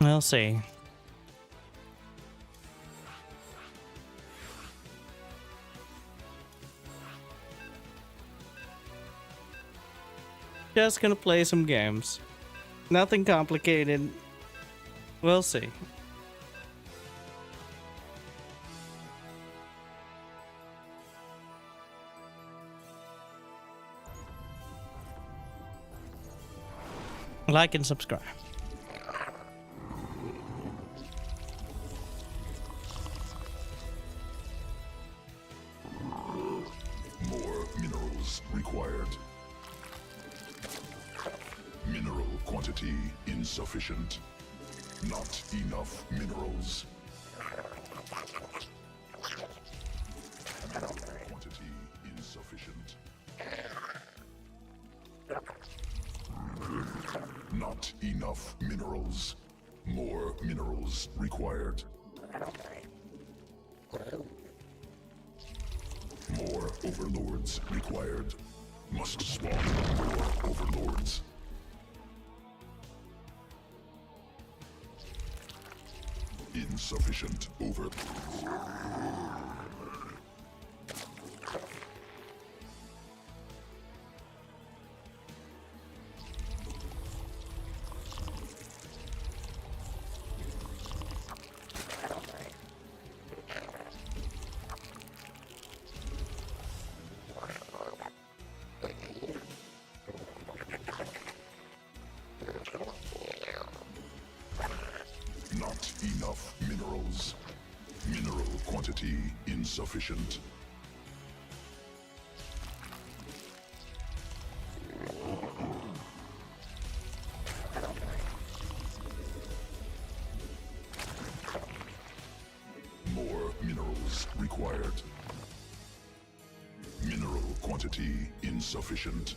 We'll see. Just gonna play some games. Nothing complicated. We'll see. Like and subscribe. More minerals required. Mineral quantity insufficient. Not enough minerals. Quantity insufficient. Not enough minerals. More minerals required. More overlords required. Must spawn more overlords. Insufficient overlords. Not enough minerals. Mineral quantity insufficient. More minerals required. Mineral quantity insufficient.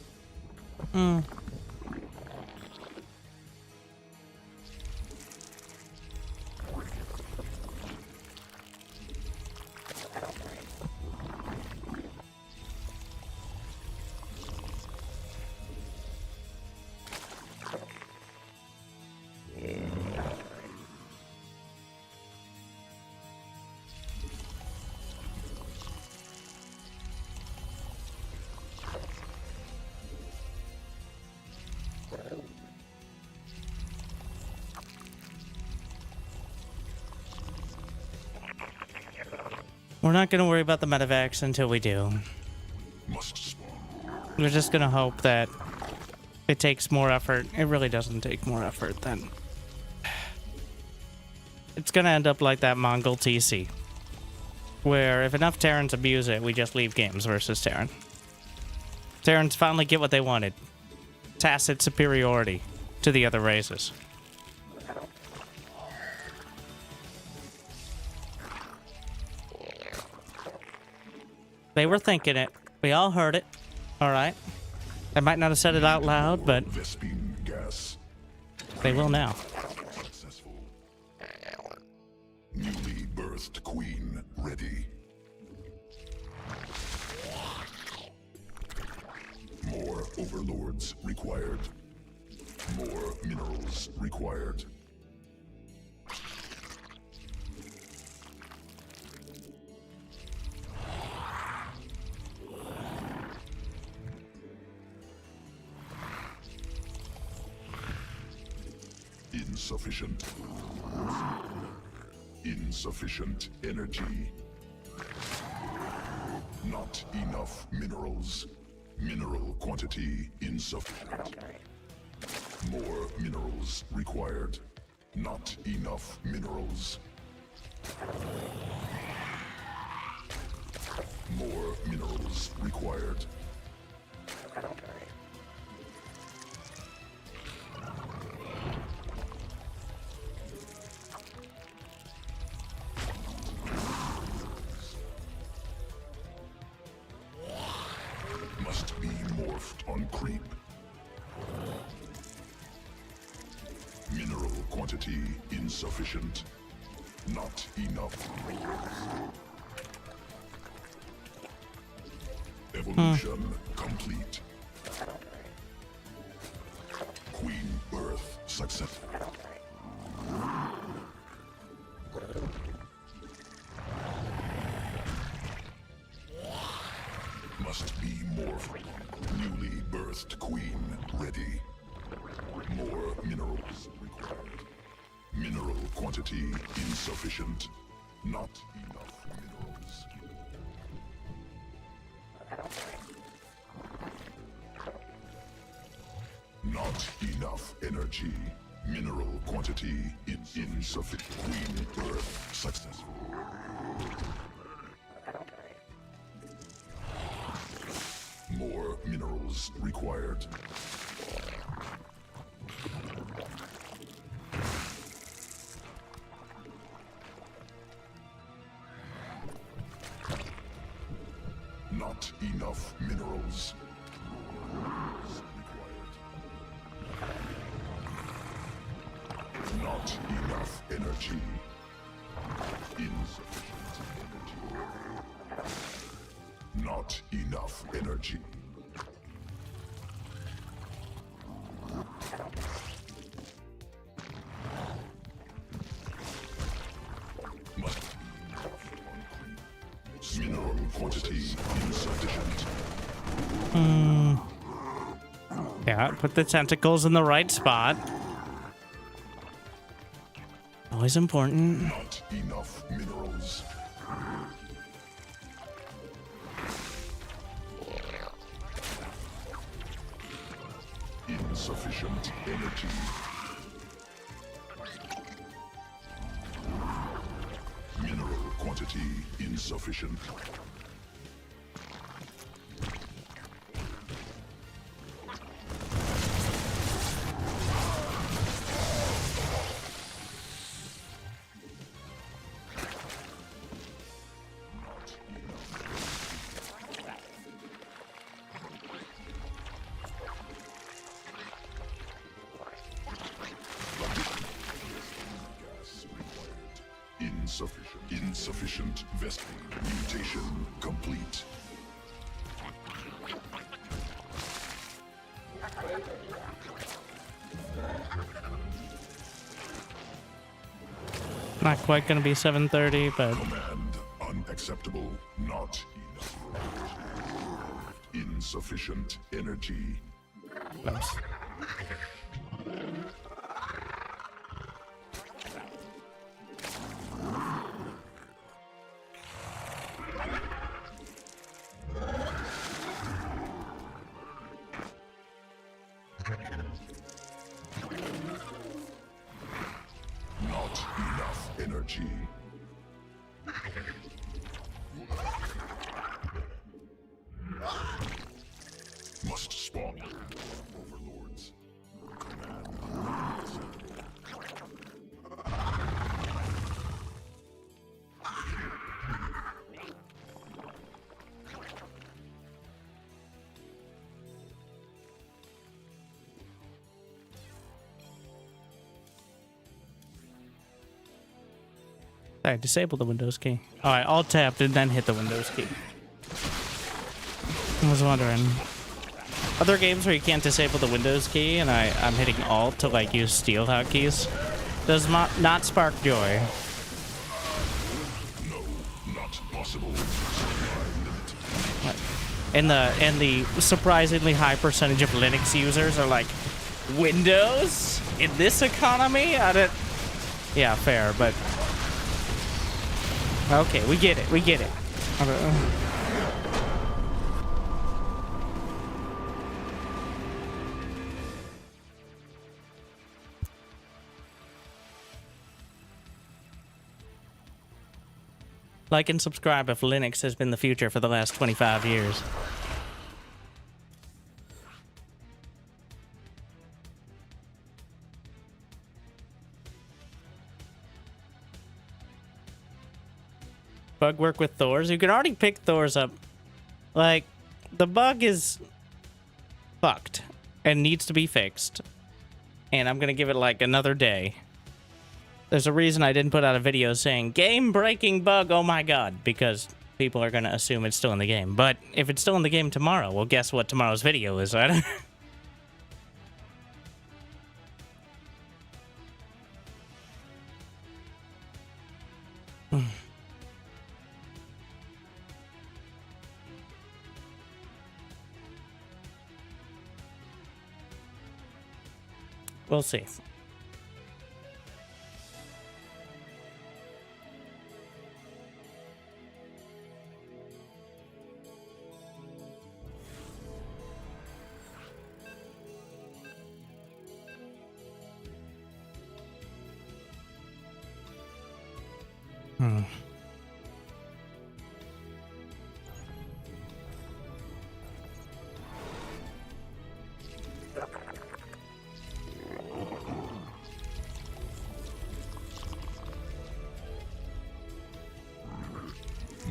We're not going to worry about the medevacs until we do. Must spawn. We're just going to hope that it takes more effort. It really doesn't take more effort then. It's going to end up like that Mongol TC, where if enough Terrans abuse it, we just leave games versus Terran. Terrans finally get what they wanted. Tacit superiority to the other races. They were thinking it. We all heard it. All right. I might not have said it out loud, but Vespine gas. they will now. Successful. Newly birthed queen ready. More overlords required. More minerals required. Insufficient. Insufficient energy. Not enough minerals. Mineral quantity insufficient. More minerals required. Not enough minerals. More minerals required. Must be morphed on creep. Mineral quantity insufficient. Not enough. Evolution complete. Queen birth successful. Queen ready. More minerals required. Mineral quantity insufficient. Not enough minerals. Not enough energy. Mineral quantity insufficient. Queen birth successful. More minerals required. Not enough minerals. Not enough energy. Insufficient energy. Not enough energy. Must be mineral quantity insufficient. Yeah, put the tentacles in the right spot. Always important. Not enough minerals. Insufficient energy. Mineral quantity insufficient. Insufficient vesting. Mutation complete. Not quite gonna be 7:30, but Command unacceptable. Not enough. Insufficient energy. close. Not enough energy. Must spawn. Overlords. Sorry, disable the Windows key. Alright, Alt tapped and then hit the Windows key. I was wondering. Other games where you can't disable the Windows key and I'm hitting Alt to like use steel hotkeys does not spark joy. No, not possible. And the surprisingly high percentage of Linux users are like, Windows? In this economy? Yeah, fair, but okay, we get it. We get it. Like and subscribe if Linux has been the future for the last 25 years. Bug work with Thors. You can already pick Thors up. Like, the bug is fucked and needs to be fixed. And I'm gonna give it like another day. There's a reason I didn't put out a video saying game-breaking bug, oh my god, because people are gonna assume it's still in the game. But if it's still in the game tomorrow, well, guess what tomorrow's video is, right? We'll see.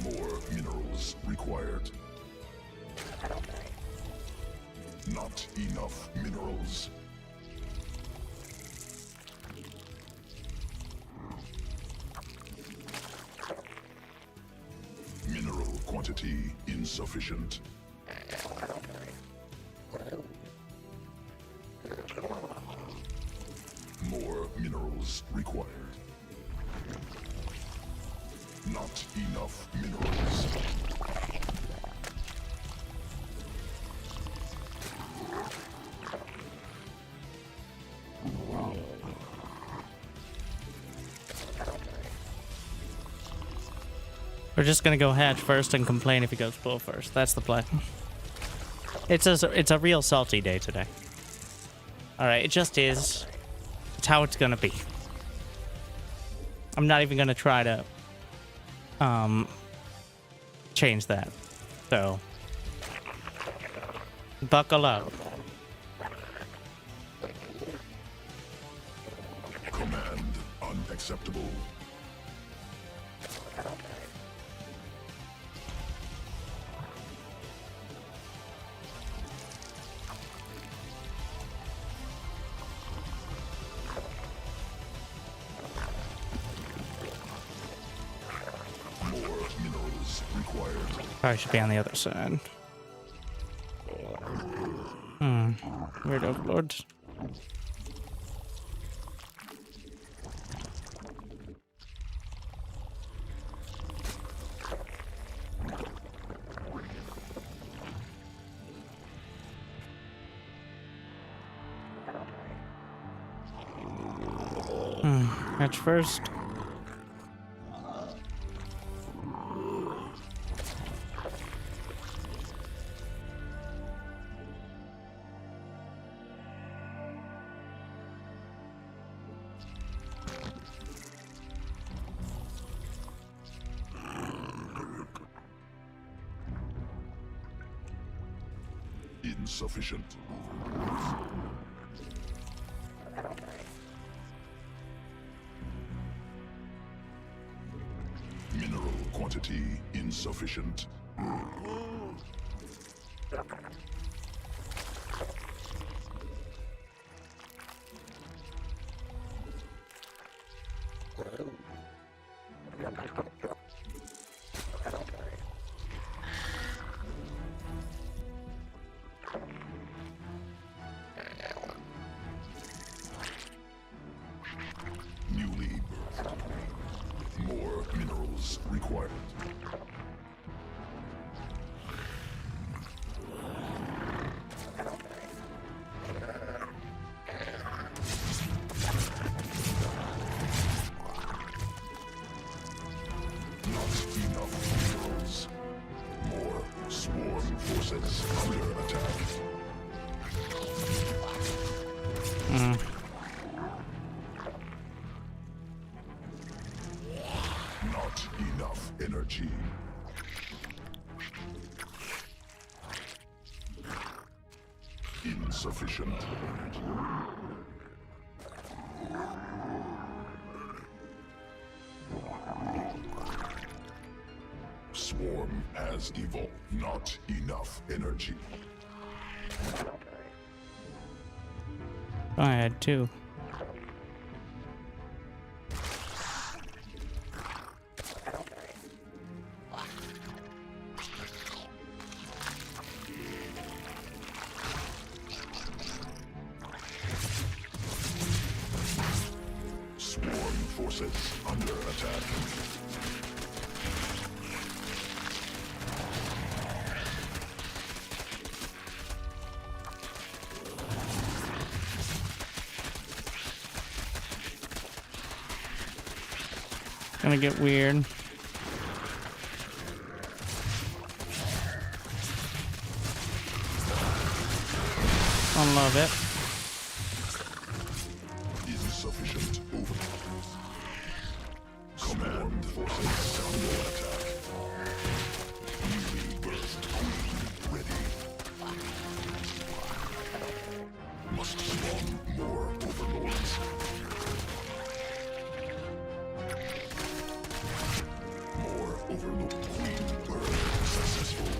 More minerals required. Not enough minerals. Mineral quantity insufficient. More minerals required. Not enough minerals. We're just gonna go hatch first and complain if he goes bull first. That's the play. It's a real salty day today. Alright, it just is. It's how it's gonna be. I'm not even gonna try to change that. So buckle up. Command unacceptable. Probably should be on the other side. Weird overlords. Hatch first. Insufficient. Mineral quantity insufficient. Newly birthed. More minerals required. Not enough minerals. More swarm forces under attack. Not enough energy. Insufficient. Swarm has evolved. Not enough energy. I had two. Swarm forces under attack. gonna get weird. I love it. Insufficient overload. Command forces under attack. Newly birthed queen ready. Must spawn more overlords. More overlord. Queen birth successful.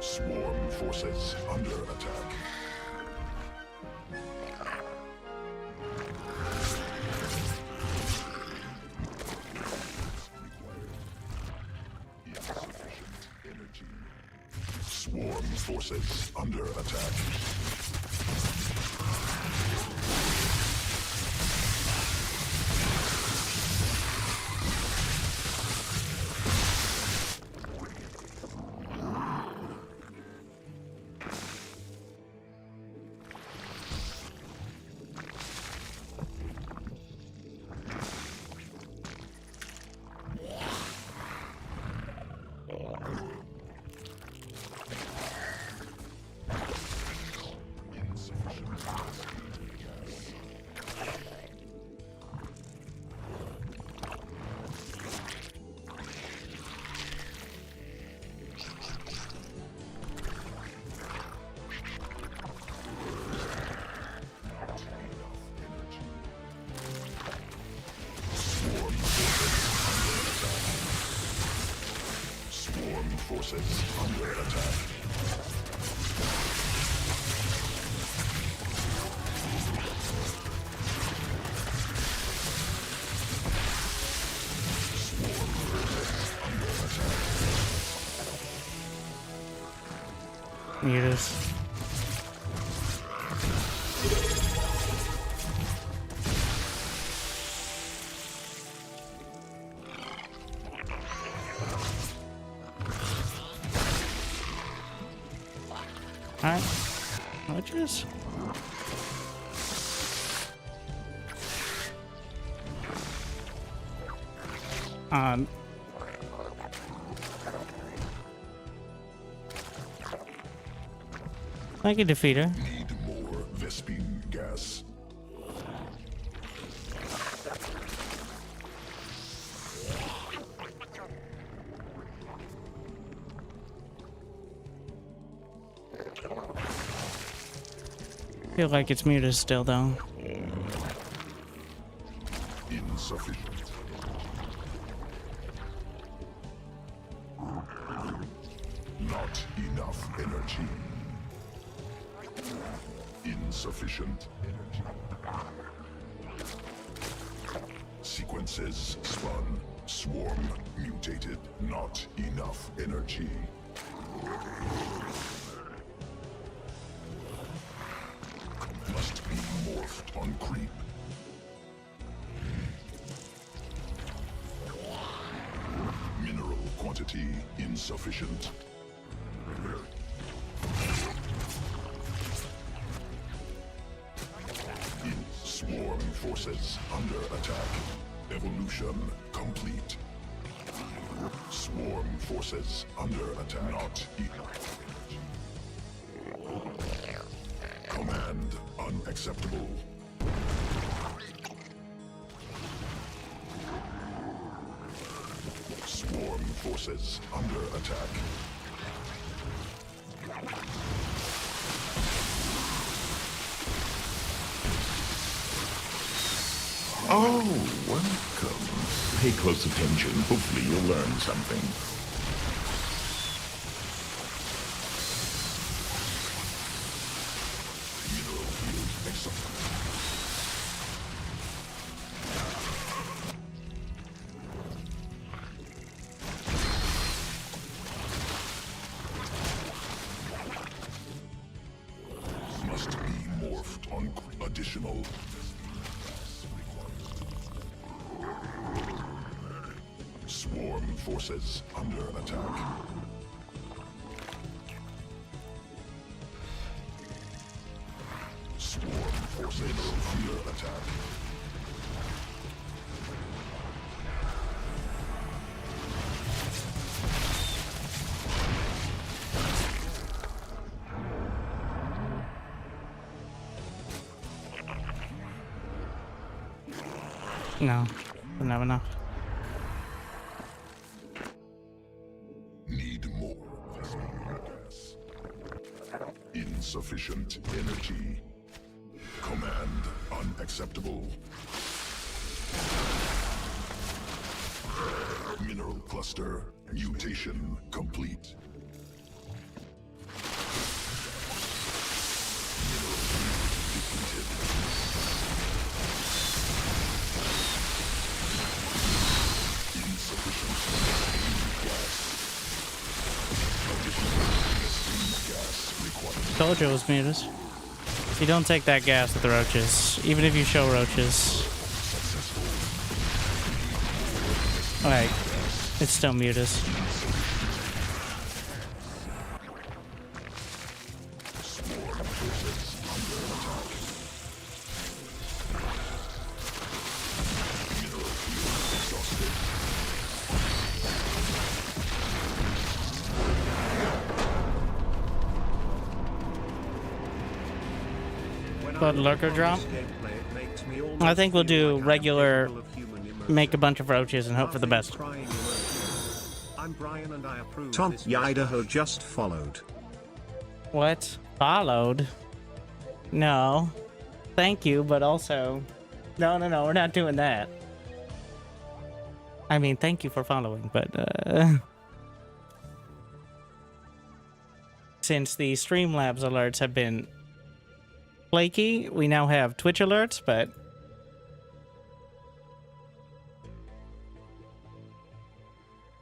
Swarm forces under attack. Insufficient energy. Swarm forces under attack. Swarm forces under attack. Swarm forces under attack. Mutus. Alright. Witches? I can defeat her. Need more Vespine gas. Feel like it's muted still though. Insufficient. Not enough energy. Insufficient energy. Sequences spun. Swarm mutated. Not enough energy. Must be morphed on creep. Mineral quantity insufficient. Swarm forces under attack. Evolution complete. Swarm forces under attack. Not enough. Command unacceptable. Swarm forces under attack. Oh, welcome. Pay close attention. Hopefully you'll learn something. Mineral field excellent. Must be morphed on additional. Swarm forces under attack. No, don't have enough. Need more. Insufficient energy. Command unacceptable. Mineral cluster mutation complete. Mineral depleted. Insufficient gas. Additional gas required. Told you it was muted. You don't take that gas with the roaches, even if you show roaches. Alright, it's still muted. But lurker drop? I think we'll do regular, make a bunch of roaches and hope for the best. Tom Idaho just followed. What? Followed? No. Thank you, but also... No, we're not doing that. I mean, thank you for following, but, since the Streamlabs alerts have been flaky, we now have Twitch alerts, but...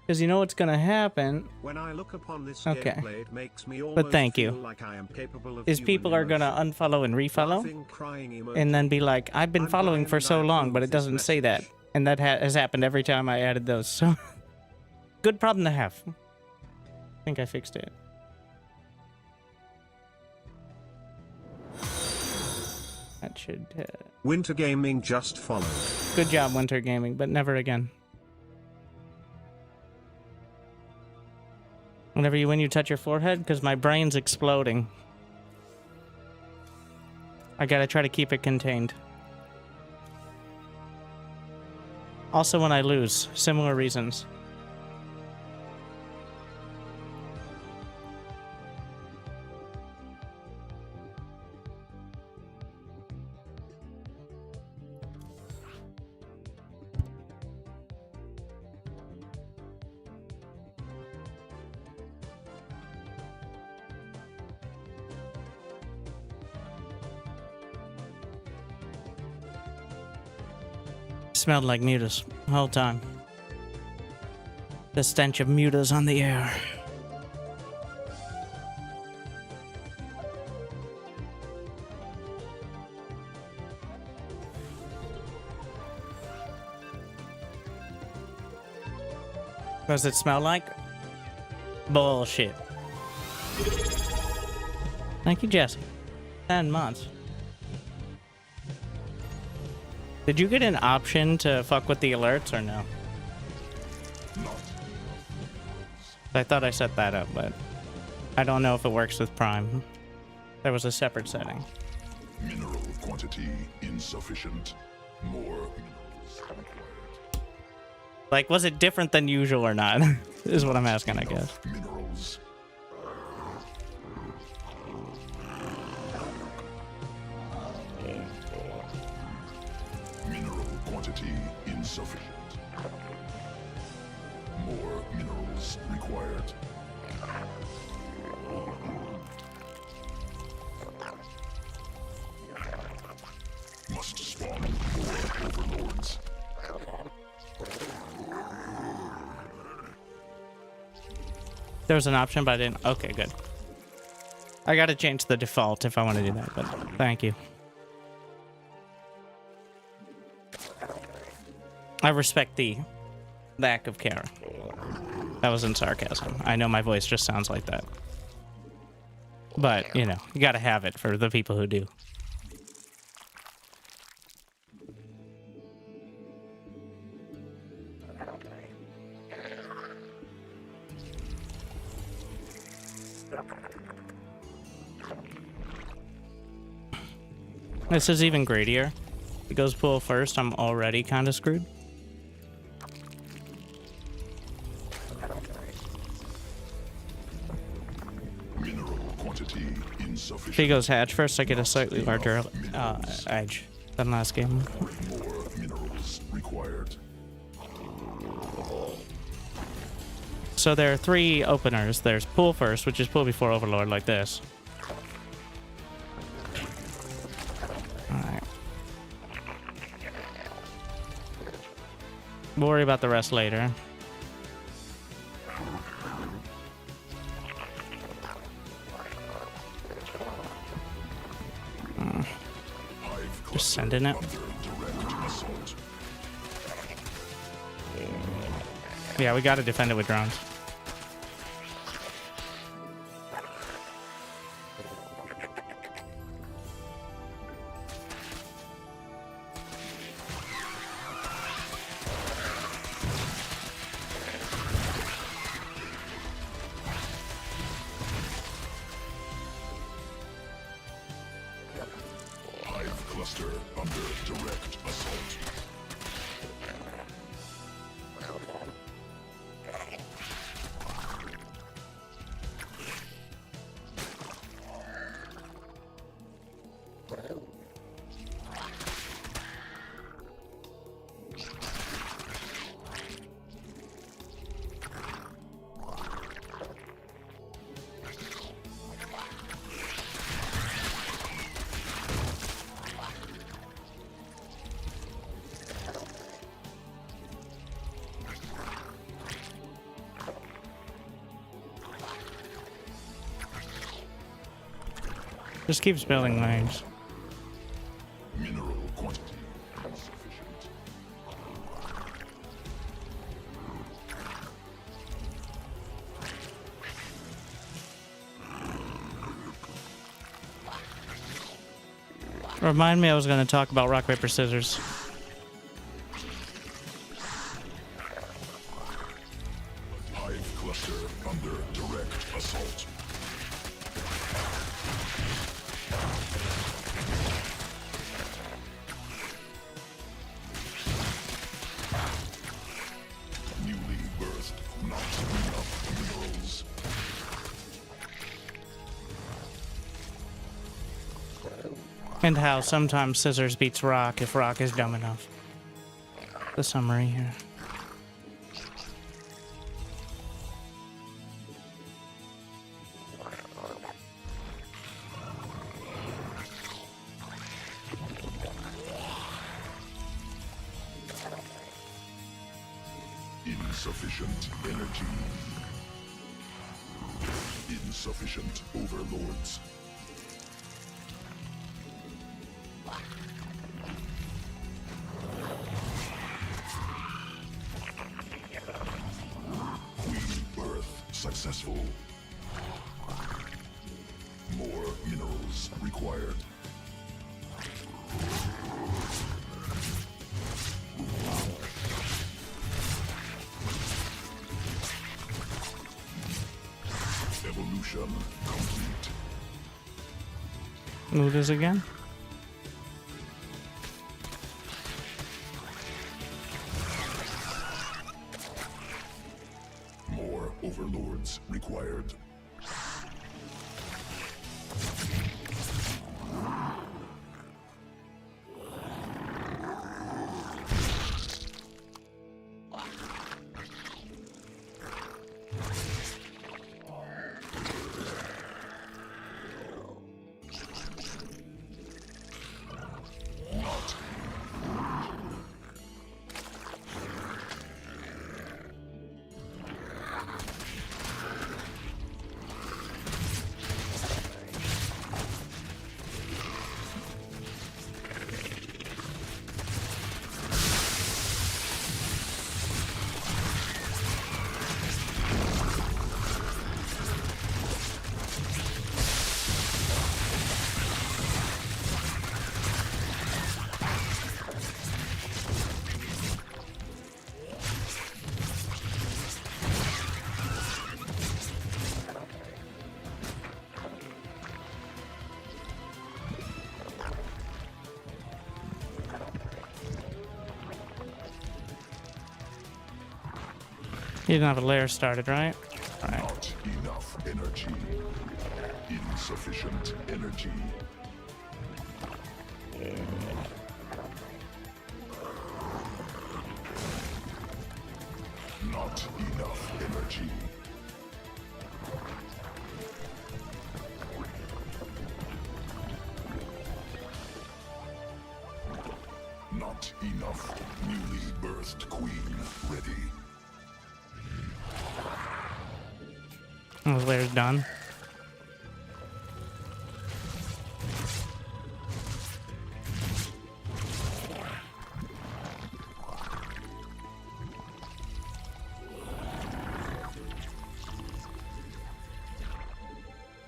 Because you know what's gonna happen. When I look upon this Okay. gameplay, it makes me But thank feel you. like I am capable of Is human people are gonna emotion. unfollow and refollow, Laughing, crying emoji. and then be like, I've been I'm following Brian for and so I long, approve but it this doesn't say that. message. And that has happened every time I added those, so... Good problem to have. I think I fixed it. That should... Winter Gaming just followed. Good job, Winter Gaming, but never again. Whenever you win, you touch your forehead, because my brain's exploding. I gotta try to keep it contained. Also when I lose, similar reasons. Smelled like mutas the whole time. The stench of mutas on the air. What does it smell like? Bullshit. Thank you, Jesse. 10 months. Did you get an option to fuck with the alerts or no? I thought I set that up, but I don't know if it works with Prime. There was a separate setting. Mineral quantity insufficient. More minerals required. Like, was it different than usual or not? Is what I'm asking, I guess. Minerals. Mineral quantity insufficient. More minerals required. Must spawn more overlords. There was an option, but I didn't. Okay, good. I gotta change the default if I want to do that, but thank you. I respect the lack of care. That wasn't sarcasm. I know my voice just sounds like that. But, you know, you gotta have it for the people who do. This is even greedier. If it goes pool first, I'm already kind of screwed. Mineral quantity If insufficient. he goes hatch first, I get a slightly larger edge than last game. More minerals required. So there are 3 openers. There's pool first, which is pool before Overlord, like this. Alright. We'll worry about the rest later. Just sending it. Under direct assault. Yeah, we gotta defend it with drones. Hive cluster under direct assault. Just keeps building lanes. Mineral quantity insufficient. Remind me I was going to talk about rock, paper, scissors. Hive cluster under direct assault. Newly birthed, not enough minerals. And how sometimes scissors beats rock if rock is dumb enough. The summary here. Insufficient energy. Insufficient overlords. Queen birth successful. More minerals required. Evolution complete. Move this again. More overlords required. Not. You didn't have a lair started, right? Right. Not enough energy. Insufficient energy. Not enough energy. Not enough newly birthed queen ready. Oh, the lair's done.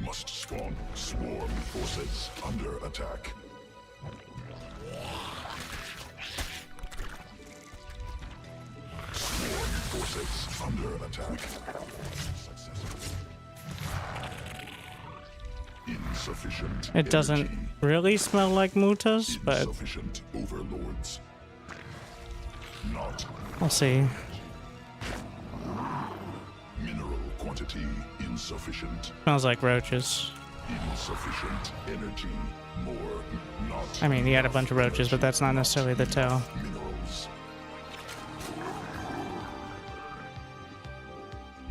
Must spawn swarm forces under attack. Swarm forces under attack. Insufficient It doesn't energy. really smell like mutas, but Insufficient overlords. Not we'll see. mineral quantity insufficient. Smells like roaches. Insufficient energy. More not. I mean, he had a bunch of roaches, but that's not necessarily the tell. Minerals.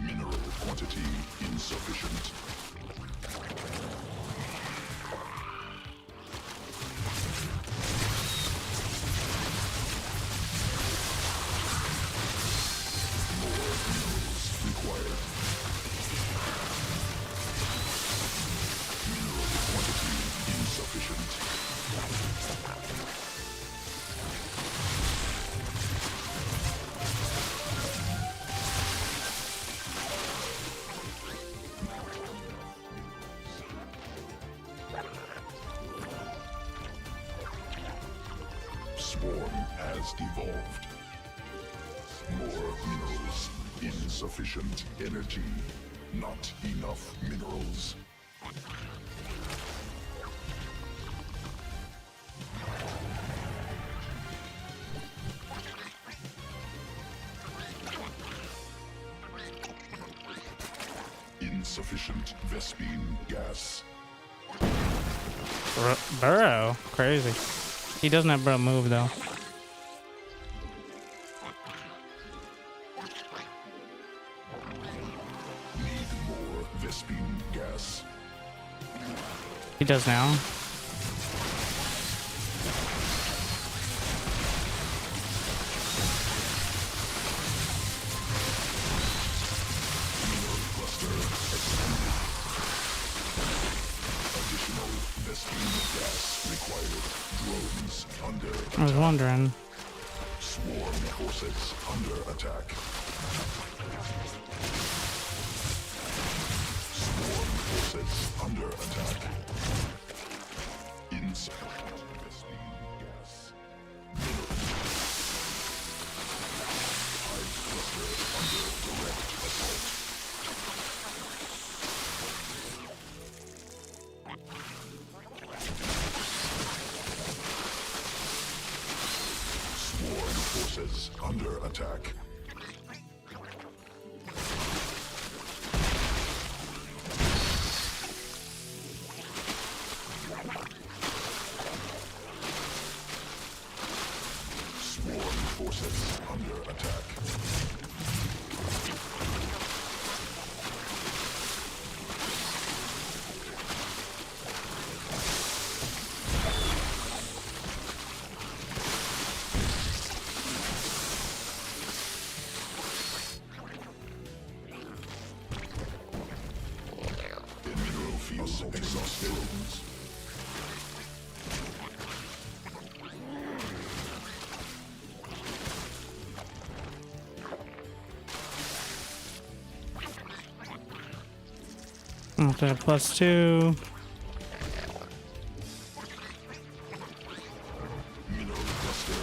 Mineral quantity insufficient. More minerals required. Mineral quantity insufficient. Swarm has evolved. More minerals. Insufficient energy. Not enough minerals. Insufficient Vespine gas. Burrow? Crazy. He doesn't have burrow move, though. Need more Vespine gas. He does now. Mineral cluster expanded. Additional Vespine gas required. Drones under I was attack. wondering. Swarm forces under attack. Swarm forces under attack. Insufficient Vespine gas. Mineral. Hive cluster under direct assault. Swarm forces under attack. Swarm forces under attack. Mineral field exhausted. Okay, +2. Mineral cluster.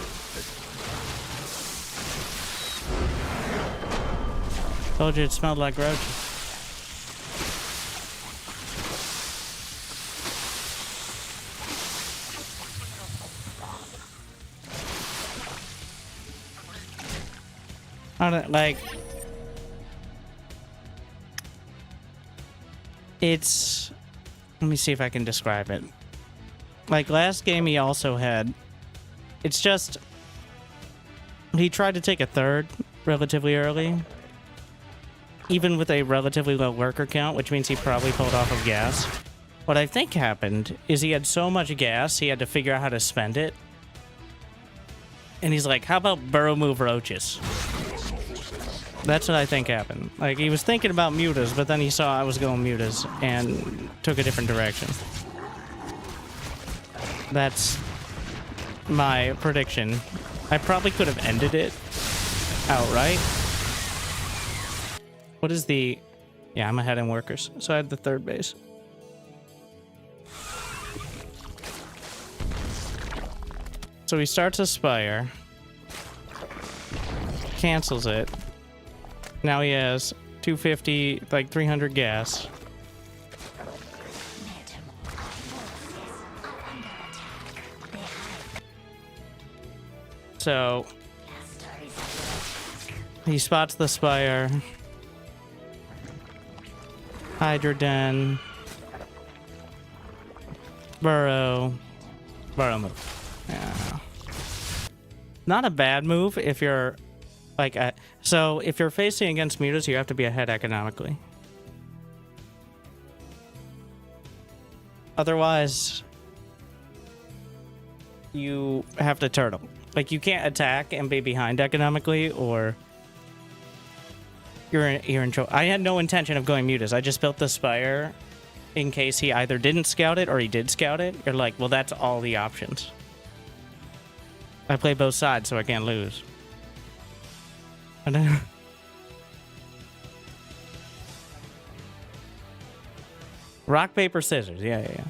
Told you it smelled like roaches. I don't like. It's... Let me see if I can describe it. Like, last game he also had... It's just... He tried to take a third relatively early. Even with a relatively low worker count, which means he probably pulled off of gas. What I think happened is he had so much gas, he had to figure out how to spend it. And he's like, how about burrow move roaches? That's what I think happened. Like, he was thinking about mutas, but then he saw I was going mutas and took a different direction. That's my prediction. I probably could have ended it outright. What is the... Yeah, I'm ahead in workers, so I had the third base. So he starts a Spire. Cancels it. Now he has 250, like 300 gas. So he spots the Spire. Hydra Den. Burrow move. Yeah. Not a bad move if you're like so if you're facing against mutas, you have to be ahead economically. Otherwise, you have to turtle. Like, you can't attack and be behind economically, or you're in trouble. I had no intention of going mutas. I just built the Spire in case he either didn't scout it or he did scout it. You're like, well, that's all the options. I play both sides, so I can't lose. And then rock, paper, scissors. Yeah.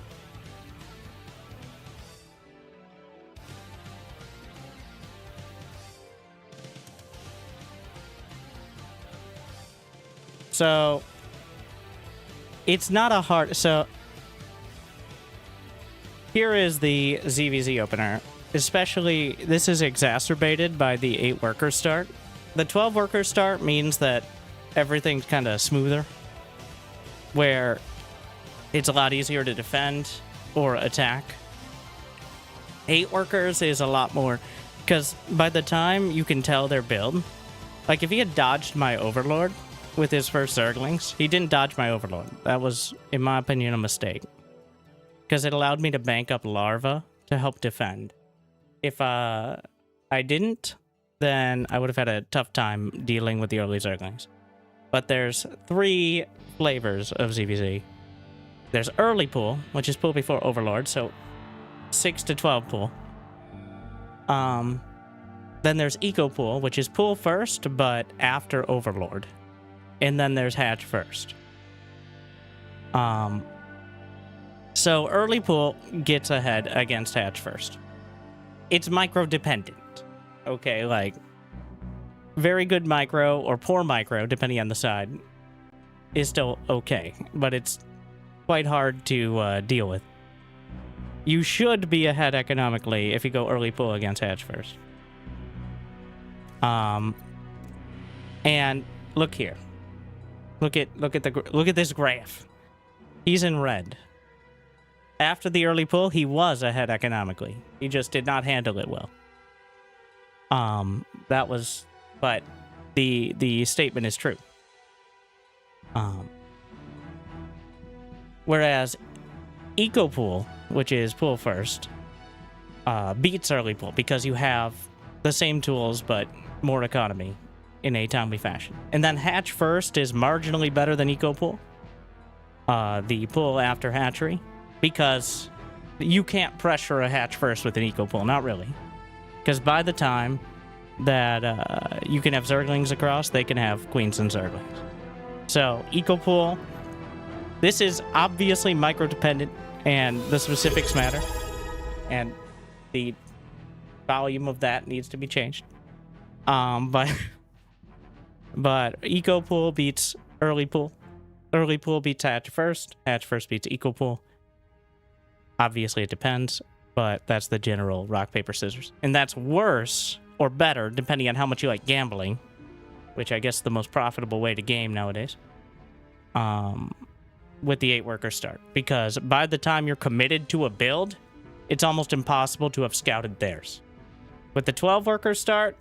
So it's not a hard... So here is the ZVZ opener. Especially, this is exacerbated by the 8 worker start. The 12 worker start means that everything's kind of smoother, where it's a lot easier to defend or attack. 8 workers is a lot more, because by the time you can tell their build, like if he had dodged my Overlord with his first Zerglings, he didn't dodge my Overlord. That was, in my opinion, a mistake, because it allowed me to bank up Larva to help defend. If I didn't, then I would have had a tough time dealing with the early Zerglings. But there's 3 flavors of ZVZ. There's early pool, which is pool before Overlord, so 6 to 12 pool. Then there's eco pool, which is pool first, but after Overlord. And then there's hatch first. So early pool gets ahead against hatch first. It's micro dependent. Okay, like very good micro or poor micro, depending on the side, is still okay, but it's quite hard to deal with. You should be ahead economically if you go early pool against hatch first. And look here. Look at this graph. He's in red. After the early pull, he was ahead economically. He just did not handle it well. That was, but the statement is true. Whereas eco pool, which is pool first, beats early pool because you have the same tools but more economy in a timely fashion. And then hatch first is marginally better than eco pool. The pool after hatchery. Because you can't pressure a hatch first with an eco pool, not really. Because by the time that you can have Zerglings across, they can have Queens and Zerglings. So, eco pool, this is obviously micro-dependent, and the specifics matter. And the volume of that needs to be changed. But eco pool beats early pool. Early pool beats hatch first beats eco pool. Obviously, it depends, but that's the general rock, paper, scissors. And that's worse or better, depending on how much you like gambling, which I guess is the most profitable way to game nowadays. with the 8-worker start, because by the time you're committed to a build, it's almost impossible to have scouted theirs. With the 12-worker start,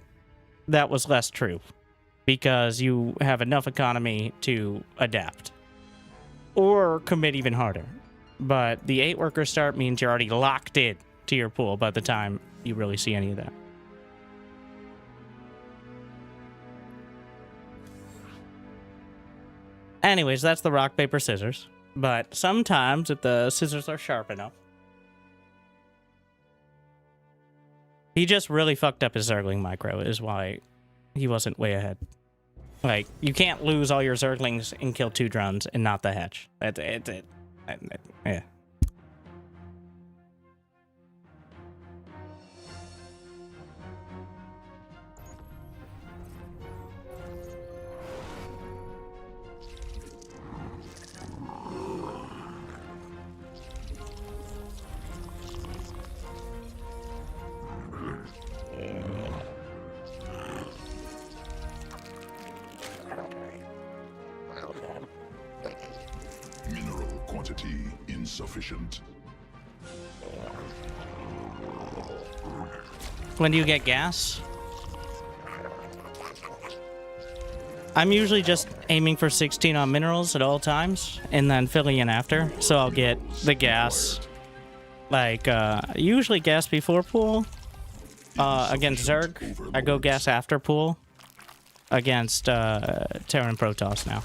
that was less true, because you have enough economy to adapt or commit even harder. But the 8-worker start means you're already locked in to your pool by the time you really see any of that. Anyways, that's the rock, paper, scissors. But sometimes, if the scissors are sharp enough... He just really fucked up his Zergling micro, is why he wasn't way ahead. Like, you can't lose all your Zerglings and kill 2 drones and not the hatch. Yeah. Mineral quantity insufficient. When do you get gas? I'm usually just aiming for 16 on minerals at all times, and then filling in after. So I'll get the gas, like, usually gas before pool. Against Zerg, I go gas after pool. Against Terran Protoss now.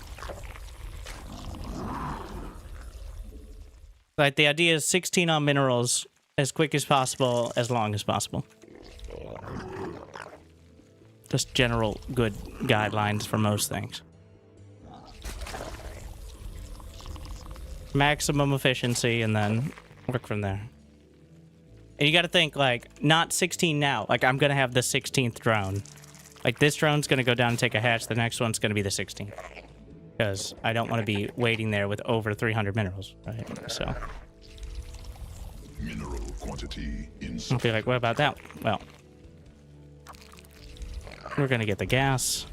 Like, the idea is 16 on minerals as quick as possible, as long as possible. Just general good guidelines for most things. Maximum efficiency, and then work from there. And you gotta think, like, not 16 now. Like, I'm gonna have the 16th drone. Like, this drone's gonna go down and take a hatch, the next one's gonna be the 16th. Because I don't want to be waiting there with over 300 minerals, right? So... Mineral quantity I'll be like, what about that? Well... we're gonna get the gas.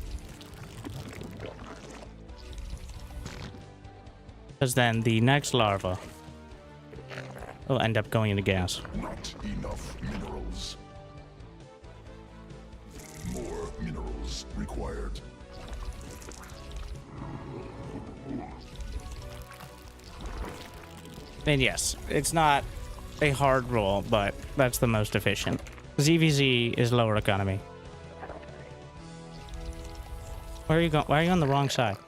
Because then the next larva will end up going into gas. Not enough minerals. More minerals required. And yes, it's not a hard rule, but that's the most efficient. ZVZ is lower economy. Where are you going? Why are you on the wrong side?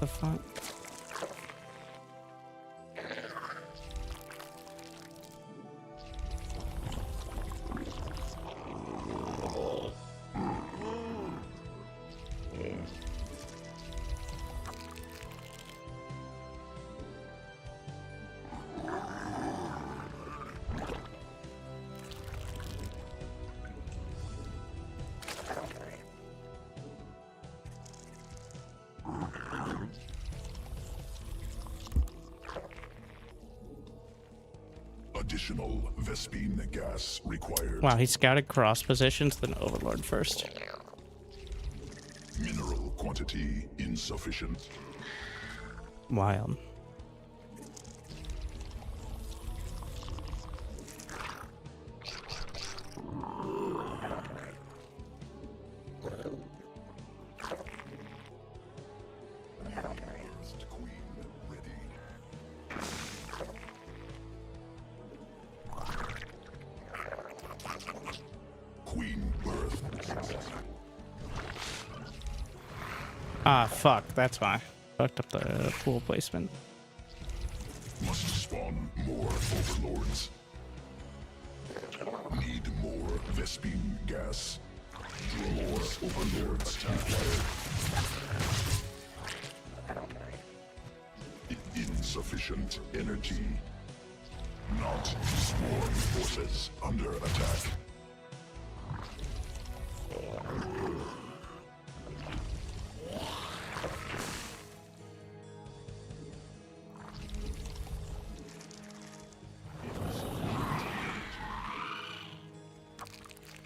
The fuck? Additional Vespine gas required. Wow, he scouted cross positions, then Overlord first. Mineral quantity insufficient. Wild. Ah, fuck, that's why. Fucked up the pool placement. Must spawn more overlords. Need more Vespine gas. More overlords required. Insufficient energy. Not sworn forces under attack.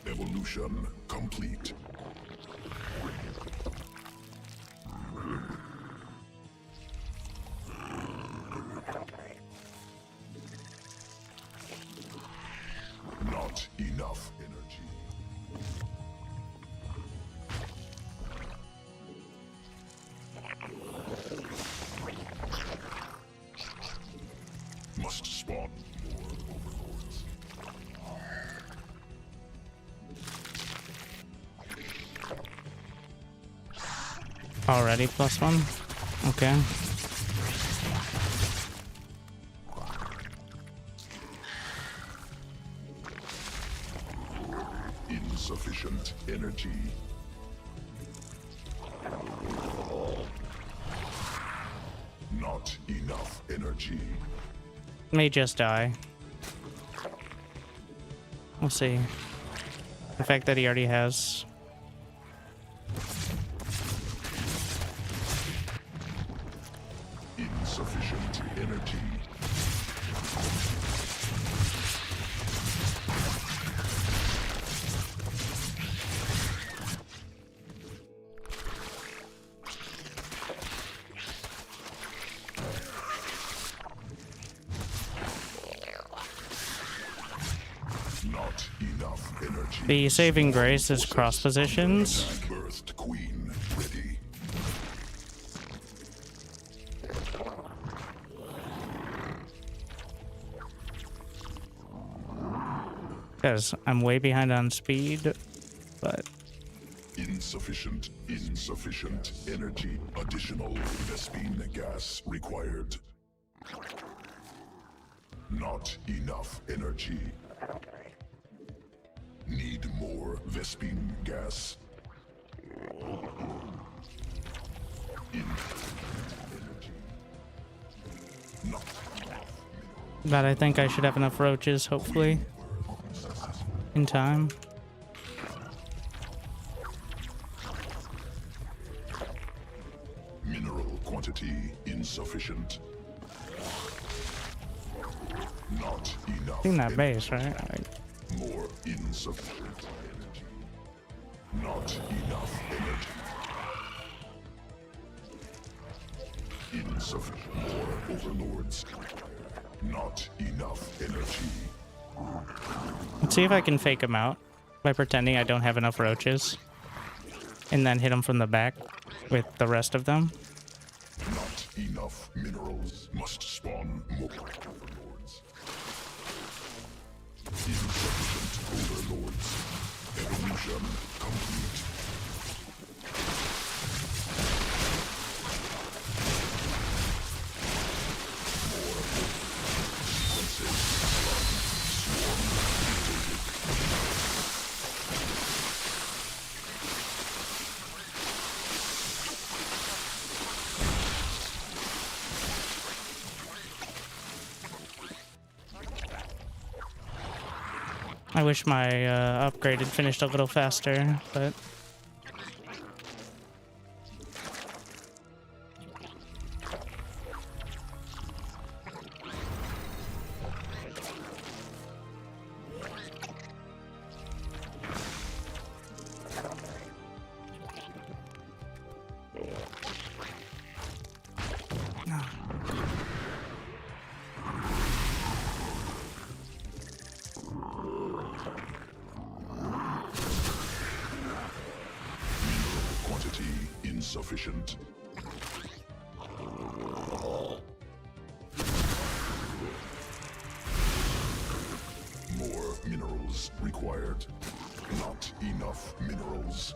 Evolution complete. Already +1? Okay. Insufficient energy. Not enough energy. May just die. We'll see. The fact that he already has... Insufficient energy. Not enough energy. The saving grace is cross positions. Birthed queen ready. Because I'm way behind on speed, but... Insufficient energy. Additional Vespine gas required. Not enough energy. Need more Vespine gas. Not But I think I should have enough roaches, hopefully, in time. mineral quantity insufficient. Not enough. In that base, right? More insufficient energy. Not enough energy. Insufficient. More overlords. Not enough energy. Let's see if I can fake him out by pretending I don't have enough roaches. And then hit him from the back with the rest of them. Not enough minerals. Must spawn more overlords. Insufficient overlords. Evolution complete. I wish my upgrade had finished a little faster, but... Insufficient. More minerals required. Not enough minerals.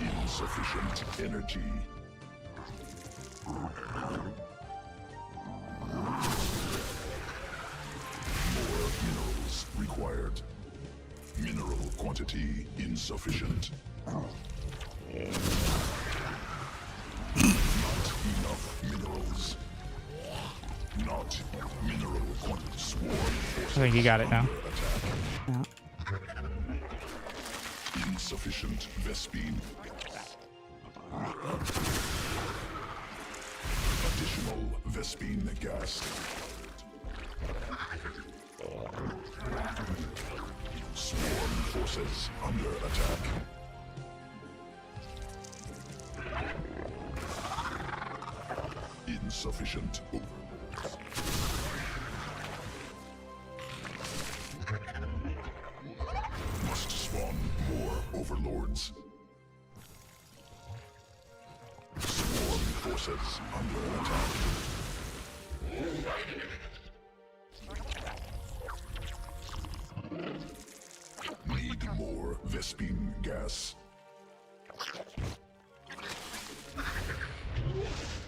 Insufficient energy. Required. Mineral quantity insufficient. Not enough minerals. Not mineral quantity. Swarm forces. I think you got it now. Yeah. Insufficient Vespine. Additional Vespine gas. Swarm forces under attack. Insufficient overlords. Must spawn more overlords. Swarm forces under attack. More Vespine gas.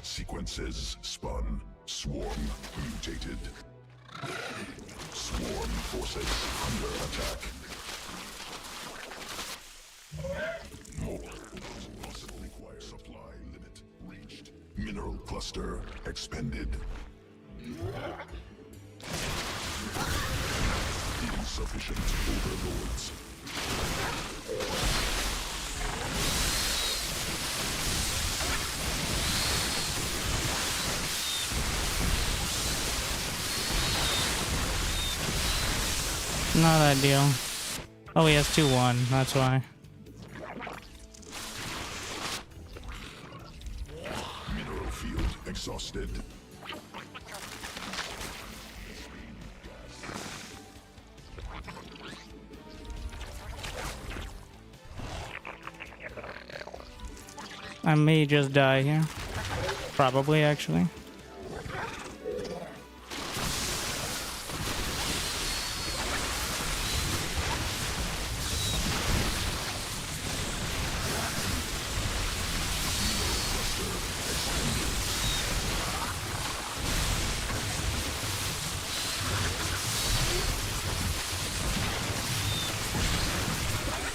Sequences spun. Swarm mutated. Swarm forces under attack. More possible require supply limit reached. Mineral cluster expended. Insufficient overlords. Not ideal. Oh, he has 2-1, that's why. Mineral field exhausted. I may just die here. Probably, actually.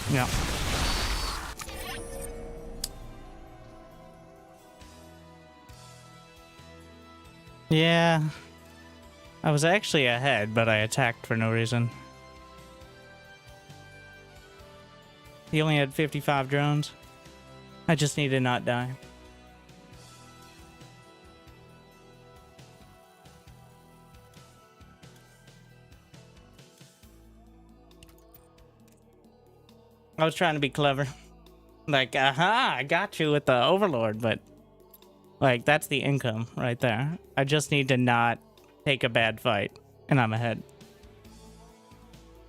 Yeah. Yeah. I was actually ahead, but I attacked for no reason. He only had 55 drones. I just need to not die. I was trying to be clever. Like, aha, I got you with the Overlord, but like, that's the income right there. I just need to not take a bad fight, and I'm ahead.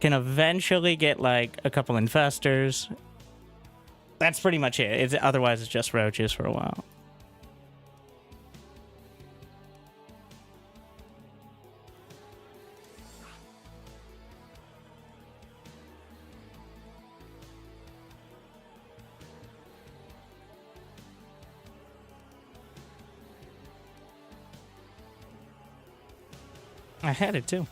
Can eventually get like a couple infestors. That's pretty much it. Otherwise, it's just roaches for a while. I had it too.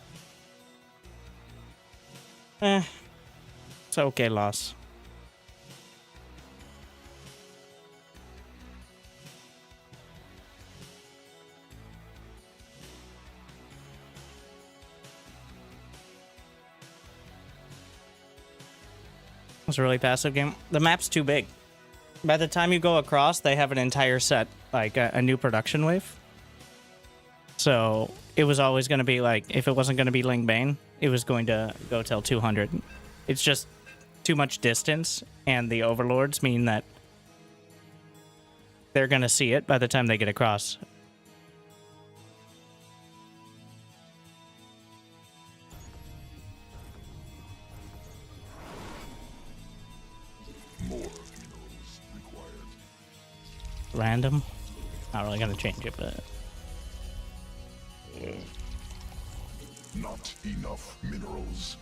It's okay, loss. It's a really passive game. The map's too big. By the time you go across, they have an entire set, like a new production wave. So it was always going to be like, if it wasn't going to be Ling Bane, it was going to go till 200. It's just too much distance, and the overlords mean that they're going to see it by the time they get across. More minerals required. Random. Not really going to change it, but... Not enough minerals.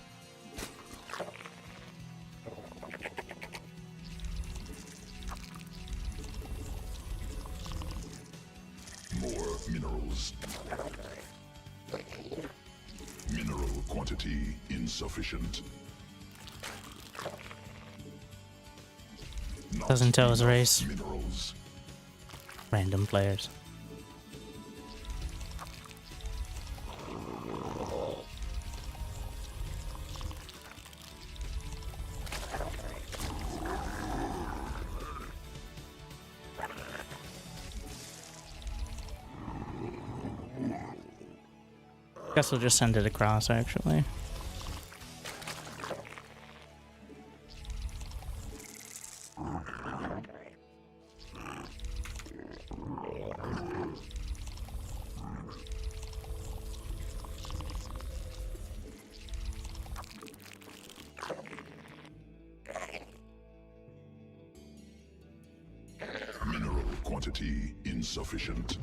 More minerals. Mineral quantity insufficient. Not Doesn't tell his enough race. Minerals. Random players. Guess we'll just send it across, actually. Mineral quantity insufficient.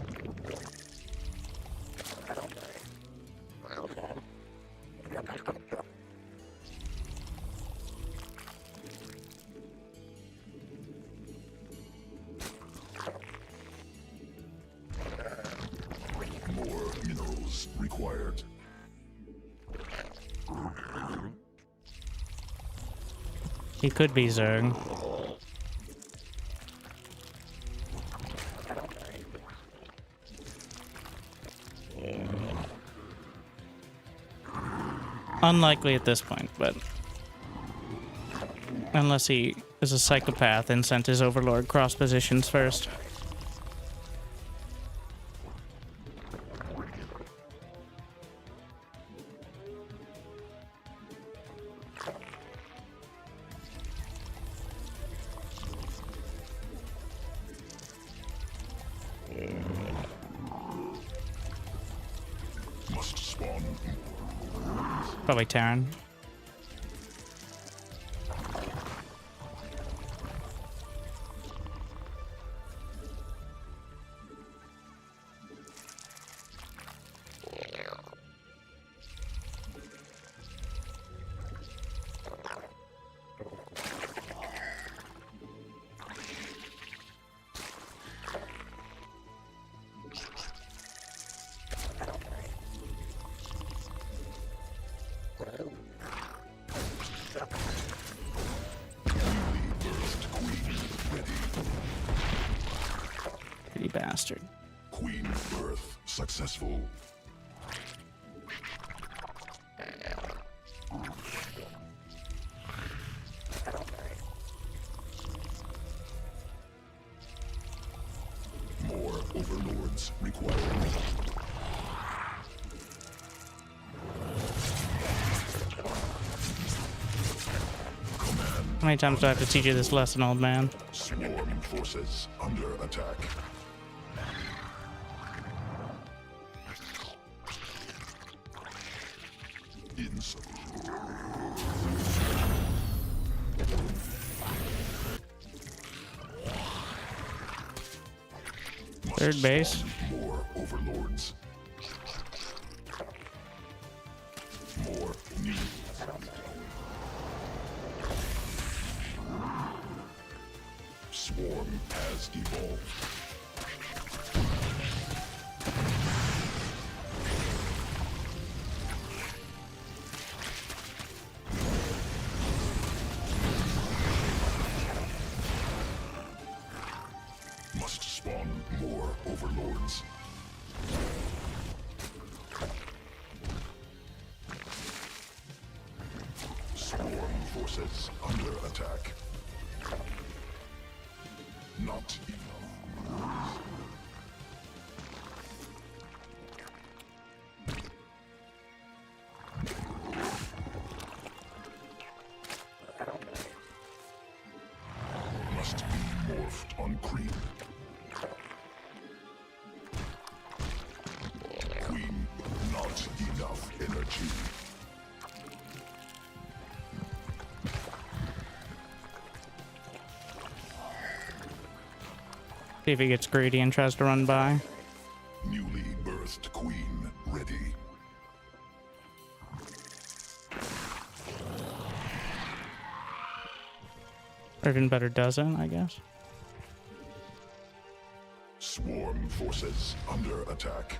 He could be Zerg. Unlikely at this point, but unless he is a psychopath and sent his overlord cross positions first. Must spawn. Probably Terran. Pretty bastard. Queen birth successful. More overlords required. How many times do I have to teach you this lesson, old man? Swarm forces under attack. Third base. More overlords. More needs. Swarm has evolved. Must spawn more overlords. Swarm forces under attack. Not enough. Must be morphed on creep. Queen, not enough energy. See if he gets greedy and tries to run by. Newly birthed queen ready. Or even better, doesn't, I guess. Swarm forces under attack.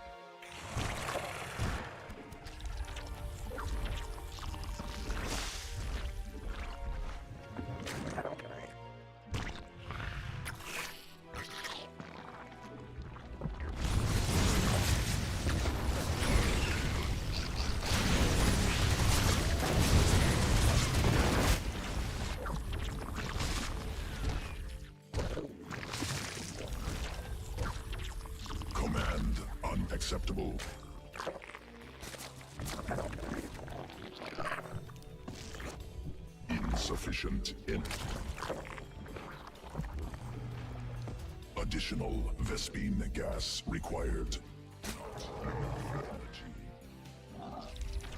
Command unacceptable. Insufficient in. Additional Vespine gas required.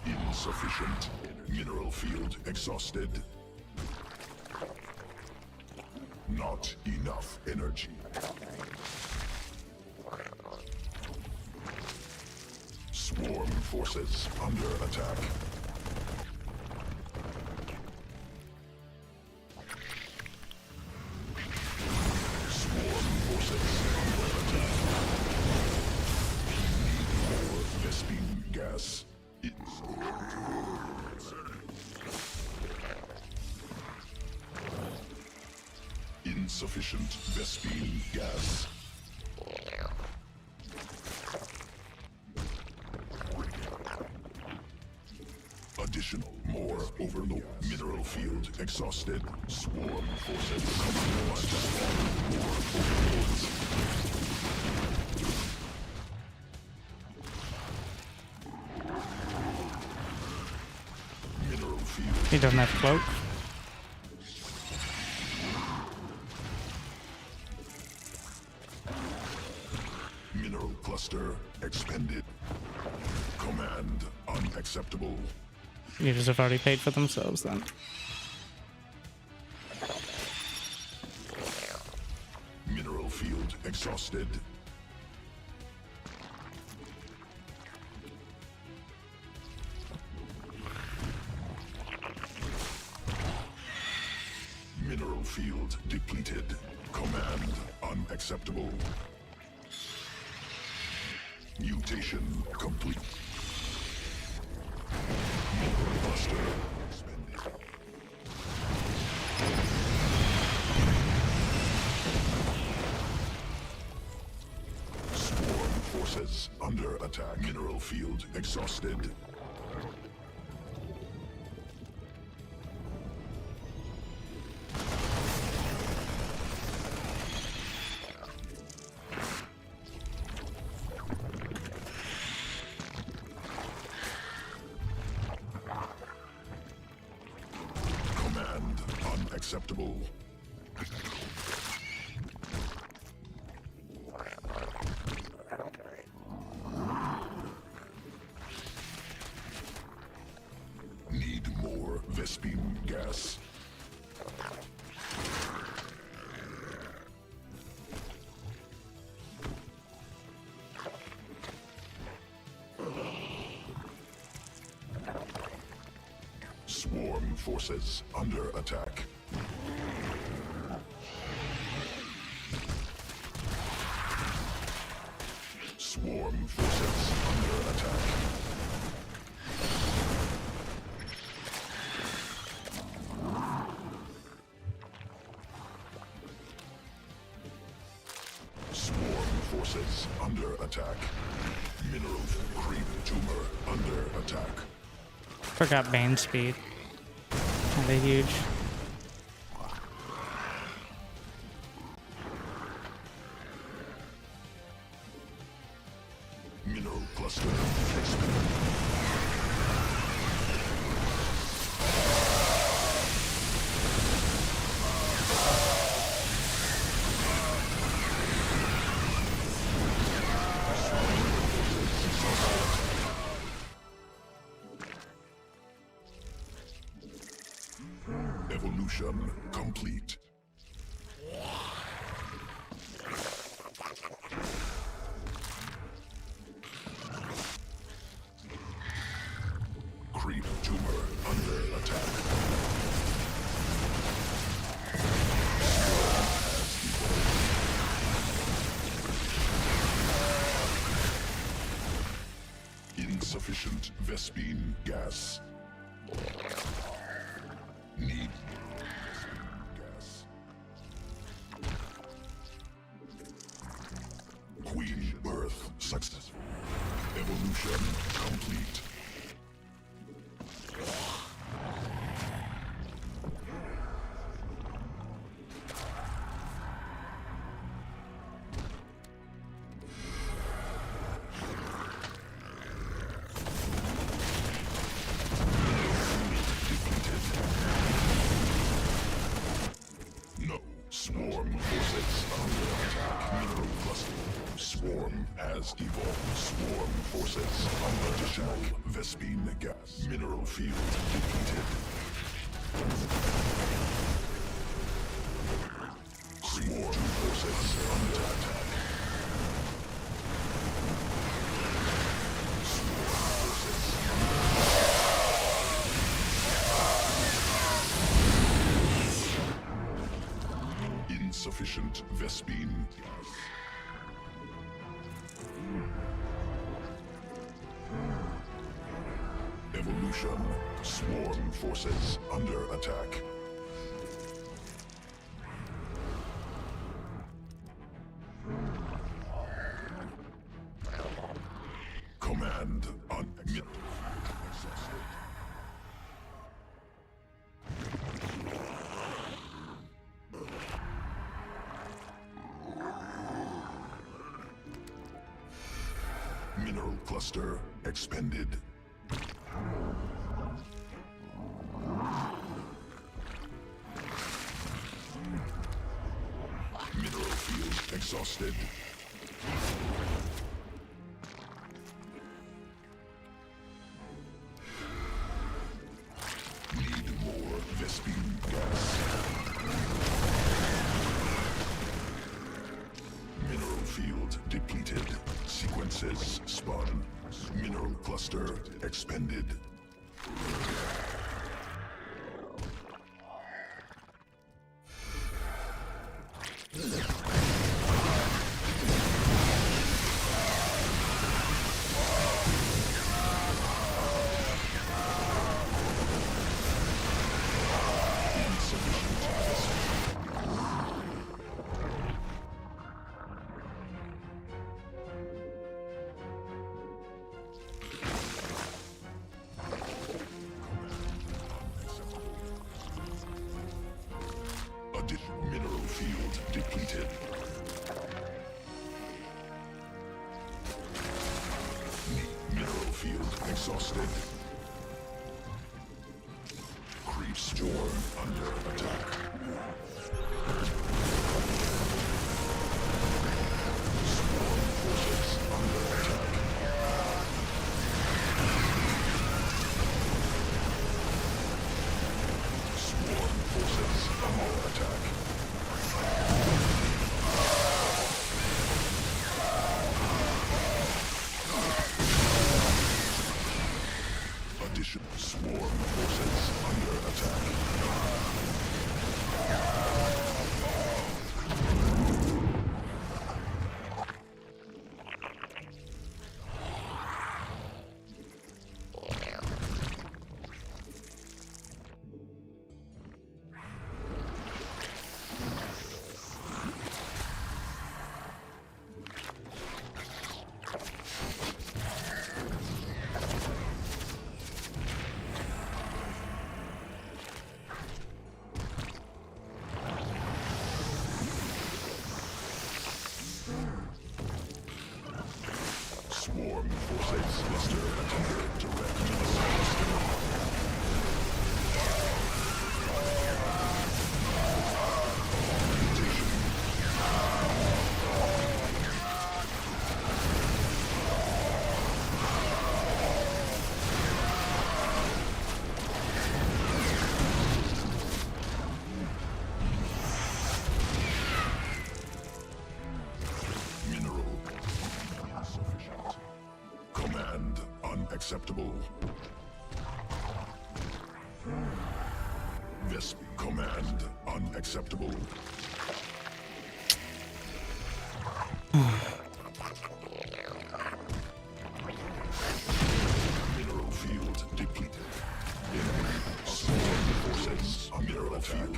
Insufficient. Mineral field exhausted. Not enough energy. Swarm forces under attack. Swarm forces under attack. More Vespine gas. Insufficient Vespine gas. Additional, more overload. Mineral field exhausted. Swarm forces compromised. More overloads. Mineral field. He doesn't have cloak. Mineral cluster expended. Command unacceptable. Users have already paid for themselves then. Mineral field exhausted. Mineral field depleted. Command unacceptable. Mutation complete. Mineral cluster expended. Swarm forces under attack. Mineral field exhausted. Command unacceptable. Need more Vespine gas. Swarm forces under attack. Swarm forces under attack. Swarm forces under attack. Mineral creep tumor under attack. Forgot Bane speed. Kinda huge. Mineral cluster expended. Evolution complete. Creep tumor under attack. Insufficient Vespine gas. Need gas. Queen birth successful. Evolution complete. No. Swarm forces under attack. Mineral cluster. Swarm has evolved. Swarm forces under additional Vespine gas. Mineral field depleted. Swarm forces under attack. Swarm forces insufficient Vespine gas. Evolution. Swarm forces under attack. Mineral cluster expended. Mineral field exhausted. Need more Vespine gas. Mineral field depleted. Sequences spun. Mineral cluster expended. Mineral field depleted. Mineral field exhausted. Creep storm under attack. Swarm forces under attack. Swarm forces under attack. Addition. Swarm forces under attack. Swarm forces cluster under direct assault. Mineral insufficient. Command unacceptable. Vesp command unacceptable. Mineral field depleted. Enemy swarm forces under attack.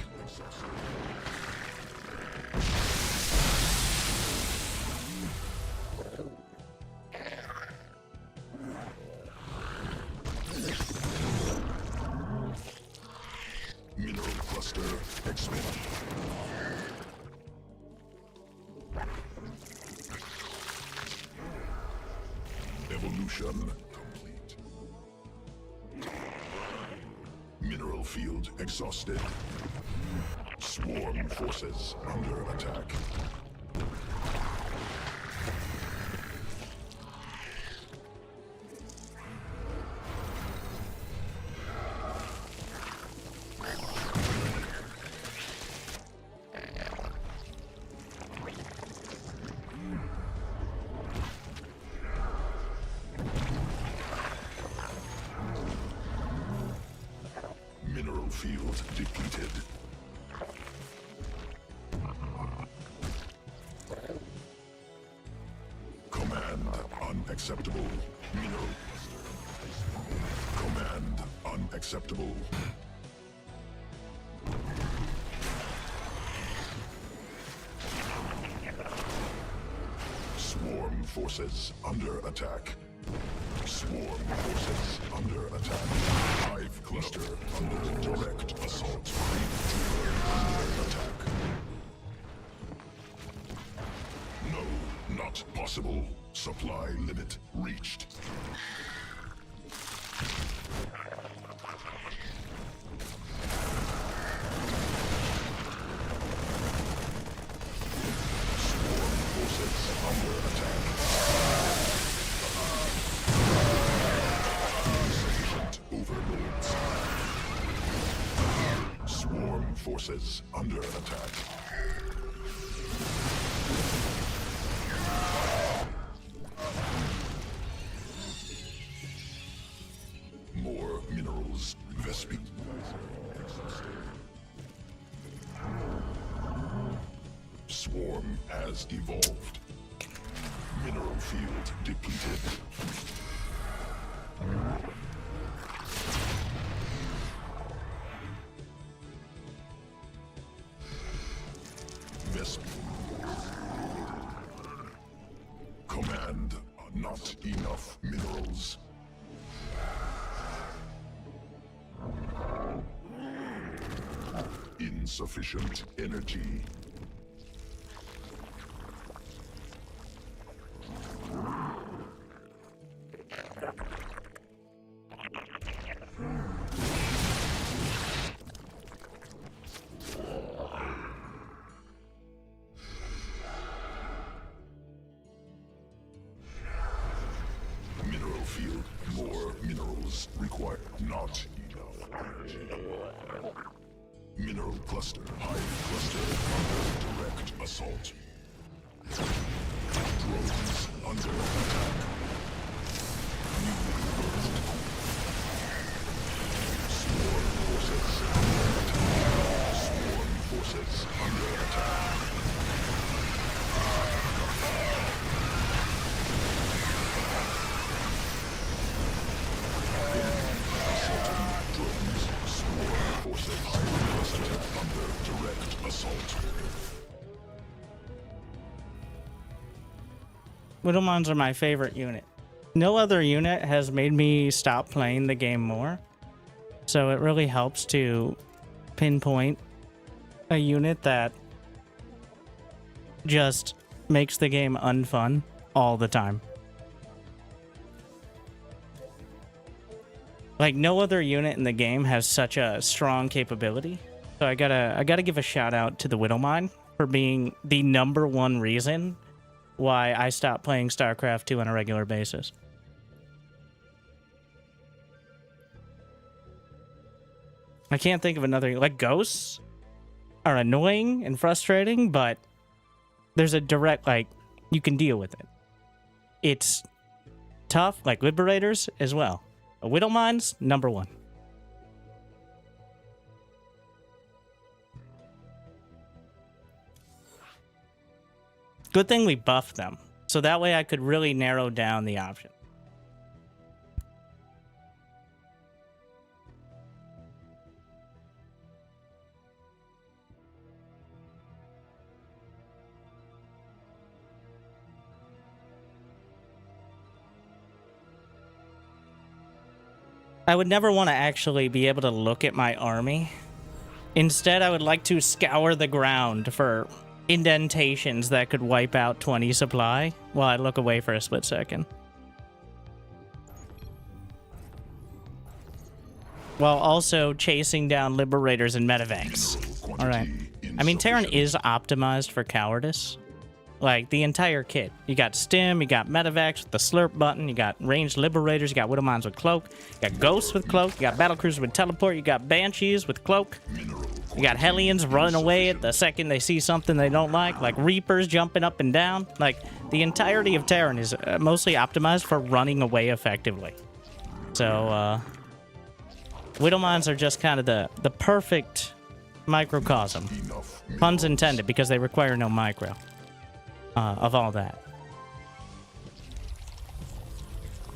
Mineral cluster expended. Evolution complete. Mineral field exhausted. Swarm forces under attack. Mineral field depleted. Command unacceptable. Mineral command unacceptable. Swarm forces under attack. Swarm forces under attack. Hive cluster under direct assault. Creep trooper under attack. No, not Not possible. Supply limit reached. Swarm forces under attack. Insufficient overlords. Swarm forces under attack. More minerals. Vespi. Swarm has evolved. Mineral field depleted. Vespi. Command. Not enough minerals. Insufficient energy. Mineral field. More minerals required. Not enough energy. Mineral cluster. Hive cluster under direct assault. Drones under attack. Newly birthed. Swarm forces under attack. Swarm forces under attack. Assaulting drones. Swarm forces. Hive cluster under direct assault. Widowmons are my favorite unit. No other unit has made me stop playing the game more. So it really helps to pinpoint a unit that just makes the game unfun all the time. Like, no other unit in the game has such a strong capability. So I gotta give a shout out to the Widowmine for being the #1 reason why I stopped playing StarCraft 2 on a regular basis. I can't think of another. Like, ghosts are annoying and frustrating, but there's a direct, like, you can deal with it. It's tough, like Liberators as well. Widowmine's #1. Good thing we buffed them, so that way I could really narrow down the option. I would never want to actually be able to look at my army. Instead, I would like to scour the ground for indentations that could wipe out 20 supply while I look away for a split second. While also chasing down Liberators and Medivacs. Alright. I mean, Terran is optimized for cowardice. Like, the entire kit. You got Stim, you got Medivacs with the slurp button, you got ranged Liberators, you got Widowmines with cloak, you got Ghosts with cloak, you got Battlecruisers with teleport, you got Banshees with cloak, you got Hellions running away at the second they see something they don't like Reapers jumping up and down. Like, the entirety of Terran is mostly optimized for running away effectively. So, Widowmines are just kind of the perfect microcosm. Puns intended, because they require no micro. Of all that.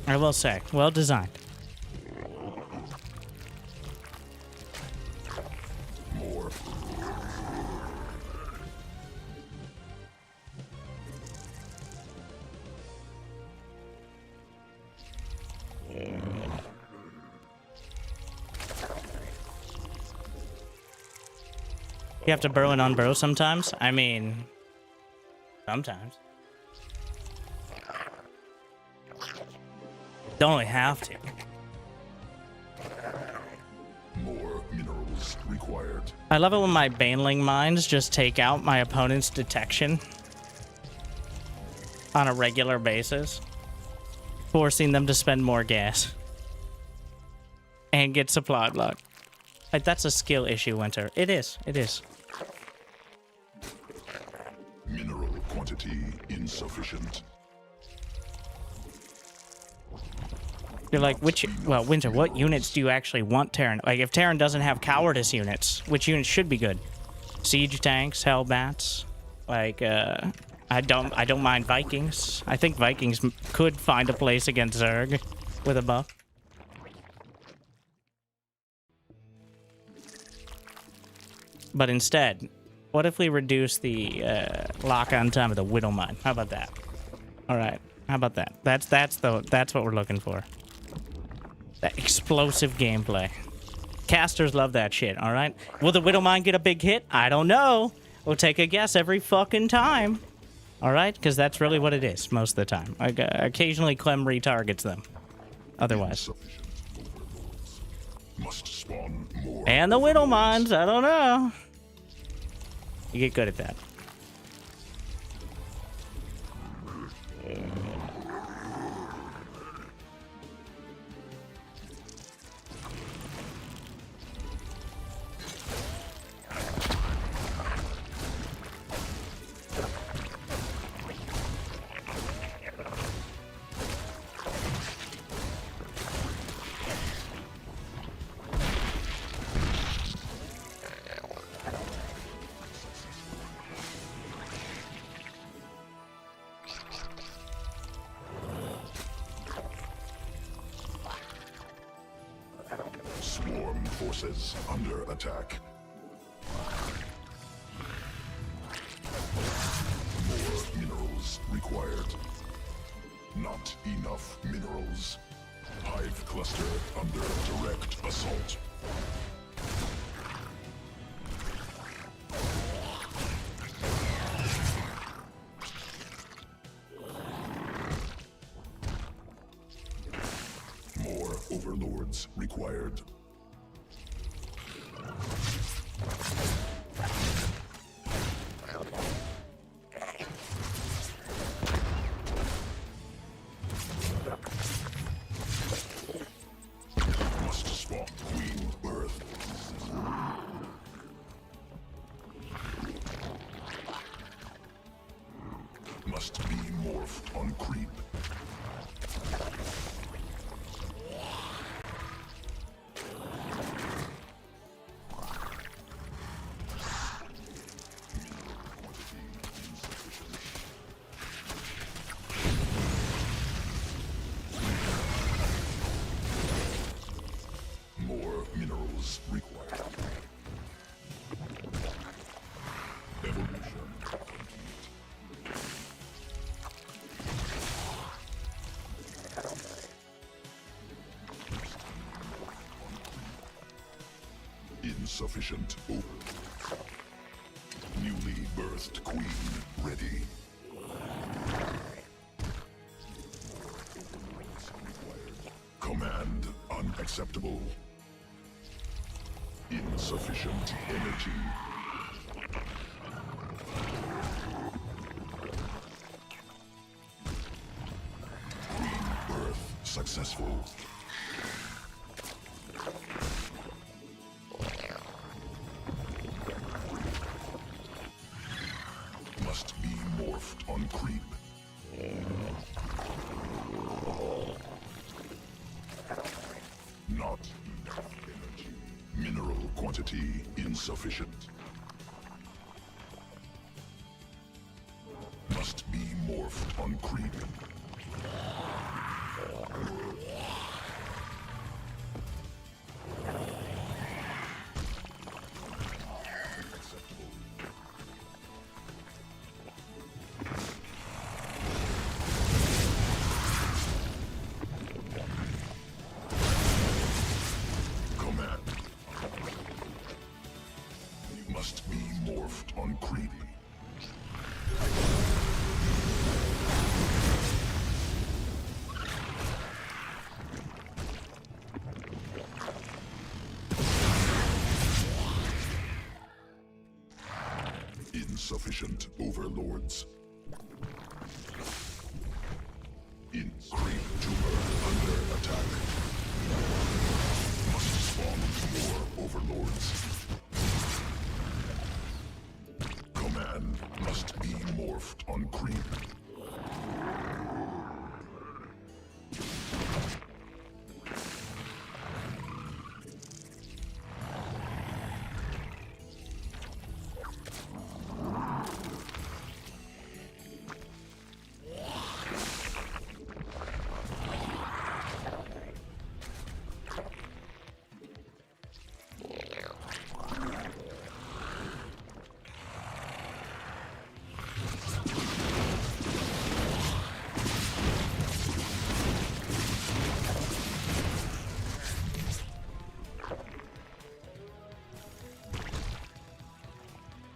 I will say, well designed. More. You have to burrow and unburrow sometimes? I mean, sometimes. Don't really have to. More minerals required. I love it when my Baneling mines just take out my opponent's detection on a regular basis, forcing them to spend more gas and get supply block. Like, that's a skill issue, Winter. It is. It is. Mineral quantity insufficient. You're like, well, Winter, what units do you actually want Terran? Like, if Terran doesn't have cowardice units, which units should be good? Siege tanks, Hellbats. Like, I don't mind Vikings. I think Vikings could find a place against Zerg with a buff. But instead, what if we reduce the lock-on time of the Widowmine? How about that? All right, how about that? That's what we're looking for. That explosive gameplay. Casters love that shit. All right. Will the Widowmine get a big hit? I don't know. We'll take a guess every fucking time. All right, because that's really what it is most of the time. Occasionally, Clem retargets them. Otherwise. Must spawn more. And the Widowmines, I don't know. You get good at that. Swarm forces under attack. More minerals required. Not enough minerals. Hive cluster under direct assault. More overlords required. Must spawn Queen Earth. Must be morphed on creep. More minerals required. Evolution complete. Insufficient over. Newly birthed queen ready. Command unacceptable. Insufficient energy. Queen birth successful. Must be morphed on creep. Not enough energy. Mineral quantity insufficient. Must be morphed on creep. Command. Must be morphed on creep. Insufficient overlords. Creep tumor under attack. Must spawn more overlords. Command must be morphed on creep.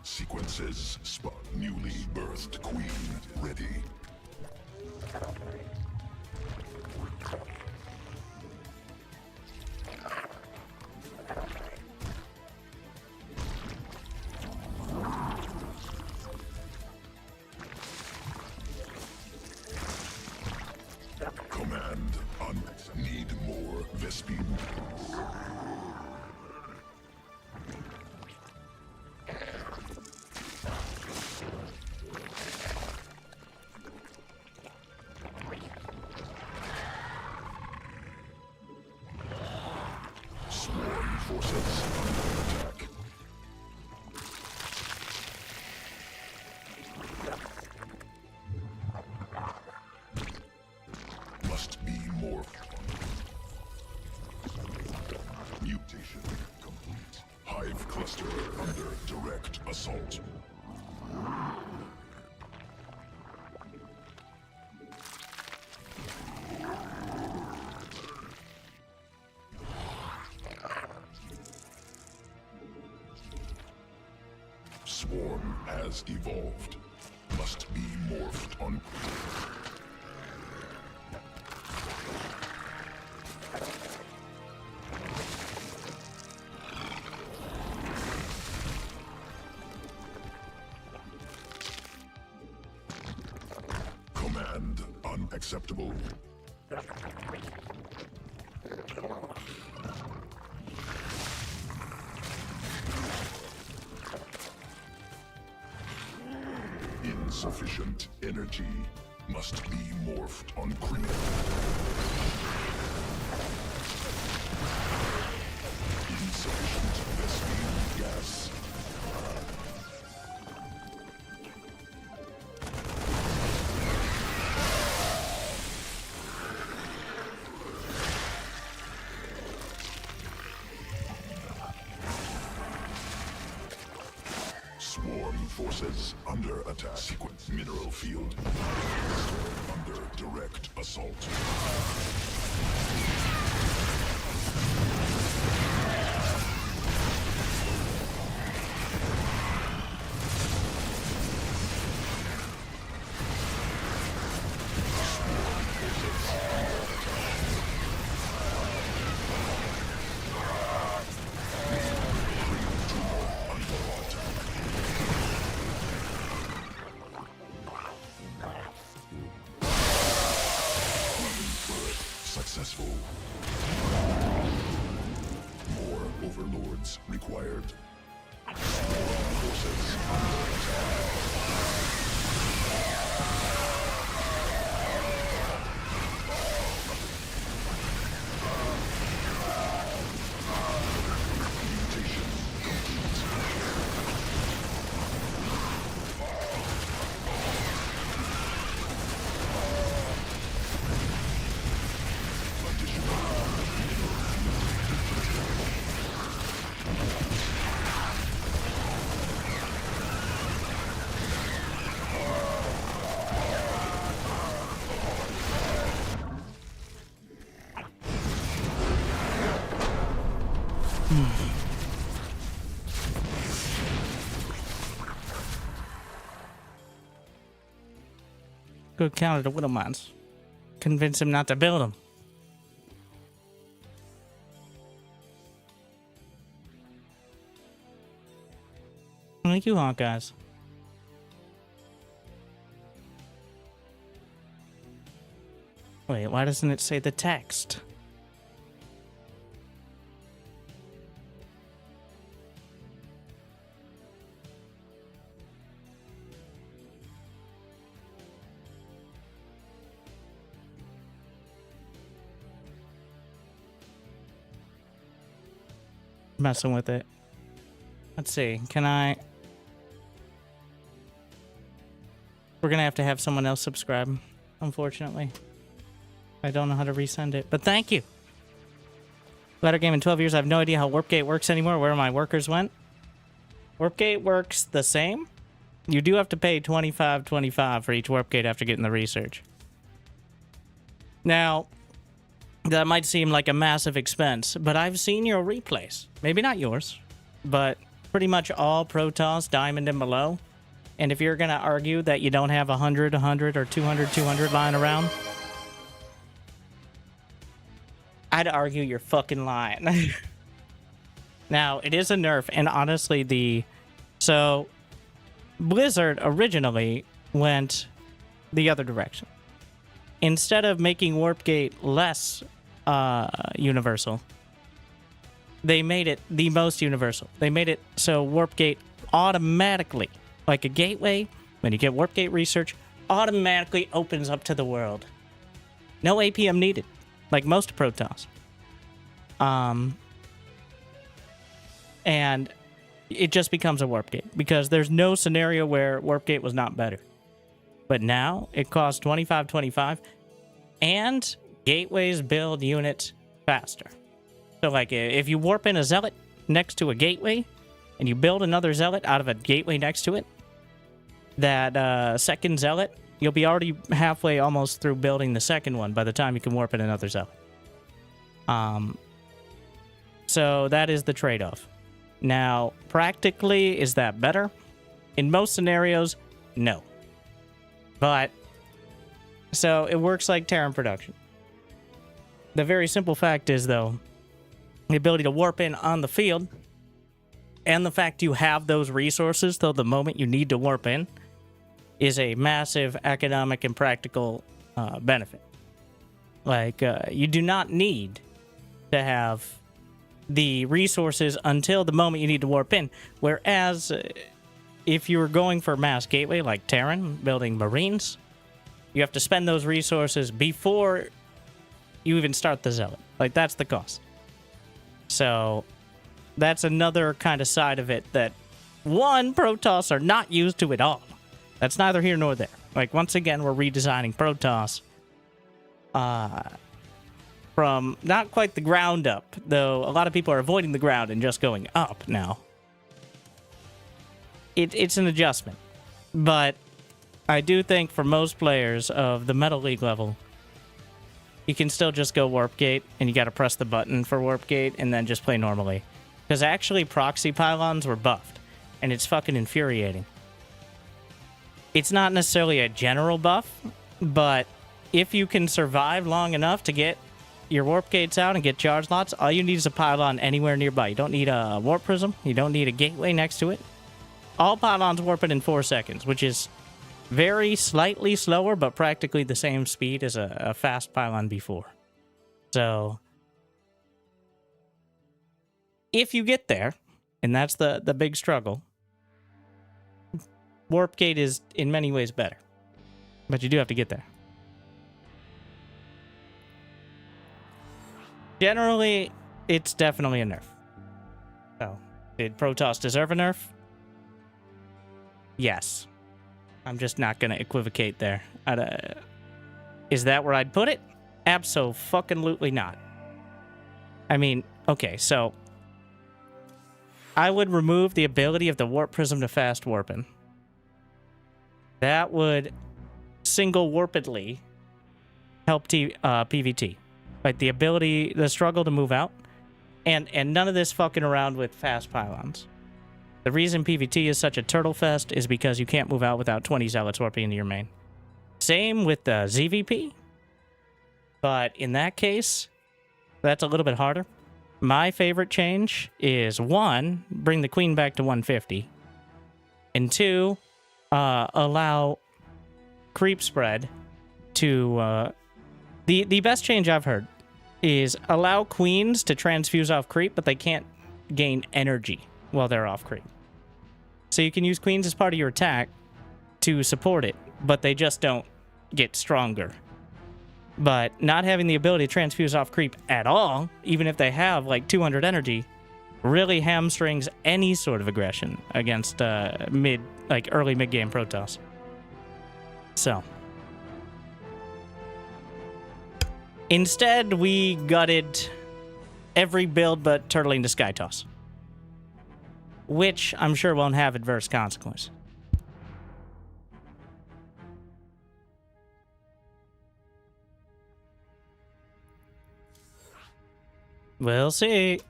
Sequences spot newly birthed queen ready. Command on need more Vespine. Swarm forces under attack. Must be morphed. Mutation complete. Hive cluster under direct assault. Swarm has evolved. Must be morphed on. Command unacceptable. Insufficient energy must be morphed on creep. Insufficient Vespine gas. Swarm forces under attack. Sequence mineral field. Under direct assault. Successful. More overlords required. Forces under attack. Mutation complete. Good counter to Widowmines. Convince him not to build them. Thank you, Hawkeyes. Wait, why doesn't it say the text? Messing with it. Let's see. Can I... We're gonna have someone else subscribe, unfortunately. I don't know how to resend it, but thank you. Ladder game in 12 years. I have no idea how Warpgate works anymore, where my workers went. Warpgate works the same. You do have to pay $25.25 for each Warpgate after getting the research. Now, that might seem like a massive expense, but I've seen your replays. Maybe not yours, but pretty much all Protoss, Diamond, and below. And if you're going to argue that you don't have 100, or 200 lying around, I'd argue you're fucking lying. Now, it is a nerf, and honestly, so Blizzard originally went the other direction. Instead of making Warpgate less universal, they made it the most universal. They made it so Warpgate automatically, like a gateway, when you get Warpgate research, automatically opens up to the world. No APM needed, like most Protoss. And it just becomes a Warpgate, because there's no scenario where Warpgate was not better. But now, it costs $25.25, and gateways build units faster. So, like, if you warp in a Zealot next to a gateway, and you build another Zealot out of a gateway next to it, that second Zealot, you'll be already halfway almost through building the second one by the time you can warp in another Zealot. So that is the trade-off. Now, practically, is that better? In most scenarios, no. But, so it works like Terran production. The very simple fact is, though, the ability to warp in on the field, and the fact you have those resources, though the moment you need to warp in, is a massive economic and practical benefit. Like, you do not need to have the resources until the moment you need to warp in. Whereas, if you were going for mass gateway, like Terran, building Marines, you have to spend those resources before you even start the Zealot. Like, that's the cost. So, that's another kind of side of it that, one, Protoss are not used to at all. That's neither here nor there. Like, once again, we're redesigning Protoss from not quite the ground up, though a lot of people are avoiding the ground and just going up now. It's an adjustment. But I do think for most players of the Metal League level, you can still just go Warpgate, and you got to press the button for Warpgate and then just play normally. Because actually, proxy pylons were buffed, and it's fucking infuriating. It's not necessarily a general buff, but if you can survive long enough to get your warp gates out and get charge lots, all you need is a pylon anywhere nearby. You don't need a warp prism. You don't need a gateway next to it. All pylons warp it in 4 seconds, which is very slightly slower, but practically the same speed as a fast pylon before. So, if you get there, and that's the big struggle, warp gate is in many ways better. But you do have to get there. Generally, it's definitely a nerf. So, did Protoss deserve a nerf? Yes. I'm just not going to equivocate there. Is that where I'd put it? Abso-fucking-lutely not. I mean, okay, so I would remove the ability of the Warp Prism to fast warping. That would single-warpedly help PvT. Like, the ability, the struggle to move out, and none of this fucking around with fast pylons. The reason PvT is such a turtle fest is because you can't move out without 20 Zealots warping into your main. Same with the ZVP, but in that case, that's a little bit harder. My favorite change is, 1, bring the Queen back to 150, and 2, allow creep spread to The best change I've heard is allow queens to transfuse off creep, but they can't gain energy while they're off creep. So you can use queens as part of your attack to support it, but they just don't get stronger. But not having the ability to transfuse off creep at all, even if they have like 200 energy, really hamstrings any sort of aggression against early mid-game Protoss. So instead, we gutted every build but turtling to Sky Toss, which I'm sure won't have adverse consequences. We'll see.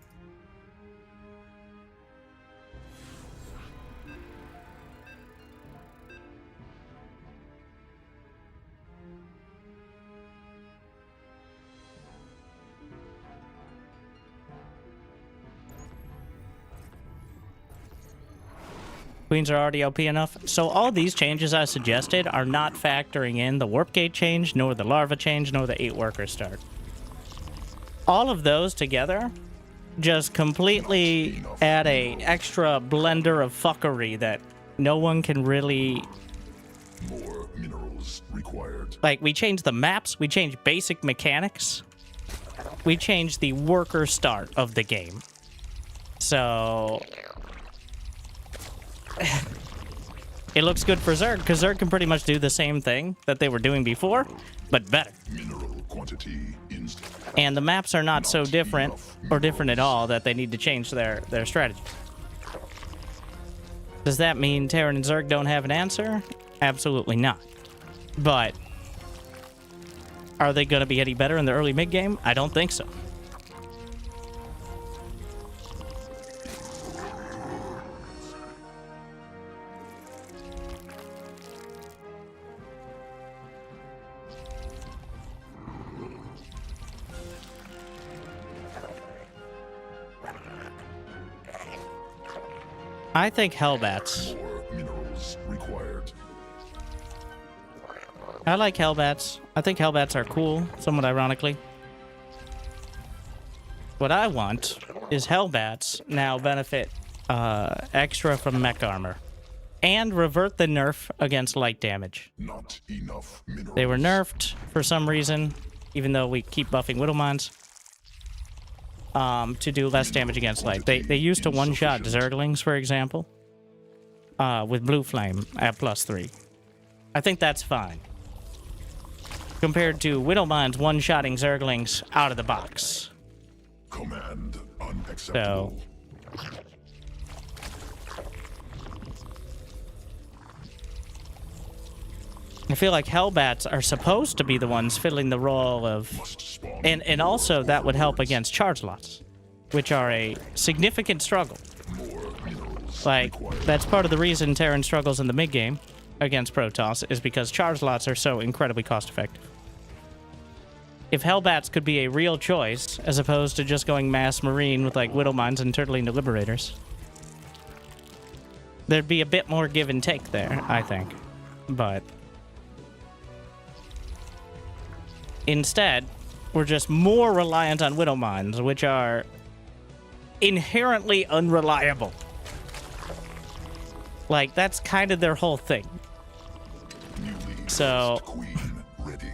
Queens are already OP enough. So all these changes I suggested are not factoring in the warp gate change, nor the larva change, nor the 8 worker start. All of those together just completely add a extra blender of fuckery that no one can really... More minerals required. Like, we changed the maps, we changed basic mechanics, we changed the worker start of the game. So... it looks good for Zerg, because Zerg can pretty much do the same thing that they were doing before, but better. Mineral quantity and the maps are not so different, or different at all, that they need to change their strategy. Does that mean Terran and Zerg don't have an answer? Absolutely not. But are they going to be any better in the early mid-game? I don't think so. I think Hellbats. More minerals required. I like Hellbats. I think Hellbats are cool, somewhat ironically. What I want is Hellbats now benefit extra from mech armor. And revert the nerf against light damage. Not enough minerals. They were nerfed for some reason, even though we keep buffing Widowmines. To do less damage against light. They used to one-shot Zerglings, for example, with Blue Flame at +3. I think that's fine. Compared to Widowmines one-shotting Zerglings out of the box. Command unacceptable. So, I feel like Hellbats are supposed to be the ones filling the role of... And also that would help against charge lots, which are a significant struggle. Like, that's part of the reason Terran struggles in the mid-game against Protoss, is because charge lots are so incredibly cost-effective. If Hellbats could be a real choice, as opposed to just going mass marine with, like, Widowmines and turtling to Liberators, there'd be a bit more give and take there, I think. But... instead, we're just more reliant on Widowmines, which are inherently unreliable. Like, that's kind of their whole thing. So... Queen ready.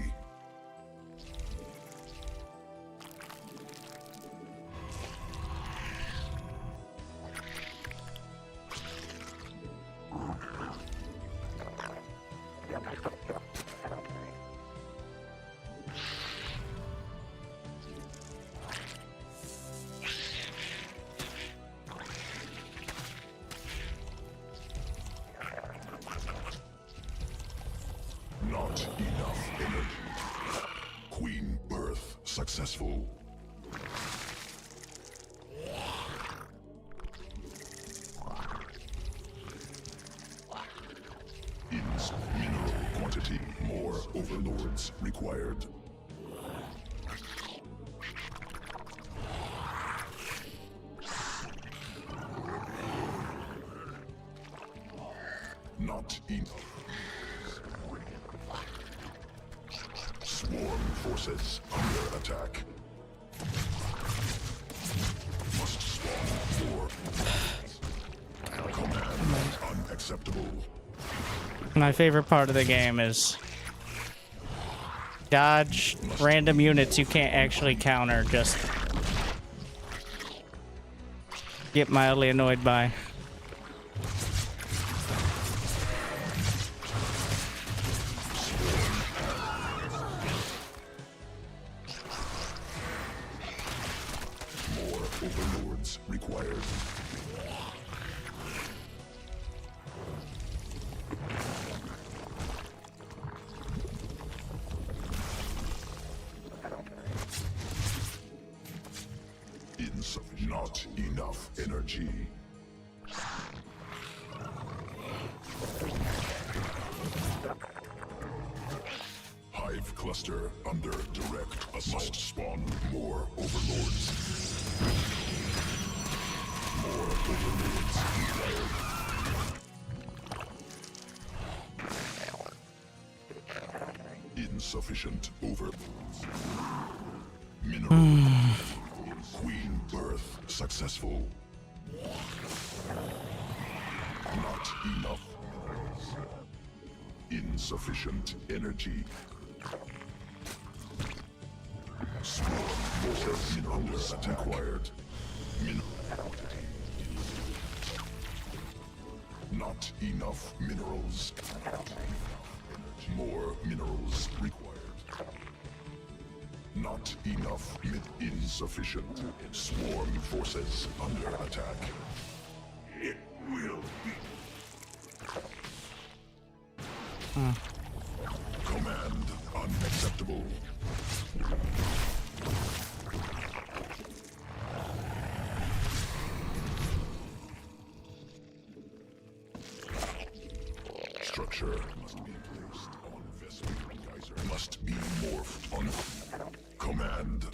Not enough energy. Queen birth successful. Mineral quantity. More overlords required. Not enough. Swarm forces under attack. Must spawn more. Command unacceptable. My favorite part of the game is dodge random units you can't actually counter, just get mildly annoyed by. More overlords required. Not enough energy. Hive cluster under direct assault. Must spawn more overlords. More overlords required. Insufficient overlords. Mineral. Queen birth successful. Not enough. Insufficient energy. Swarm forces under attack required. Not enough minerals. More minerals required. Not enough insufficient. Swarm forces under attack. It will be. Command unacceptable. Structure must be placed on vessel. Geyser must be morphed on. Command.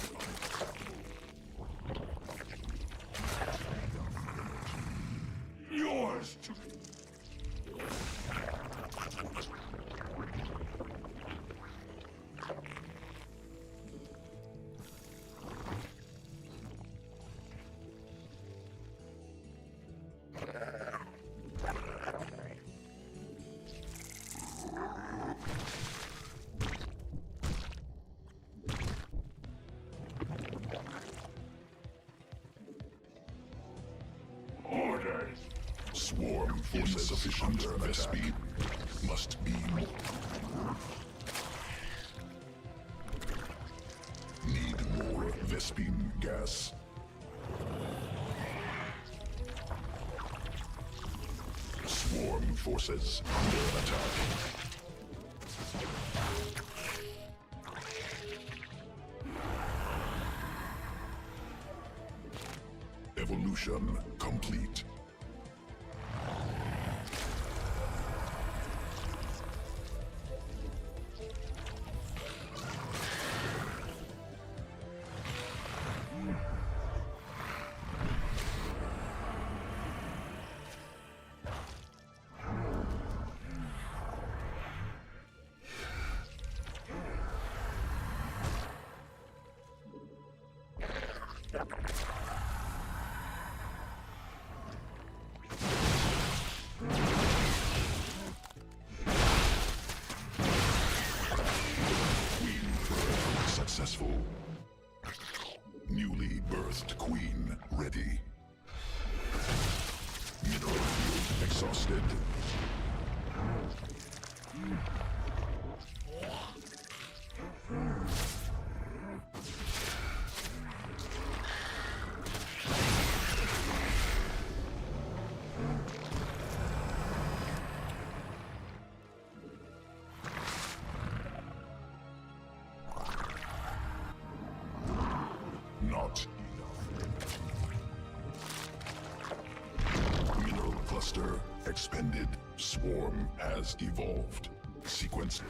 Yours to. Swarm forces insufficient under speed must be more. Need more Vespine gas. Swarm forces under attack. Evolution complete. Successful. Newly birthed queen ready. Mineral field exhausted. Not enough. Mineral cluster expended. Swarm has evolved. Sequence.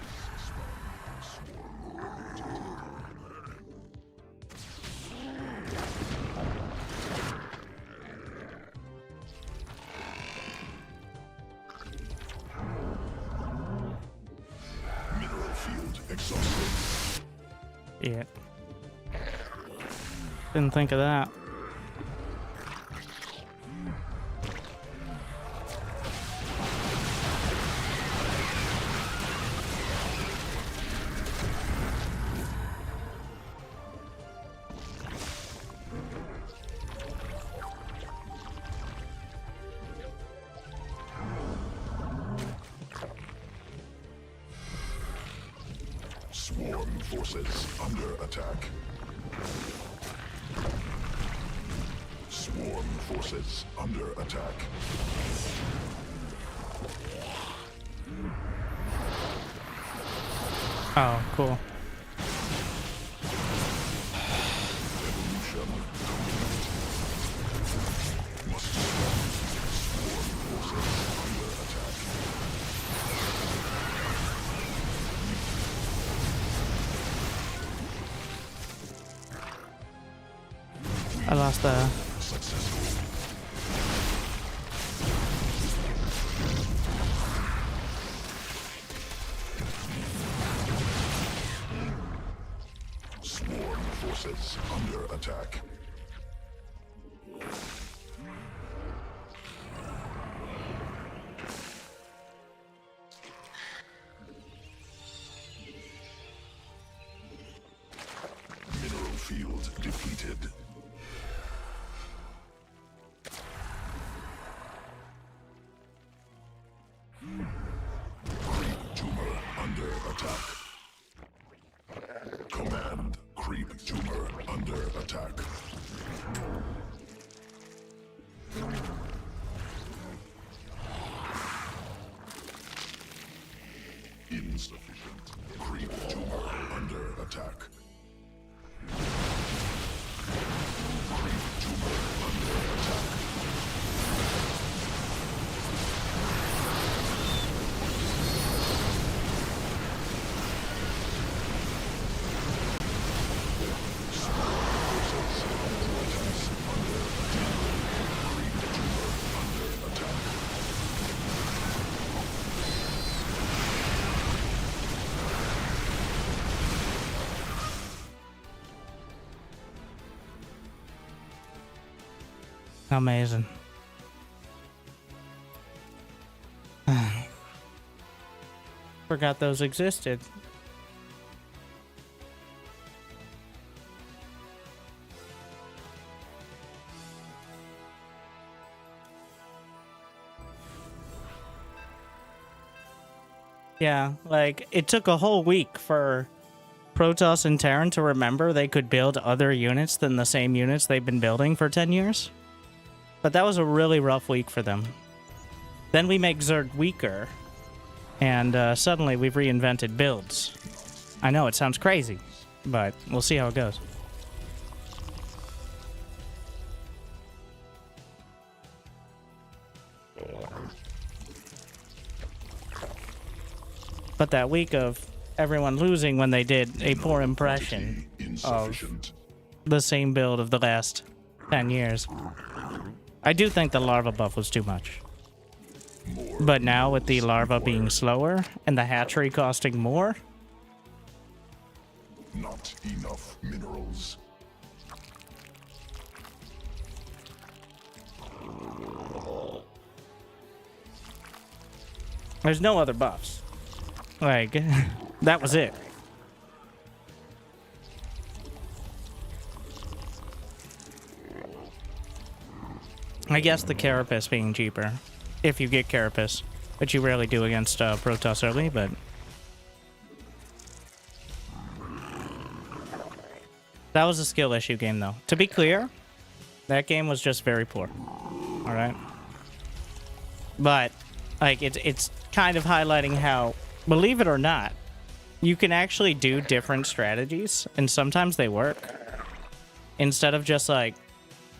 Mineral field exhausted. Yeah. Didn't think of that. Swarm forces under attack. Swarm forces under attack. Oh, cool. Evolution complete. Must stop. Swarm forces under attack. I lost the... Successful. Swarm forces under attack. Mineral field depleted. Creep tumor under attack. Command creep tumor under attack. Insufficient. Creep tumor under attack. Creep tumor under attack. Amazing. Forgot those existed. Yeah, like, it took a whole week for Protoss and Terran to remember they could build other units than the same units they've been building for 10 years. But that was a really rough week for them. Then we make Zerg weaker, and suddenly we've reinvented builds. I know, it sounds crazy, but we'll see how it goes. But that week of everyone losing when they did a poor impression of the same build of the last 10 years. I do think the larva buff was too much. But now with the larva being slower and the hatchery costing more, Not enough minerals. there's no other buffs. Like, that was it. I guess the Carapace being cheaper, if you get Carapace, which you rarely do against Protoss early, but... That was a skill issue game, though. To be clear, that game was just very poor. Alright? But, like, it's kind of highlighting how, believe it or not, you can actually do different strategies, and sometimes they work. Instead of just, like,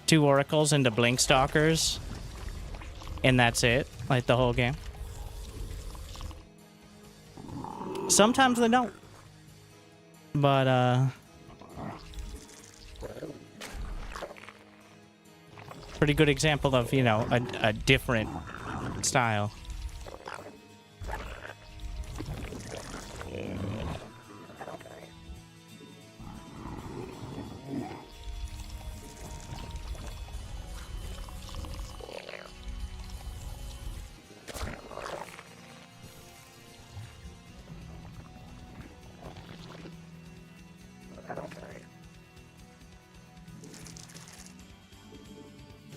2 oracles into blink stalkers, and that's it, like the whole game. Sometimes they don't. But, pretty good example of, you know, a different style.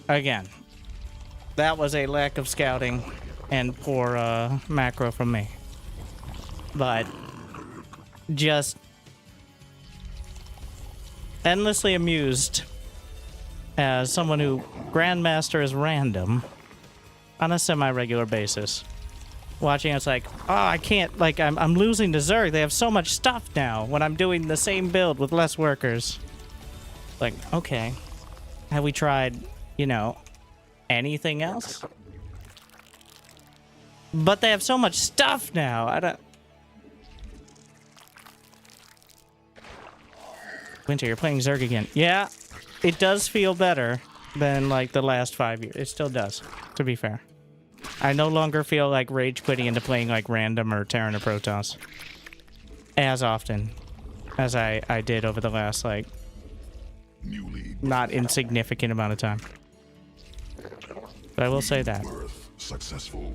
Again, that was a lack of scouting and poor macro from me. But just endlessly amused as someone who Grandmaster is random on a semi-regular basis. Watching it's like, oh, I can't, like, I'm losing to Zerg. They have so much stuff now when I'm doing the same build with less workers. Like, okay. Have we tried, you know, anything else? But they have so much stuff now. I don't... Winter, you're playing Zerg again. Yeah, it does feel better than, like, the last 5 years. It still does, to be fair. I no longer feel like rage quitting into playing, like, random or Terran or Protoss as often as I did over the last, like, not insignificant amount of time. But I will say that. Birth successful.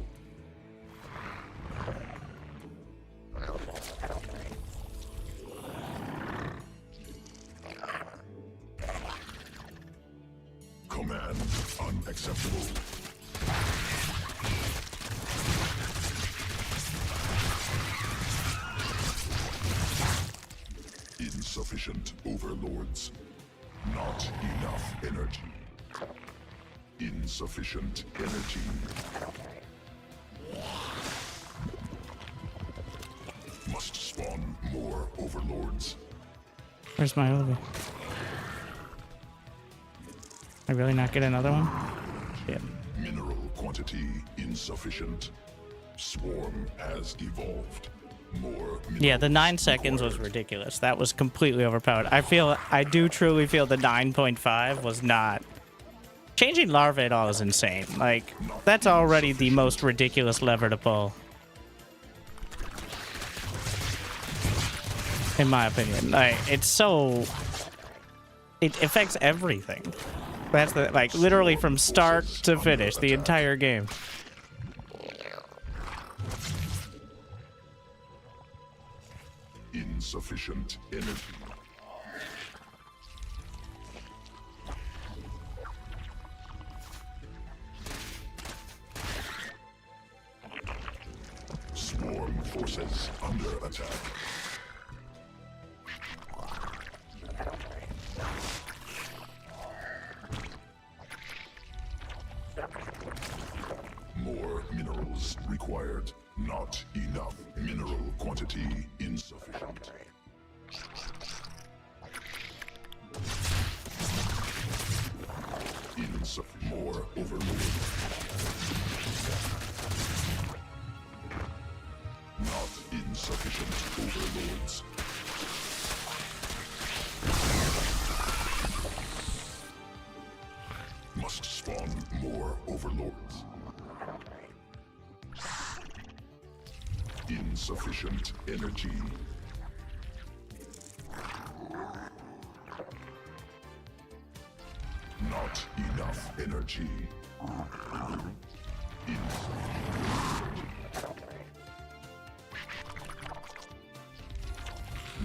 Command unacceptable. Insufficient overlords. Not enough energy. Insufficient energy. Must spawn more overlords. Where's my Ovi? I really not get another one? Shit. Mineral quantity insufficient. Swarm has evolved. More Yeah, the 9 minerals seconds was required. ridiculous. That was completely overpowered. I do truly feel the 9.5 was not... Changing larva at all is insane. Like, that's already the most ridiculous lever to pull. In my opinion. Like, it's so... It affects everything. That's the, like, literally from start to finish, the entire game. Insufficient energy. Swarm forces under attack. More minerals required. Not enough. Mineral quantity insufficient. More overload. Not insufficient overlords. Must spawn more overlords. Insufficient energy. Not enough energy.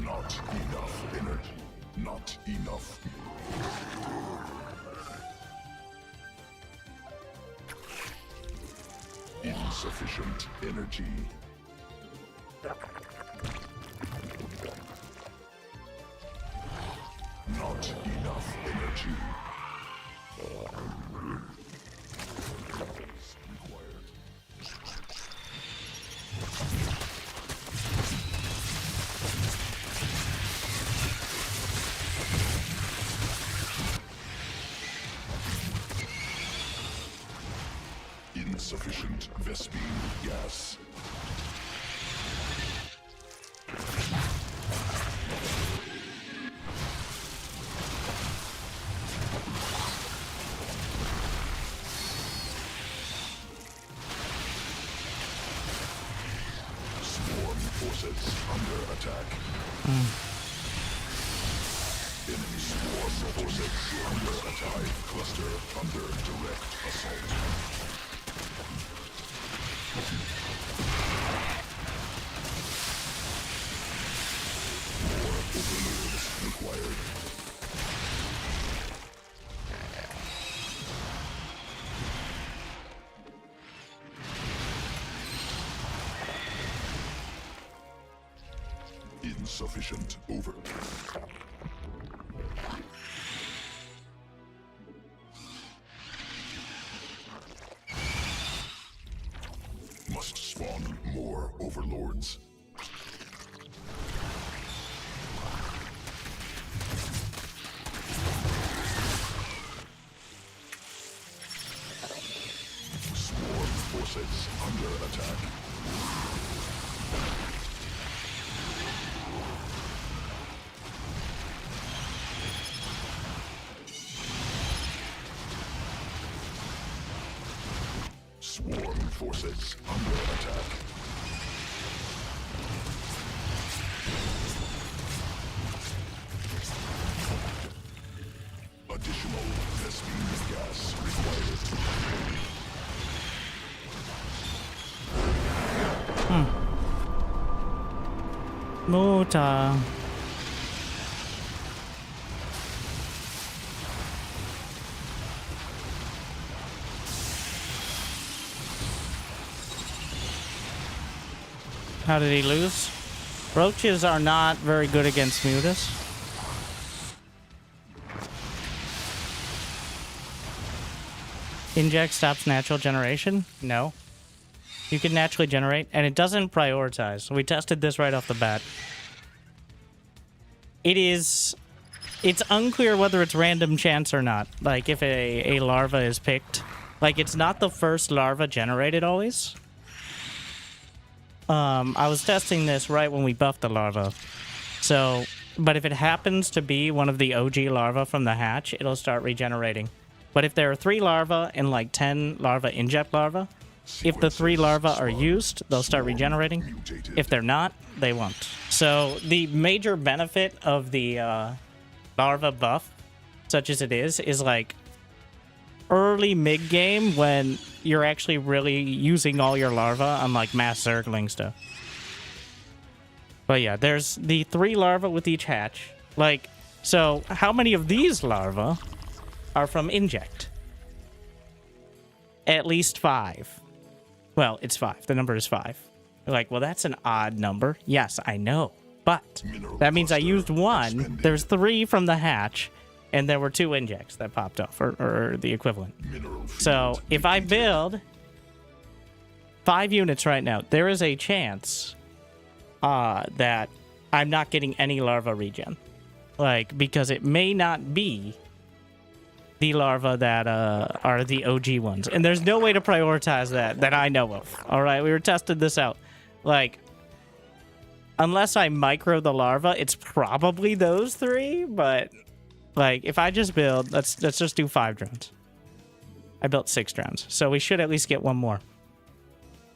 Not enough energy. Not enough. Insufficient energy. Not enough energy. Insufficient Vespine gas. Swarm forces under attack. Enemy swarm forces under attack. Cluster under direct assault. More overlords required. Insufficient. Over. Must spawn more overlords. Swarm forces under attack. Swarm forces under attack. Additional Vespene gas required. Mota. How did he lose? Roaches are not very good against mutas. Inject stops natural generation? No. You can naturally generate, and it doesn't prioritize. We tested this right off the bat. It's unclear whether it's random chance or not. Like, if a larva is picked. Like, it's not the first larva generated always. I was testing this right when we buffed the larva. So, but if it happens to be one of the OG larva from the hatch, it'll start regenerating. But if there are 3 larva and like 10 larva inject larva, if the 3 larva are used, they'll start regenerating. If they're not, they won't. So the major benefit of the larva buff, such as it is like early mid-game when you're actually really using all your larva on like mass circling stuff. But yeah, there's the 3 larva with each hatch. Like, so how many of these larva are from inject? At least 5. Well, it's 5. The number is 5. You're like, well, that's an odd number. Yes, I know. But that means I used 1. There's 3 from the hatch. And there were 2 injects that popped off, or the equivalent. So if I build 5 units right now, there is a chance that I'm not getting any larva regen. Like, because it may not be the larva that are the OG ones. And there's no way to prioritize that I know of. All right, we were testing this out. Like, unless I micro the larva, it's probably those 3, but... Like, if I just build, let's just do 5 drones. I built 6 drones, so we should at least get 1 more.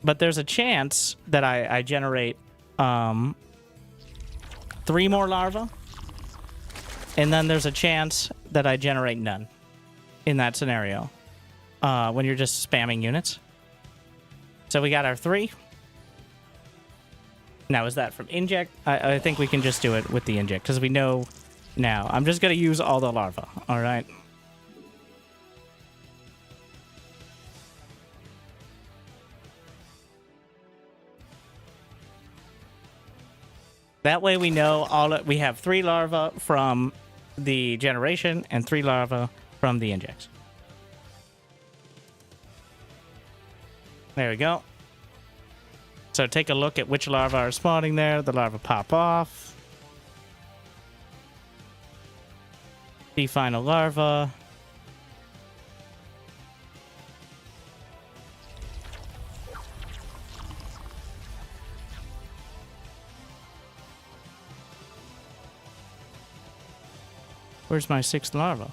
But there's a chance that I generate 3 more larvae, and then there's a chance that I generate none in that scenario when you're just spamming units. So we got our 3. Now, is that from inject? I think we can just do it with the inject, because we know... Now, I'm just going to use all the larvae, all right? That way we know we have 3 larvae from the generation and 3 larvae from the injects. There we go. So take a look at which larvae are spawning there. The larvae pop off. Define a larva. Where's my 6th larva?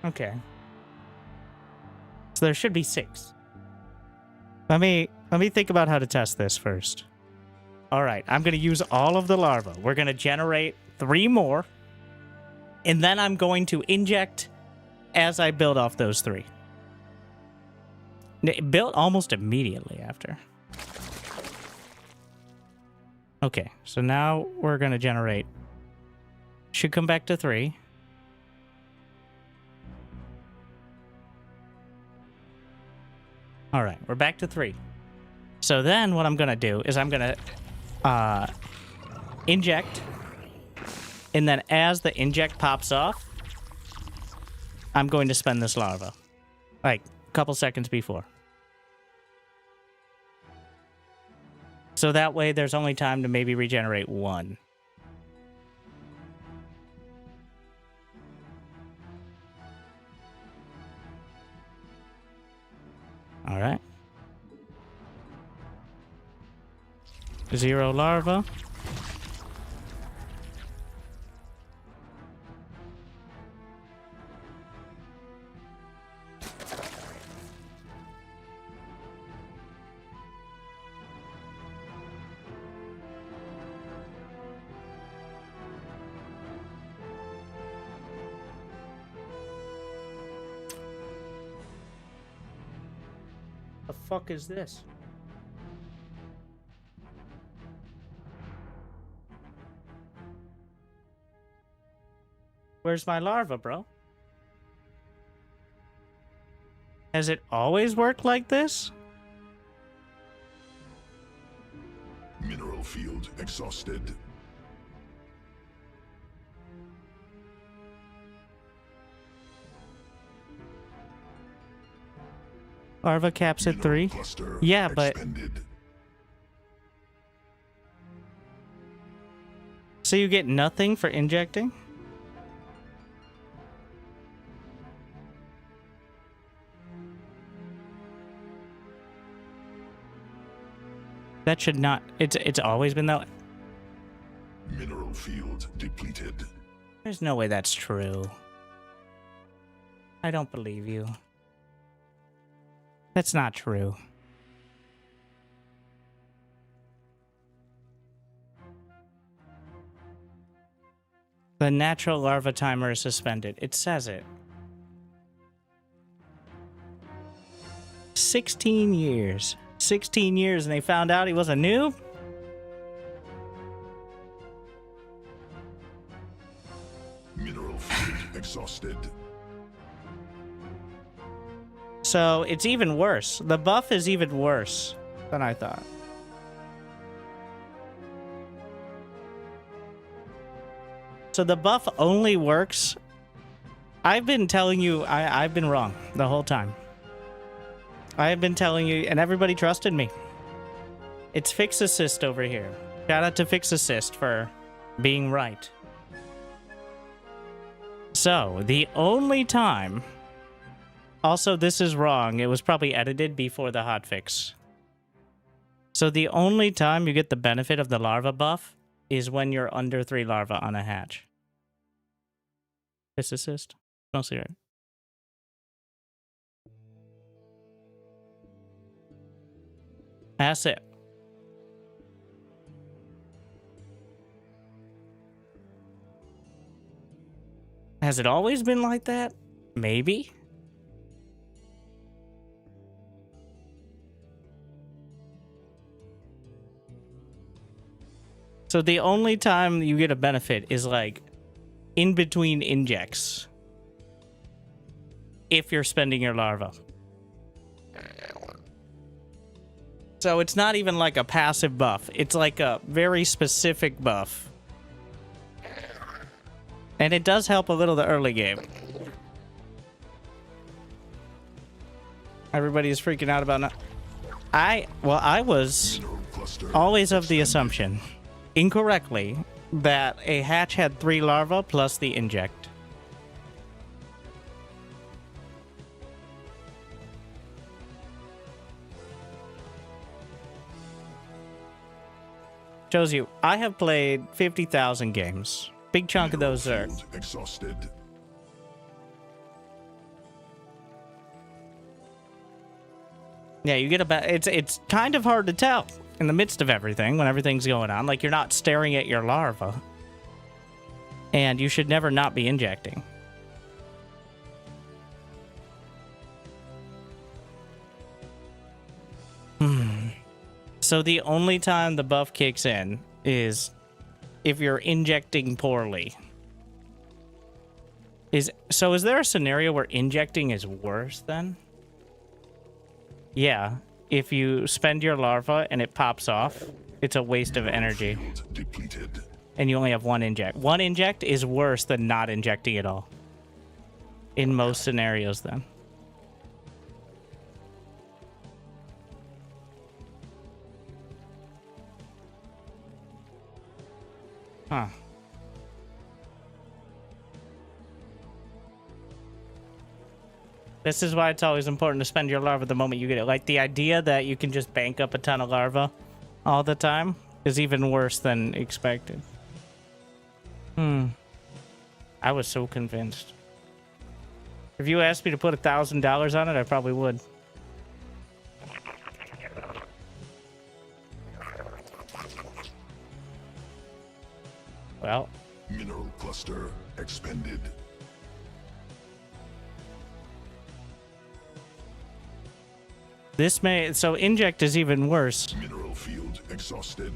Okay. So there should be 6. Let me think about how to test this first. All right, I'm going to use all of the larvae. We're going to generate 3 more. And then I'm going to inject as I build off those 3. It built almost immediately after. Okay, so now we're going to generate. Should come back to 3. All right, we're back to 3. So then what I'm going to do is I'm going to inject. And then as the inject pops off, I'm going to spend this larva. Like, a couple seconds before. So that way there's only time to maybe regenerate 1. All right. 0 larva. The fuck is this? Where's my larva, bro? Has it always worked like this? Mineral field exhausted. Larva caps at 3. Cluster Yeah, but expended. so you get nothing for injecting? That should not. It's always been that. Mineral field depleted. There's no way that's true. I don't believe you. That's not true. The natural larva timer is suspended. It says it. 16 years. 16 years and they found out he was a noob? Mineral field exhausted. So it's even worse. The buff is even worse than I thought. So the buff only works. I've been telling you, I've been wrong the whole time. I have been telling you, and everybody trusted me. It's Fix Assist over here. Shout out to Fix Assist for being right. So, the only time... Also, this is wrong. It was probably edited before the hotfix. So the only time you get the benefit of the larva buff is when you're under 3 larvae on a hatch. Fix Assist? Mostly right. That's it. Has it always been like that? Maybe. So the only time you get a benefit is like in between injects. If you're spending your larva. So it's not even like a passive buff. It's like a very specific buff. And it does help a little the early game. Everybody's freaking out about not... I was always of the assumption, incorrectly, that a hatch had 3 larvae plus the inject. Shows you, I have played 50,000 games. Big chunk of those are... Exhausted. Yeah, you get it's kind of hard to tell in the midst of everything, when everything's going on. Like, you're not staring at your larva. And you should never not be injecting. So the only time the buff kicks in is if you're injecting poorly. Is there a scenario where injecting is worse then? Yeah. If you spend your larva and it pops off, it's a waste of energy. Depleted. And you only have one inject. One inject is worse than not injecting at all. In most scenarios then. Huh. This is why it's always important to spend your larva the moment you get it. Like, the idea that you can just bank up a ton of larva all the time is even worse than expected. I was so convinced. If you asked me to put $1,000 on it, I probably would. Well. Mineral cluster expended. So inject is even worse. Mineral field exhausted.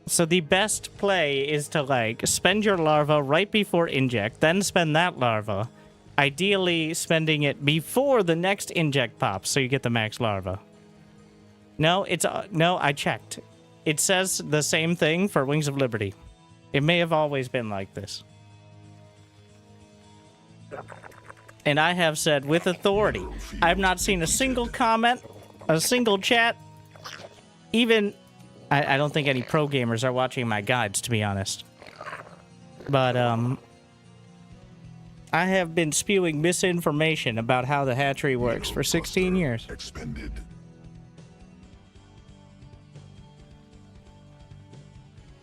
So the best play is to, like, spend your larva right before inject, then spend that larva. Ideally spending it before the next inject pops, so you get the max larva. No, I checked. It says the same thing for Wings of Liberty. It may have always been like this. And I have said with authority, I've not seen a single comment, a single chat, even... I don't think any pro gamers are watching my guides, to be honest. But, I have been spewing misinformation about how the hatchery works for 16 years. Expended.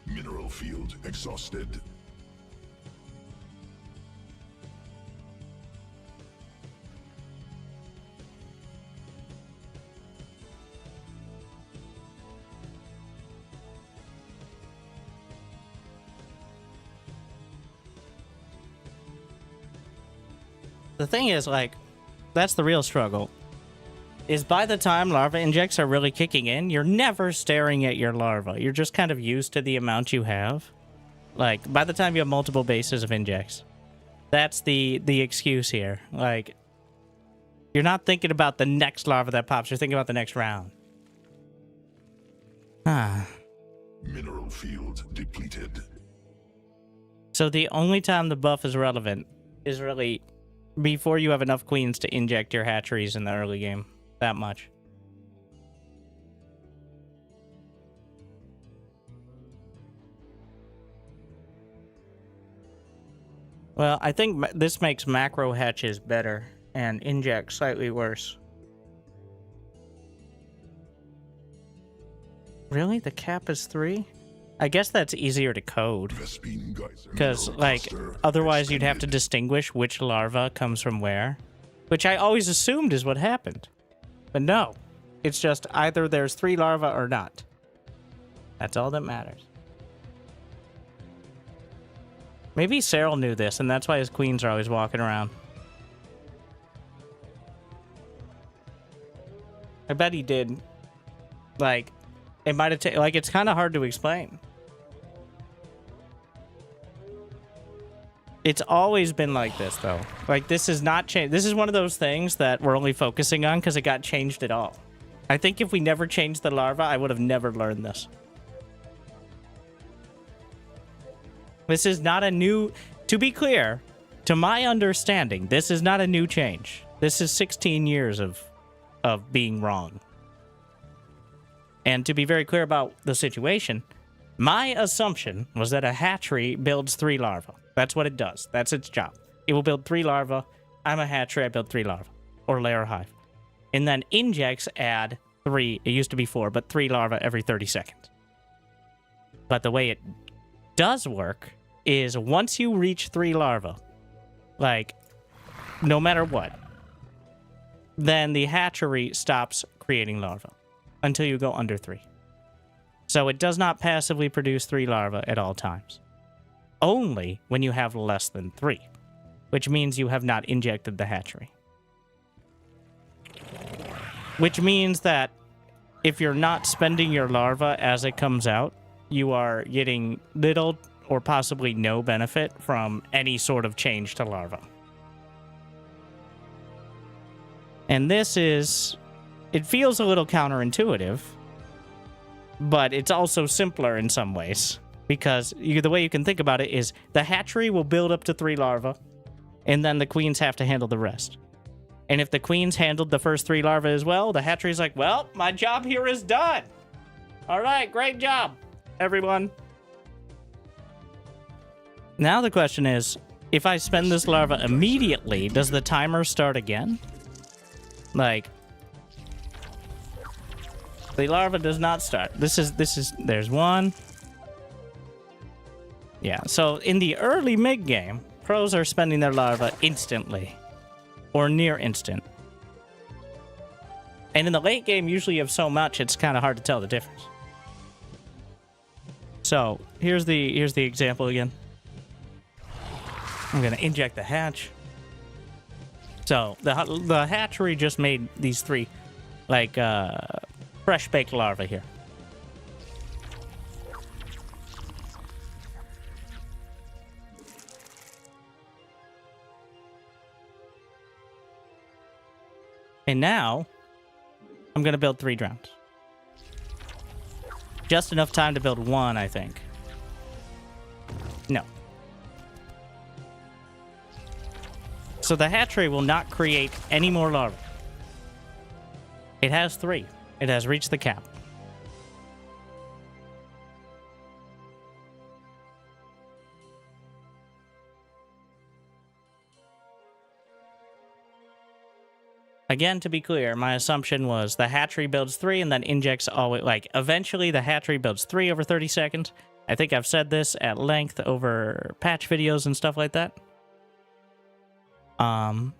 Mineral field exhausted. The thing is, like, that's the real struggle. Is by the time larva injects are really kicking in, you're never staring at your larva. You're just kind of used to the amount you have. Like, by the time you have multiple bases of injects. That's the excuse here. Like, you're not thinking about the next larva that pops. You're thinking about the next round. Mineral field depleted. So the only time the buff is relevant is really... before you have enough queens to inject your hatcheries in the early game. That much. Well, I think this makes macro hatches better and inject slightly worse. Really? The cap is 3? I guess that's easier to code. Because, like, otherwise you'd have to distinguish which larva comes from where. Which I always assumed is what happened. But no. It's just either there's 3 larvae or not. That's all that matters. Maybe Cyril knew this, and that's why his queens are always walking around. I bet he did. Like, it might have taken... like, it's kind of hard to explain. It's always been like this, though. Like, this is not changed. This is one of those things that we're only focusing on because it got changed at all. I think if we never changed the larva, I would have never learned this. This is not a new... to be clear, to my understanding, this is not a new change. This is 16 years of being wrong. And to be very clear about the situation, my assumption was that a hatchery builds 3 larvae. That's what it does. That's its job. It will build 3 larvae. I'm a hatchery, I build 3 larvae. Or layer hive. And then injects add 3, it used to be 4, but 3 larvae every 30 seconds. But the way it does work is once you reach 3 larvae, like, no matter what, then the hatchery stops creating larvae until you go under 3. So it does not passively produce 3 larvae at all times. Only when you have less than 3, which means you have not injected the hatchery. Which means that if you're not spending your larva as it comes out, you are getting little or possibly no benefit from any sort of change to larva. And this is, it feels a little counterintuitive, but it's also simpler in some ways. Because the way you can think about it is the hatchery will build up to 3 larvae, and then the queens have to handle the rest. And if the queens handled the first 3 larvae as well, the hatchery's like, well, my job here is done. All right, great job, everyone. Now the question is, if I spend this larva immediately, does the timer start again? Like, the larva does not start. There's 1. Yeah, so in the early mid-game, pros are spending their larva instantly. Or near instant. And in the late game, usually you have so much, it's kind of hard to tell the difference. So, here's the example again. I'm going to inject the hatch. So, the hatchery just made these 3, like, fresh-baked larvae here. And now, I'm going to build 3 drones. Just enough time to build 1, I think. No. So the hatchery will not create any more larvae. It has 3. It has reached the cap. Again, to be clear, my assumption was the hatchery builds 3 and then injects always, like, eventually the hatchery builds 3 over 30 seconds. I think I've said this at length over patch videos and stuff like that. And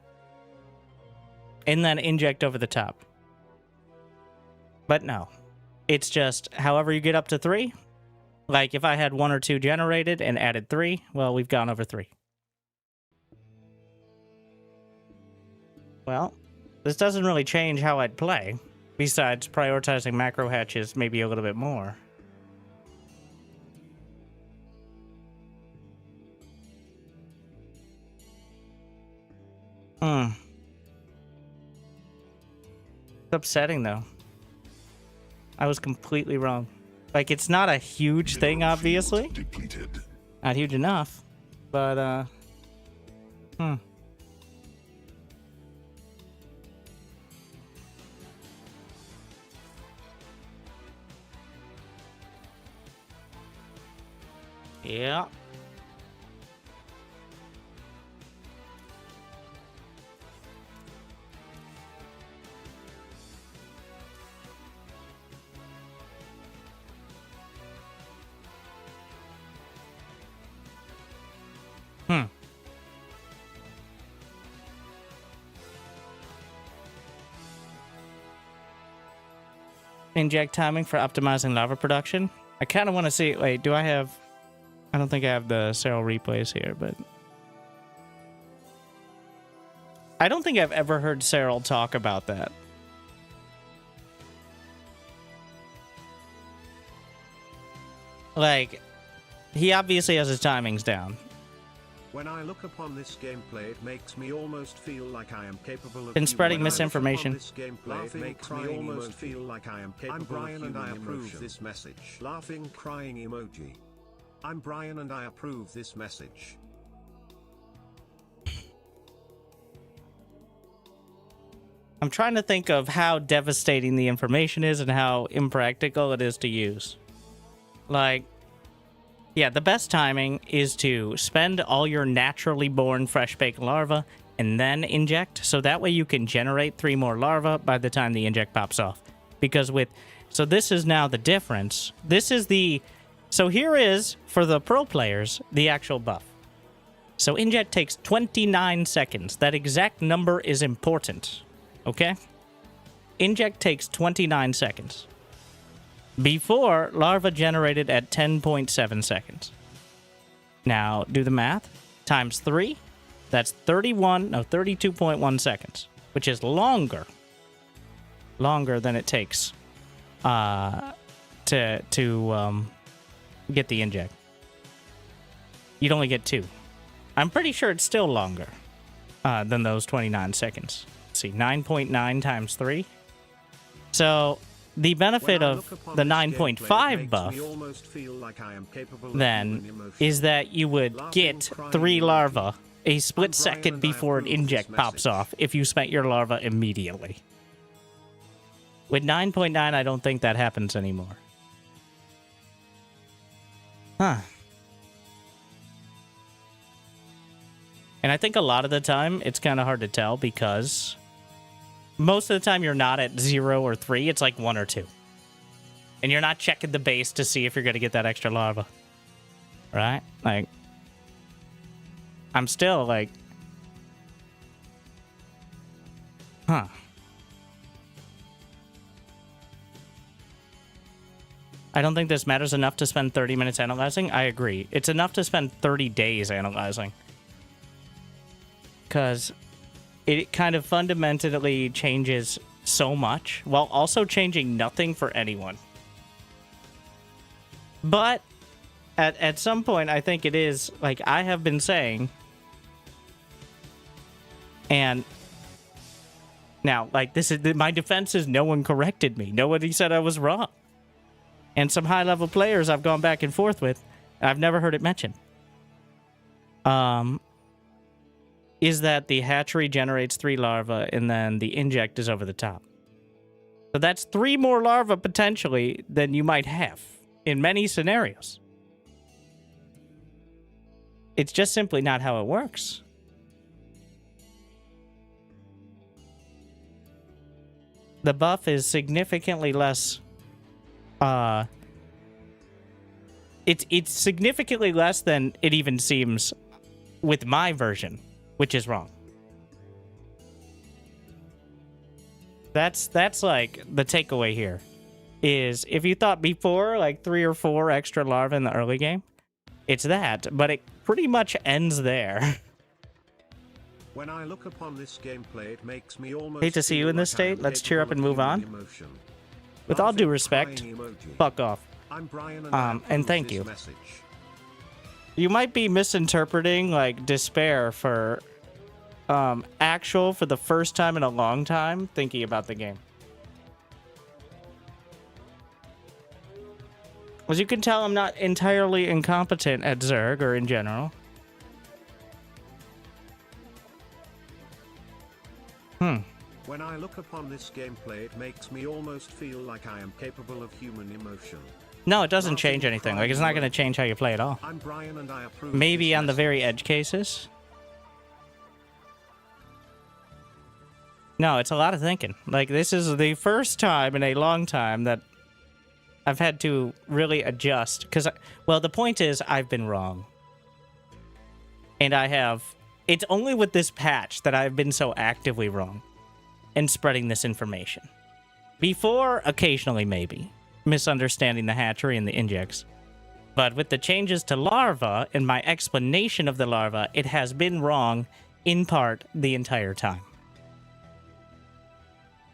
then inject over the top. But no. It's just, however you get up to 3. Like, if I had 1 or 2 generated and added 3, well, we've gone over 3. Well, this doesn't really change how I'd play, besides prioritizing macro hatches maybe a little bit more. It's upsetting, though. I was completely wrong. Like, it's not a huge thing, obviously. Depleted. Not huge enough, but, yeah. Inject timing for optimizing lava production. I kind of want to see... Wait, do I have... I don't think I have the Serral replays here, but... I don't think I've ever heard Serral talk about that. Like, he obviously has his timings down. When I look upon this gameplay, it makes me almost feel like I am capable of... Been spreading misinformation. This gameplay, it makes me almost feel like I am capable. I'm Brian and I approve this message. Laughing, crying emoji. I'm Brian and I approve this message. I'm trying to think of how devastating the information is and how impractical it is to use. Like, yeah, the best timing is to spend all your naturally born fresh-baked larvae and then inject, so that way you can generate 3 more larvae by the time the inject pops off. Because with... So this is now the difference. This is the... So here is, for the pro players, the actual buff. So inject takes 29 seconds. That exact number is important. Okay? Inject takes 29 seconds. Before, larva generated at 10.7 seconds. Now, do the math. Times 3. That's 32.1 seconds. Which is longer. Longer than it takes to get the inject. You'd only get 2. I'm pretty sure it's still longer than those 29 seconds. Let's see, 9.9 times 3. So the benefit of the 9.5 buff then is that you would get 3 larvae a split second before an inject pops off if you spent your larva immediately. With 9.9, I don't think that happens anymore. Huh. And I think a lot of the time, it's kind of hard to tell because most of the time you're not at 0 or 3. It's like 1 or 2. And you're not checking the base to see if you're going to get that extra larva. Right? Like, I'm still like, huh. I don't think this matters enough to spend 30 minutes analyzing. I agree. It's enough to spend 30 days analyzing. Because it kind of fundamentally changes so much while also changing nothing for anyone. But at some point, I think it is, like I have been saying, and now, like, this is my defense is no one corrected me. Nobody said I was wrong. And some high-level players I've gone back and forth with, I've never heard it mentioned. Is that the hatchery generates 3 larvae, and then the inject is over the top. So that's 3 more larvae, potentially, than you might have in many scenarios. It's just simply not how it works. The buff is significantly less... It's significantly less than it even seems with my version, which is wrong. That's like the takeaway here. Is if you thought before like 3 or 4 extra larvae in the early game, it's that, but it pretty much ends there. When I look upon this gameplay, it makes me almost hate to see you in this state. Let's cheer up and move on. With all due respect, fuck off. I'm Brian, and thank you. Message. You might be misinterpreting like despair for actual for the first time in a long time thinking about the game. As you can tell, I'm not entirely incompetent at Zerg or in general. When I look upon this gameplay, it makes me almost feel like I am capable of human emotion. No, it doesn't change anything. Like, it's not going to change how you play at all. I'm Brian and I approve. Maybe on the very edge cases. No, it's a lot of thinking. Like, this is the first time in a long time that I've had to really adjust. Because, well, the point is, I've been wrong. And I have... It's only with this patch that I've been so actively wrong in spreading this information. Before, occasionally, maybe, misunderstanding the hatchery and the injects. But with the changes to larva and my explanation of the larva, it has been wrong, in part, the entire time.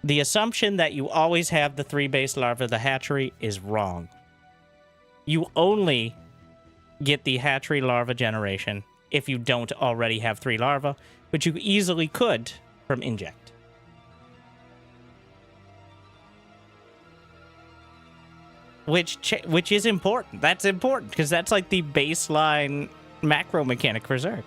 The assumption that you always have the 3 base larvae of the hatchery is wrong. You only get the hatchery larva generation if you don't already have 3 larvae, which you easily could from inject. Which is important. That's important, because that's like the baseline macro mechanic for Zerg.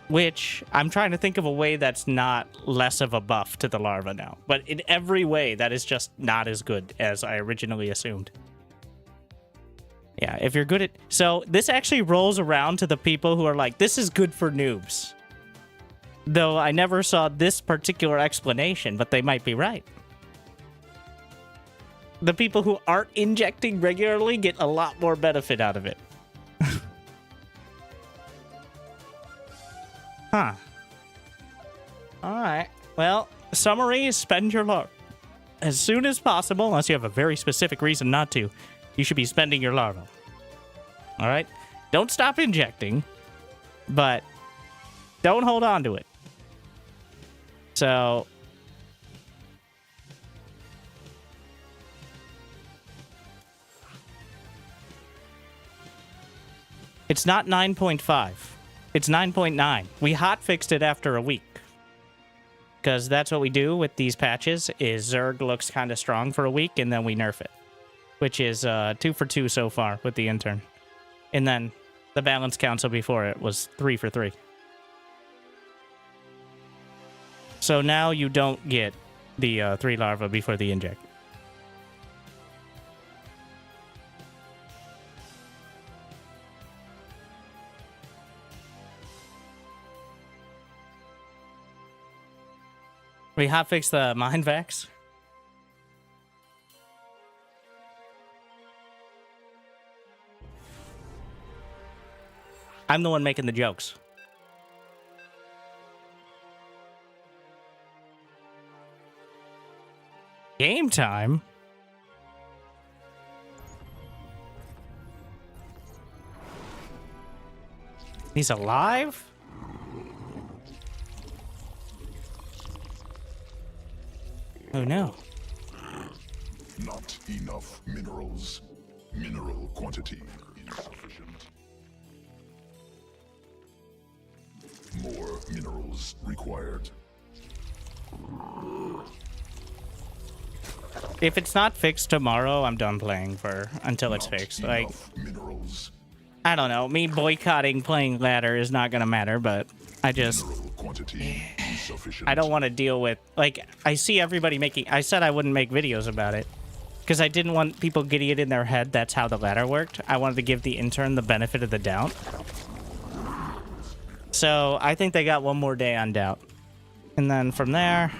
Which, I'm trying to think of a way that's not less of a buff to the larva now. But in every way, that is just not as good as I originally assumed. Yeah, if you're good at... So, this actually rolls around to the people who are like, this is good for noobs. Though I never saw this particular explanation, but they might be right. The people who aren't injecting regularly get a lot more benefit out of it. Huh. Alright. Well, summary is spend your larva as soon as possible, unless you have a very specific reason not to. You should be spending your larva. Alright? Don't stop injecting, but don't hold on to it. So it's not 9.5. It's 9.9. We hotfixed it after a week. Because that's what we do with these patches, is Zerg looks kind of strong for a week, and then we nerf it. Which is 2 for 2 so far with the intern. And then the balance council before it was 3 for 3. So now you don't get the 3 larvae before the inject. We hotfixed the mind vax. I'm the one making the jokes. Game time? He's alive? Oh no. Not enough minerals. Mineral quantity insufficient. More minerals required. If it's not fixed tomorrow, I'm done playing for until it's fixed. Like, Minerals. I don't know. Me boycotting playing ladder is not gonna matter, but I just Mineral quantity insufficient. I don't want to deal with, like, I see everybody making, I said I wouldn't make videos about it because I didn't want people getting it in their head that's how the ladder worked. I wanted to give the intern the benefit of the doubt. So I think they got one more day on doubt. And then from there,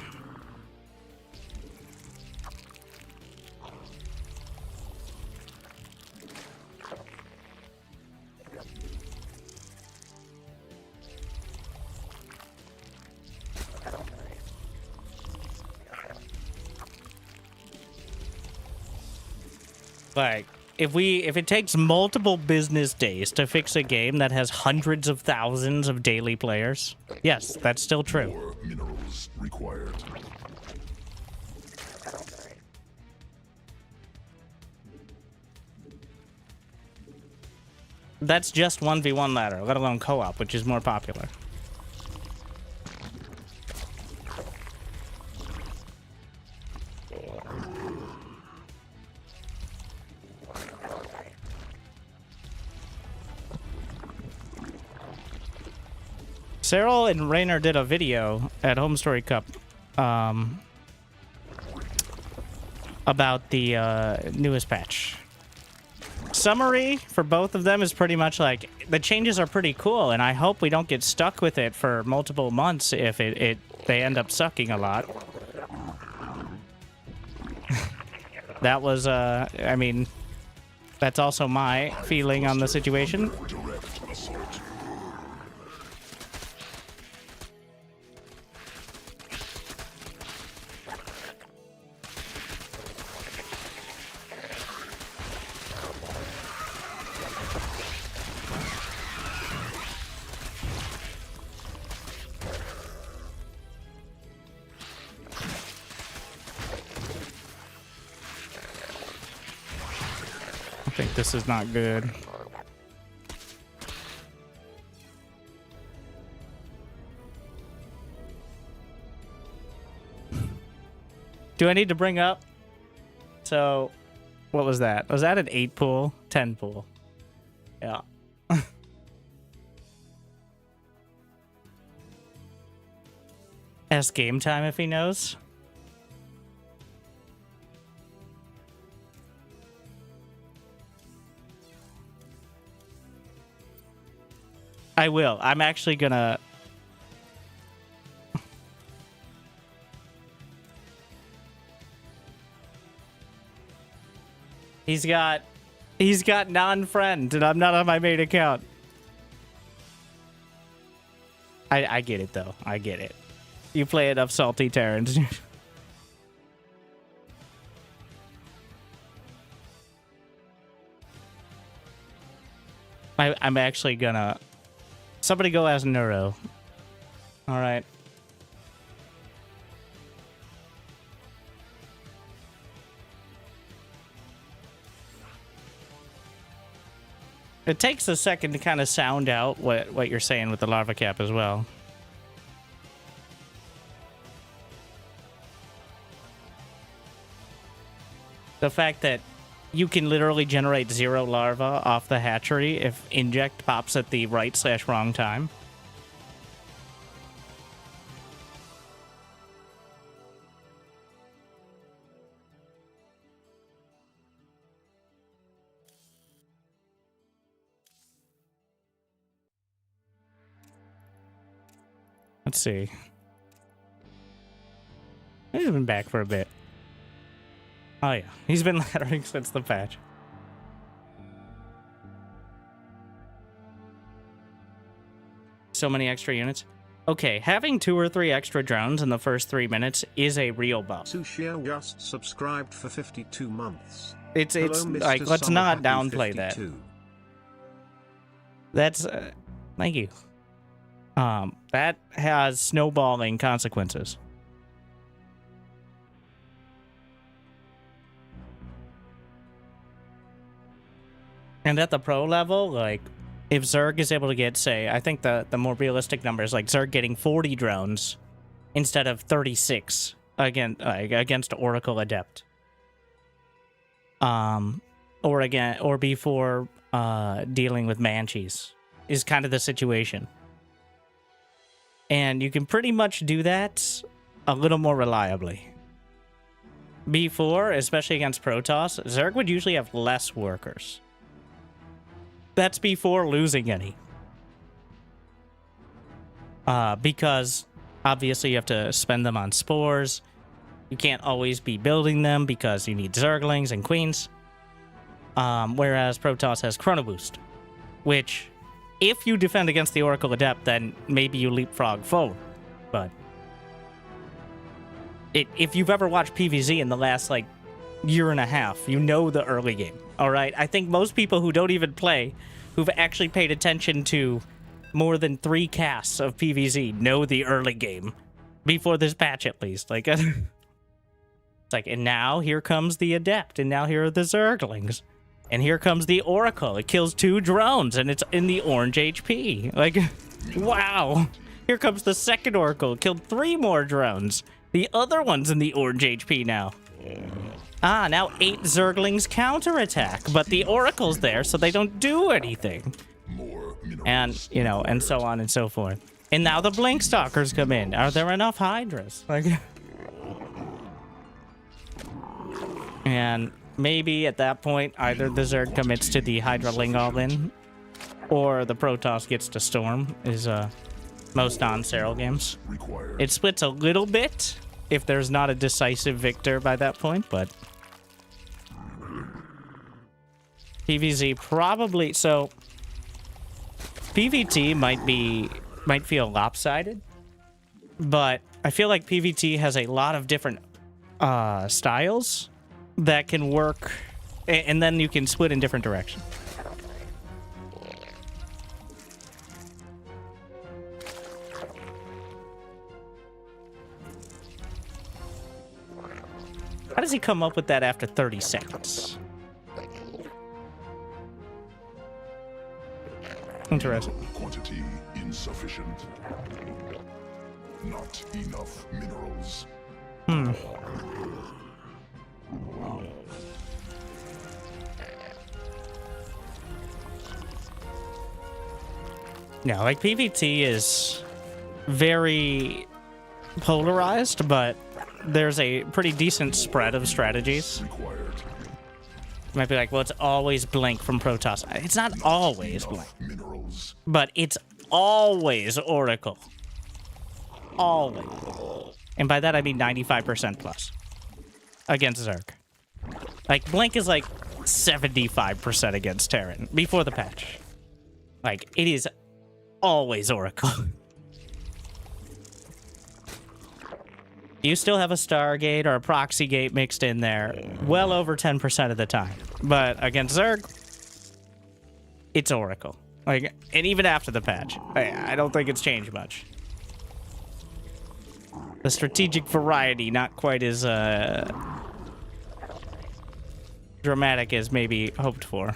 like, if it takes multiple business days to fix a game that has hundreds of thousands of daily players, yes, that's still true. More minerals required. That's just 1v1 ladder, let alone co-op, which is more popular. Cyril and Rainer did a video at Home Story Cup about the newest patch. Summary for both of them is pretty much like, the changes are pretty cool, and I hope we don't get stuck with it for multiple months if they end up sucking a lot. That was, I mean, that's also my feeling on the situation. Direct assault. I think this is not good. Do I need to bring up? So, what was that? Was that an 8 pool? 10 pool? Yeah. Ask game time if he knows. I will. I'm actually gonna... He's got non-friend, and I'm not on my main account. I get it, though. I get it. You play enough salty Terrans. I'm actually gonna... Somebody go ask Neuro. Alright. It takes a second to kind of sound out what you're saying with the larva cap as well. The fact that you can literally generate 0 larvae off the hatchery if inject pops at the right/wrong time. Let's see. He's been back for a bit. Oh yeah, he's been laddering since the patch. So many extra units. Okay, having 2 or 3 extra drones in the first 3 minutes is a real buff. Sushio just subscribed for 52 months. It's Hello, like, Mr. let's Summer not Happy downplay 52. that. That's thank you. That has snowballing consequences. And at the pro level, like, if Zerg is able to get, say, I think the more realistic number is like Zerg getting 40 drones instead of 36 against Oracle Adept. Or before dealing with Banshees is kind of the situation. And you can pretty much do that a little more reliably. Before, especially against Protoss, Zerg would usually have less workers. That's before losing any. Because obviously you have to spend them on spores. You can't always be building them because you need Zerglings and Queens. Whereas Protoss has Chrono Boost, which, if you defend against the Oracle Adept, then maybe you leapfrog forward. But if you've ever watched PvZ in the last, like, year and a half, you know the early game, all right? I think most people who don't even play, who've actually paid attention to more than 3 casts of PvZ, know the early game. Before this patch, at least. Like, it's like, and now here comes the Adept, and now here are the Zerglings. And here comes the Oracle. It kills 2 drones, and it's in the orange HP. Like, wow. Here comes the second Oracle. Killed 3 more drones. The other one's in the orange HP now. Ah, now 8 Zerglings counterattack, but the Oracle's there, so they don't do anything. And, you know, and so on and so forth. And now the Blink Stalkers come in. Are there enough Hydras? Like, and maybe at that point, either the Zerg commits to the Hydra Ling All-In, or the Protoss gets to Storm, is most non-Serral games. It splits a little bit if there's not a decisive victor by that point, but PvZ probably, so PvT might feel lopsided, but I feel like PvT has a lot of different styles that can work, and then you can split in different directions. How does he come up with that after 30 seconds? Interesting. Quantity insufficient. Not enough minerals. Yeah, like PvT is very polarized, but there's a pretty decent spread of strategies. Required. You might be like, well, it's always Blink from Protoss. It's not always Blink, Minerals. but it's always Oracle. Always. And by that, I mean 95% plus against Zerg. Like, Blink is like 75% against Terran before the patch. Like, it is always Oracle. You still have a Stargate or a Proxy Gate mixed in there well over 10% of the time. But against Zerg, it's Oracle. Like, and even after the patch, I don't think it's changed much. The strategic variety not quite as dramatic as maybe hoped for.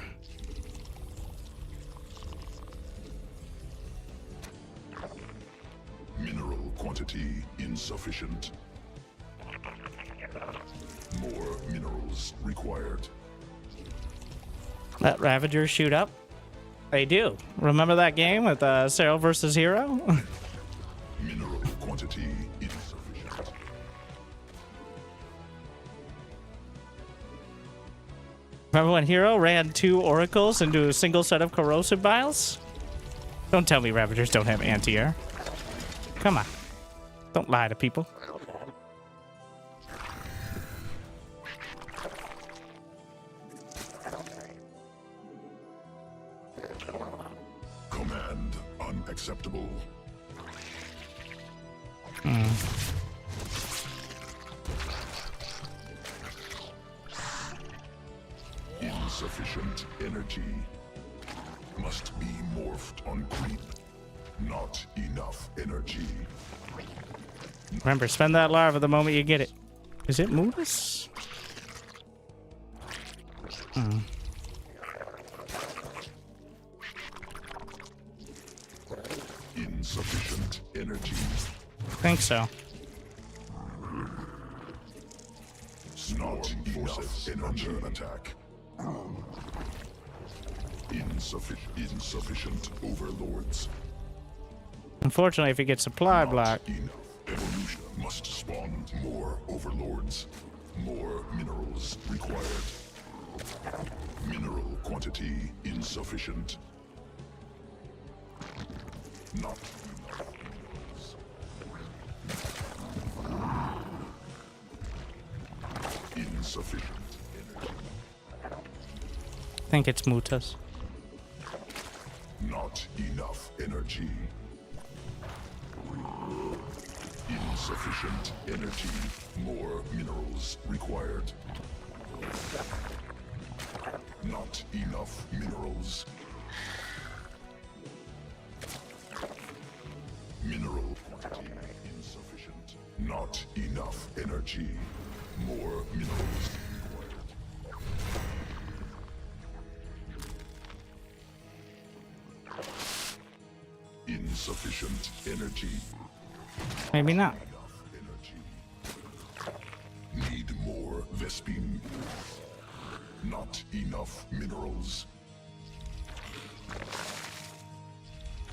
quantity insufficient. More minerals required. Let Ravagers shoot up? They do. Remember that game with Cero versus Hero? Mineral quantity insufficient. Remember when Hero ran 2 oracles into a single set of corrosive vials? Don't tell me Ravagers don't have anti-air. Come on. Don't lie to people. Command unacceptable. Insufficient energy. Must be morphed on creep. Not enough energy. Remember, spend that larva the moment you get it. Is it Moodus? Insufficient energy. Think so. Not enough energy. Under attack. Insufficient overlords. Unfortunately, if he gets supply block, Enough evolution must spawn more overlords. More minerals required. Mineral quantity insufficient. Not enough minerals. Insufficient energy. I think it's Mutas. Not enough energy. Insufficient energy. More minerals required. Not enough minerals. Mineral quantity insufficient. Not enough energy. More minerals required. Insufficient energy. Maybe not. Enough energy. Need more Vespine. Not enough minerals.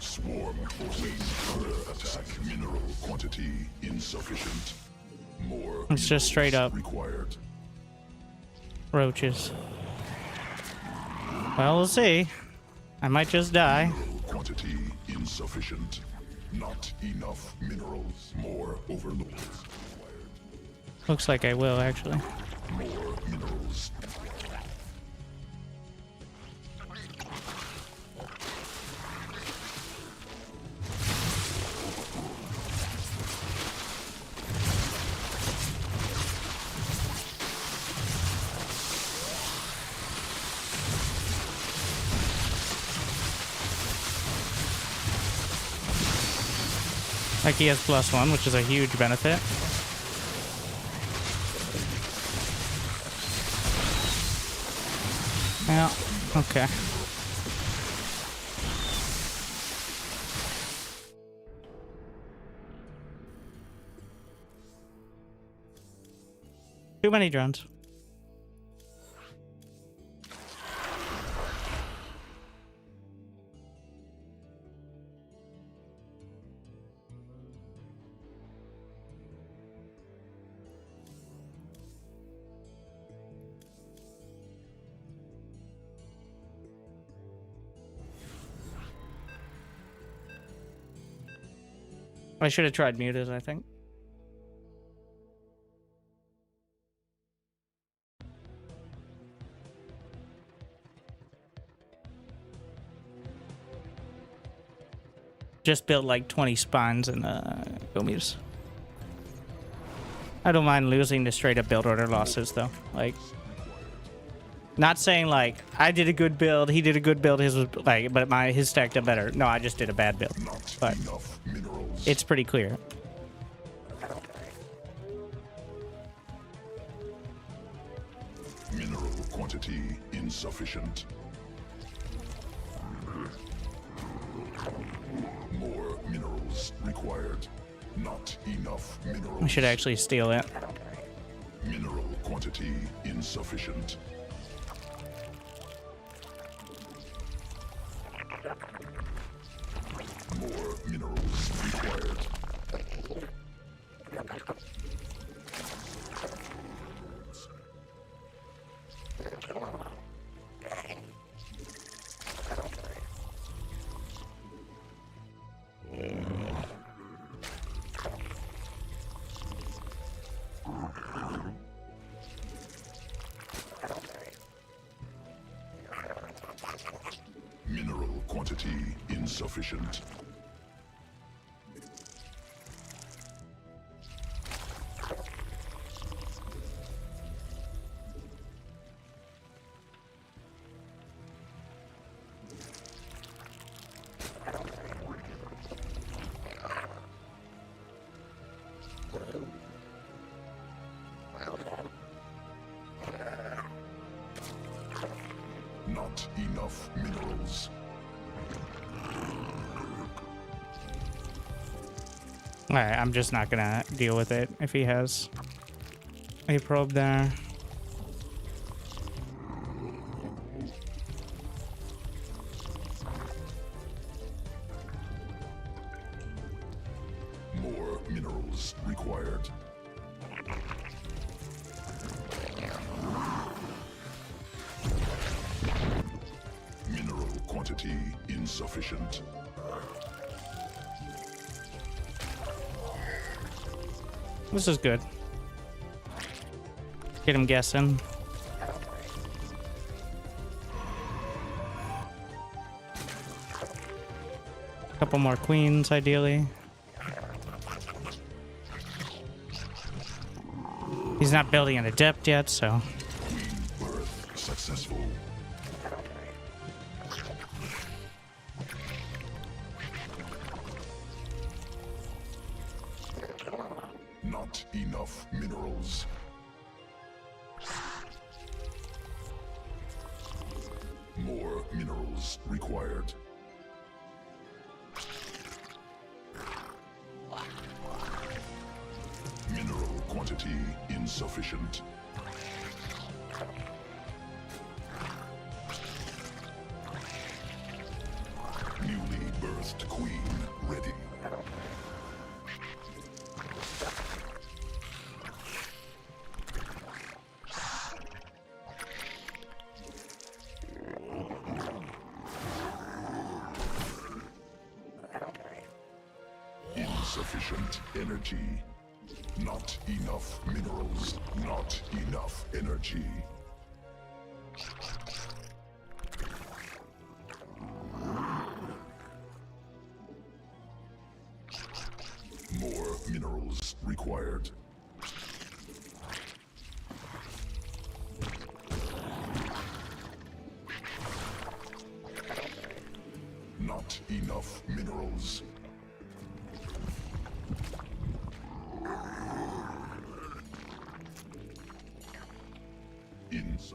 Swarm forces under attack. Mineral quantity insufficient. More It's just straight minerals up. required. Roaches. Well, we'll see. I might just die. Mineral quantity insufficient. Not enough minerals. More overlords required. Looks like I will, actually. More minerals. Like he has +1, which is a huge benefit. Yeah, okay. Too many drones. I should have tried mutas, I think. Just build like 20 spines and go mutas. I don't mind losing to straight up build order losses though. Like, not saying like I did a good build, he did a good build, his was like, but his stack did better. No, I just did a bad build. Not But enough minerals. it's pretty clear. Mineral quantity insufficient. More minerals required. Not enough minerals. We should actually steal it. Mineral quantity insufficient. More minerals required. Mineral quantity insufficient. Not enough minerals. Alright, I'm just not gonna deal with it if he has a probe there. More minerals required. Mineral quantity insufficient. This is good. Get him guessing. Couple more queens, ideally. He's not building an adept yet, so. Queen birth successful. Not enough minerals. More minerals required. Mineral quantity insufficient. Newly birthed queen ready. Insufficient energy. Not enough minerals. Not enough energy. More minerals required. Not enough minerals.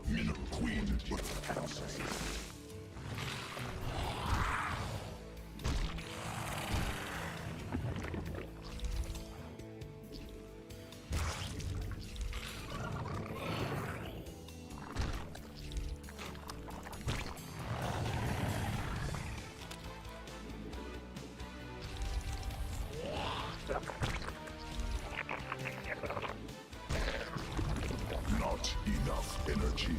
Mineral queen. Not enough energy.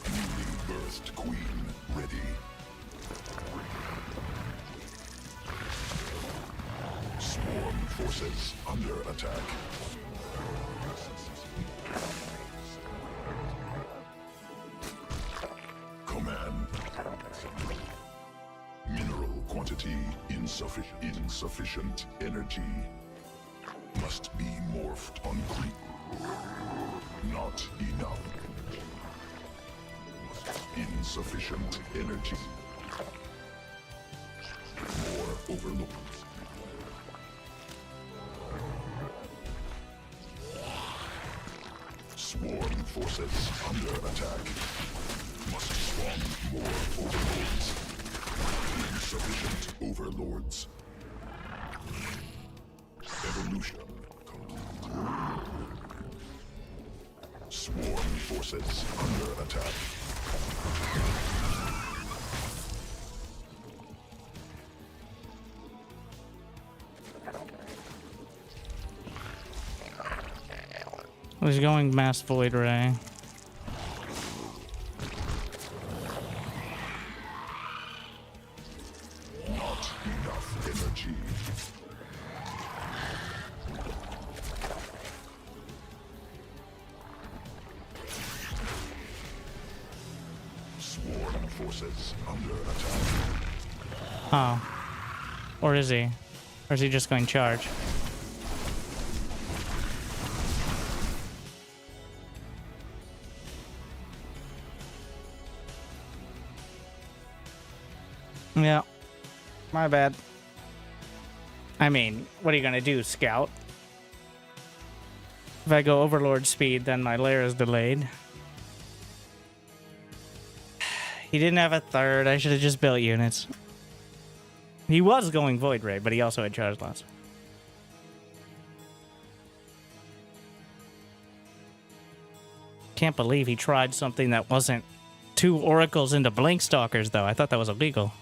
Newly birthed queen ready. Swarm forces under attack. Command. Mineral quantity insufficient. Insufficient energy. Must be morphed on creep. Not enough. Insufficient energy. More overlooked. Swarm forces under attack. Must spawn more overlords. Insufficient overlords. Evolution complete. Swarm forces under attack. He's going mass void ray. Not enough energy. Swarm forces under attack. Oh. Or is he? Or is he just going charge? Yeah. My bad. I mean, what are you gonna do, Scout? If I go Overlord speed, then my lair is delayed. He didn't have a third. I should have just built units. He was going Void Ray, but he also had charge loss. Can't believe he tried something that wasn't 2 oracles into Blink Stalkers, though. I thought that was illegal.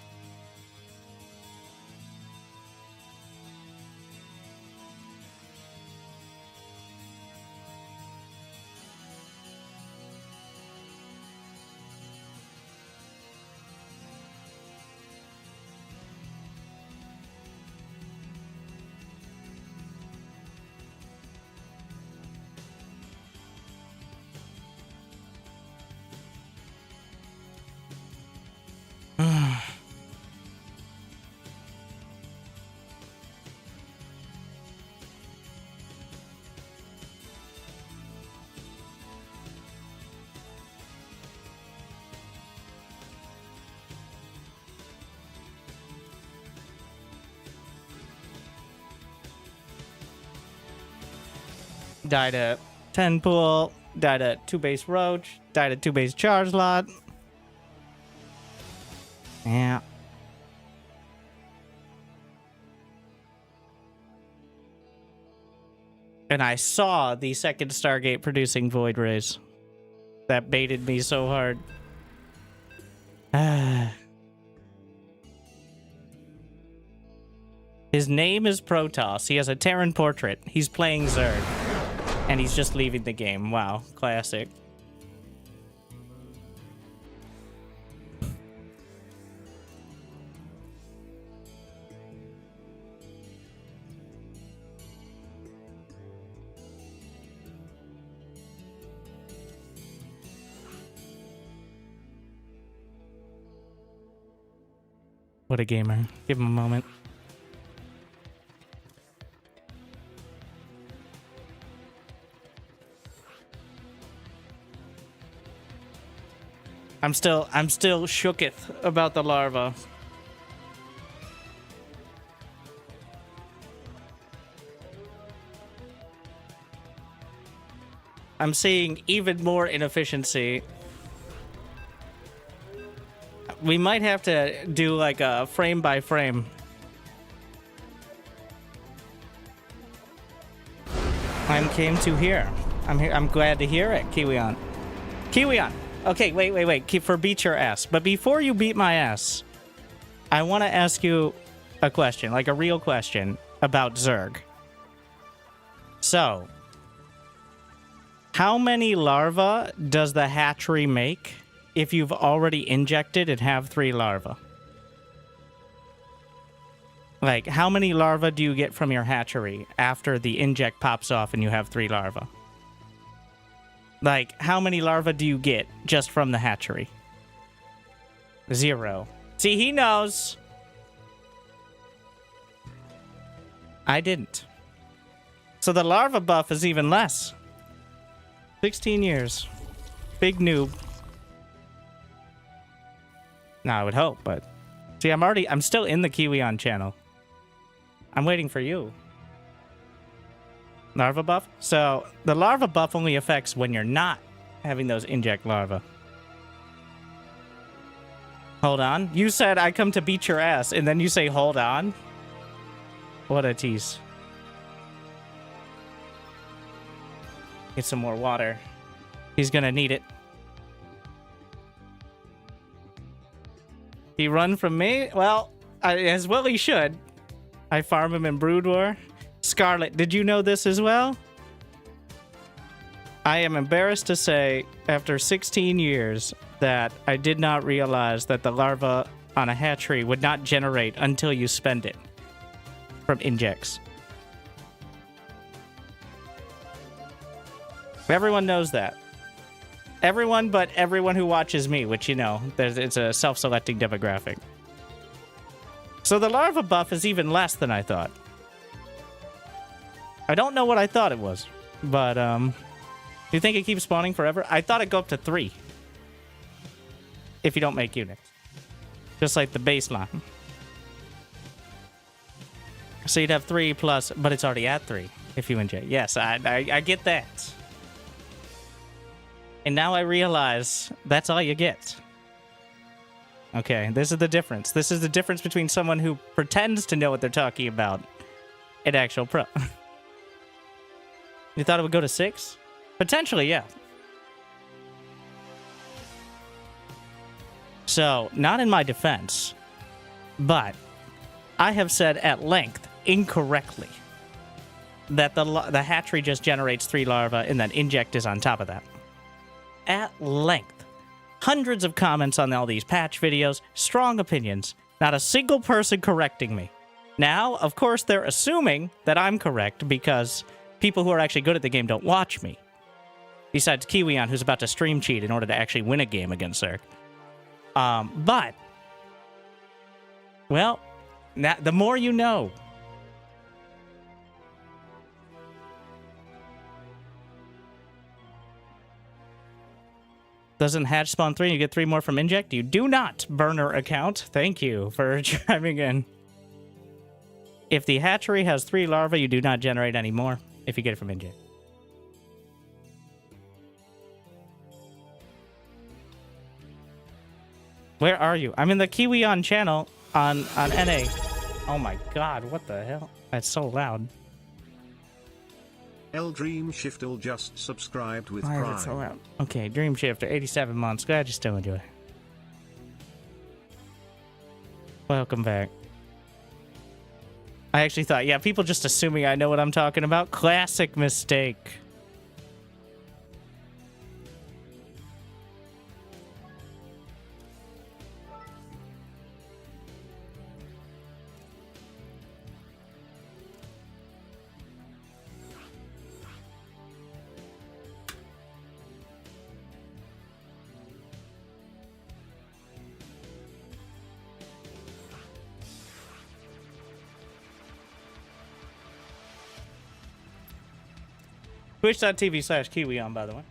Died at 10 pool, died at 2 base roach, died at 2 base charge lot. Yeah. And I saw the second Stargate producing Void Rays. That baited me so hard. His name is Protoss. He has a Terran portrait. He's playing Zerg. And he's just leaving the game. Wow. Classic. What a gamer. Give him a moment. I'm still shooketh about the larva. I'm seeing even more inefficiency. We might have to do like a frame by frame. I came to hear. I'm here. I'm glad to hear it, Kiwion. Kiwion. Okay, wait. For beat your ass. But before you beat my ass, I want to ask you a question, like a real question about Zerg. So, how many larvae does the hatchery make if you've already injected and have 3 larvae? Like, how many larvae do you get from your hatchery after the inject pops off and you have 3 larvae? Like, how many larvae do you get just from the hatchery? 0. See, he knows. I didn't. So the larva buff is even less. 16 years. Big noob. No, I would hope, but... See, I'm still in the Kiwion channel. I'm waiting for you. Larva buff? So, the larva buff only affects when you're not having those inject larvae. Hold on. You said I come to beat your ass, and then you say hold on? What a tease. Get some more water. He's gonna need it. He run from me? Well, as well he should. I farm him in Brood War. Scarlet, did you know this as well? I am embarrassed to say, after 16 years, that I did not realize that the larva on a hatchery would not generate until you spend it from injects. Everyone knows that. Everyone but everyone who watches me, which, you know, it's a self-selecting demographic. So the larva buff is even less than I thought. I don't know what I thought it was, but, do you think it keeps spawning forever? I thought it'd go up to 3. If you don't make units. Just like the baseline. So you'd have 3 plus, but it's already at 3 if you inject. Yes, I get that. And now I realize that's all you get. Okay, this is the difference. This is the difference between someone who pretends to know what they're talking about and actual pro. You thought it would go to 6? Potentially, yeah. So, not in my defense, but I have said at length, incorrectly, that the hatchery just generates 3 larvae and then inject is on top of that. At length. Hundreds of comments on all these patch videos, strong opinions, not a single person correcting me. Now, of course, they're assuming that I'm correct because people who are actually good at the game don't watch me. Besides Kiwion, who's about to stream cheat in order to actually win a game against Zerg. But, well, the more you know. Doesn't hatch spawn 3 and you get 3 more from inject? You do not, burner account. Thank you for chiming in. If the hatchery has 3 larvae, you do not generate any more if you get it from inject. Where are you? I'm in the Kiwion channel on NA. Oh my god, what the hell? That's so loud. L Dream Shifter just subscribed with Why Prime. is it so loud? Okay, Dream Shifter, 87 months. Glad you still enjoy. Welcome back. I actually thought, yeah, people just assuming I know what I'm talking about. Classic mistake. Twitch.tv/Kiwion, by the way.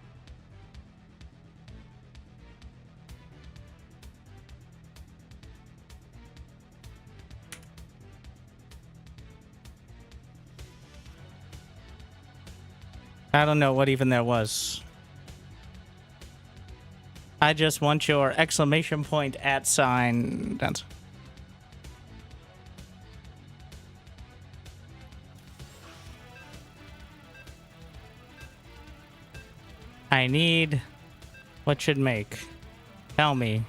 I don't know what even there was. I just want your exclamation point at sign. That's... I need... What should make? Tell me.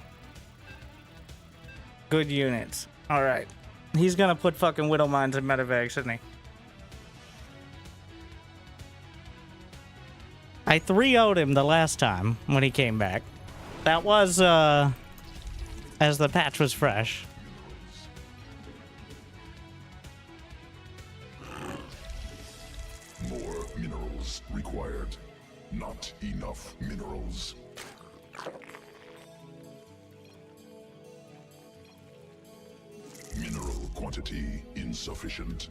Good units. Alright. He's gonna put fucking Widow Mines in Medivacs, isn't he? I 3-0'd him the last time when he came back. That was, as the patch was fresh. More minerals required. Not enough minerals. Mineral quantity insufficient.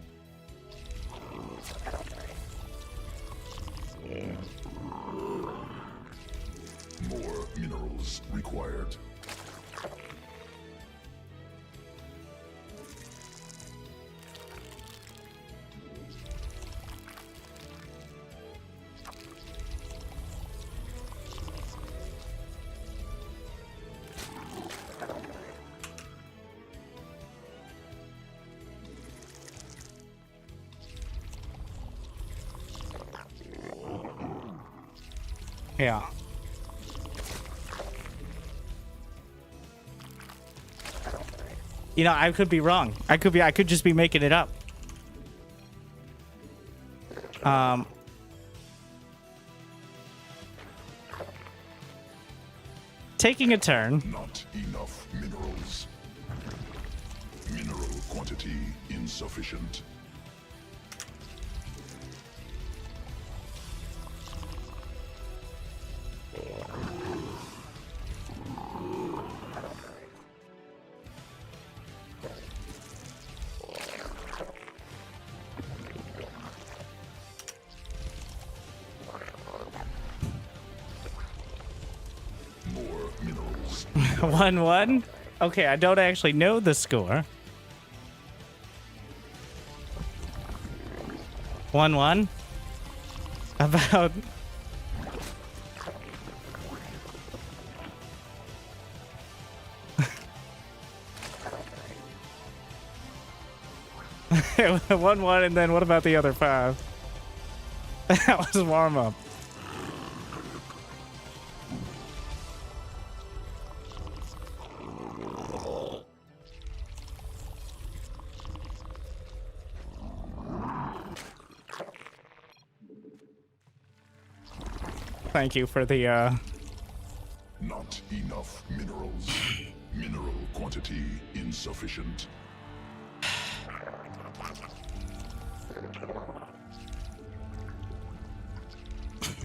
More minerals required. Yeah. You know, I could be wrong. I could just be making it up. Taking a turn. Not enough minerals. Mineral quantity insufficient. More minerals. 1-1. Okay, I don't actually know the score. 1-1. About. It was 1-1, and then what about the other 5? That was warm up. Thank you for the Not enough minerals. Mineral quantity insufficient.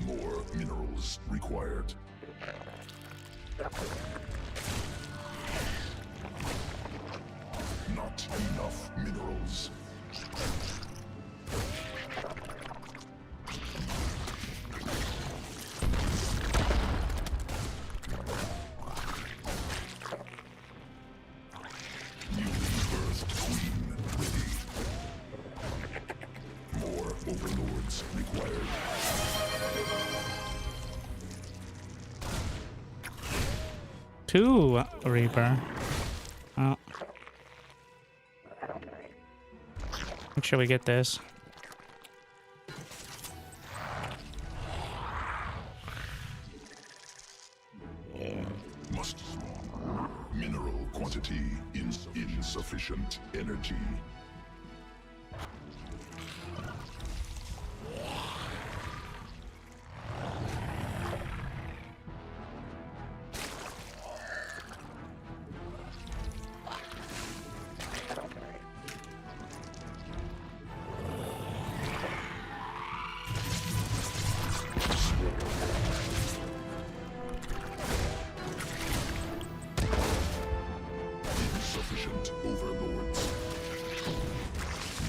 More minerals required. Not enough minerals. Newly birthed queen ready. More overlords required. two Reaper. Oh. Make sure we get this. Must. Mineral quantity insufficient energy. Insufficient overlords.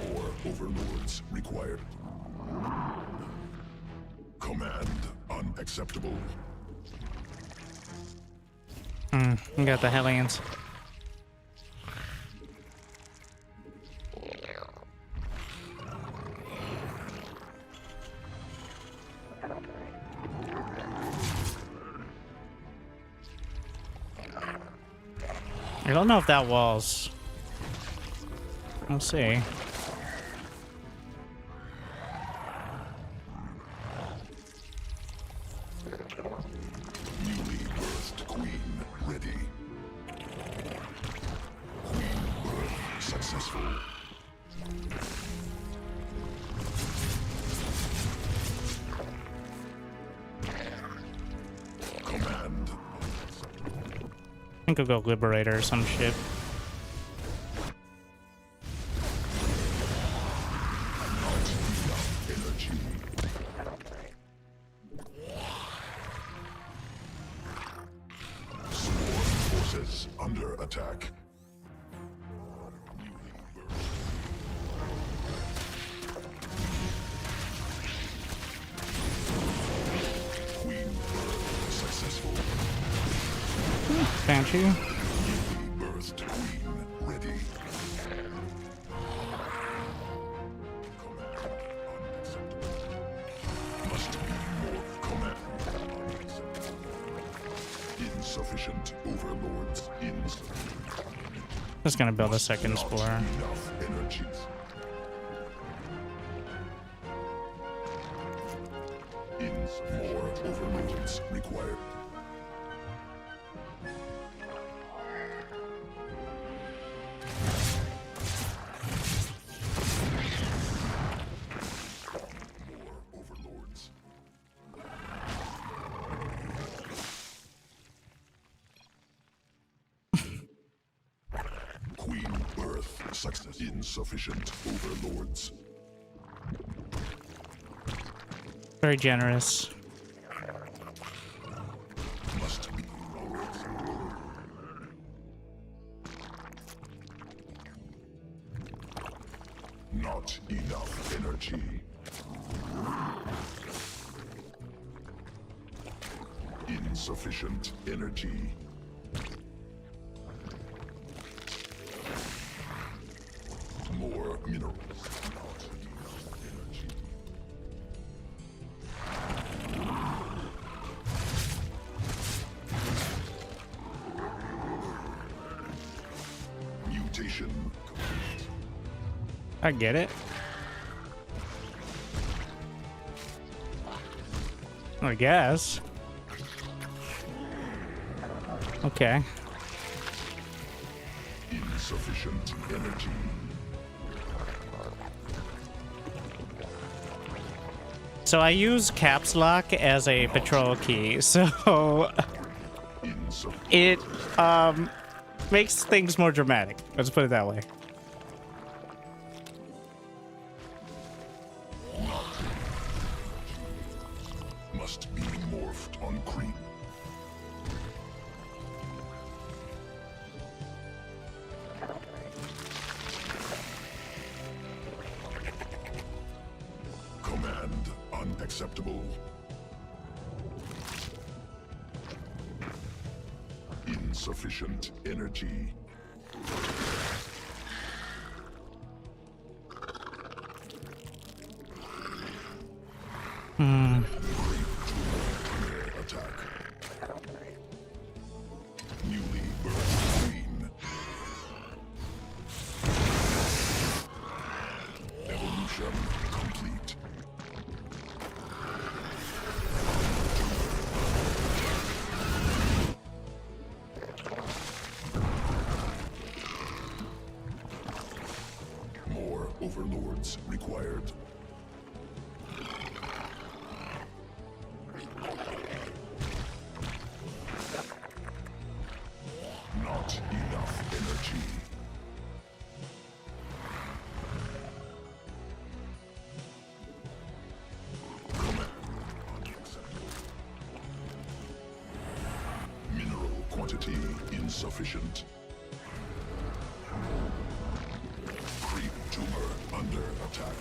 More overlords required. Command unacceptable. We got the Hellions. I don't know if that wall's. We'll see. Newly birthed queen ready. Queen birth successful. Command. I think I'll go Liberator or some shit. Not enough energy. Sworn forces under attack. Queen birth successful. Banshee. Newly birthed queen ready. Command unacceptable. Must be more command unacceptable. Insufficient overlords. Insufficient. Just gonna build a second spore. Enough energies. More Overlords required. More overlords. Queen Earth success. Insufficient overlords. Very generous. Must be not enough energy. Insufficient energy. More minerals. Not enough energy. Mutation complete. I get it. I guess. Okay. Insufficient energy. So I use caps lock as a patrol key, so it makes things more dramatic. Let's put it that way. Must be morphed on creep. Command unacceptable. Insufficient energy. Attack. Newly birthed queen. Evolution complete. More overlords required. Not enough energy. Command unacceptable. Mineral quantity insufficient. Creep tumor under attack.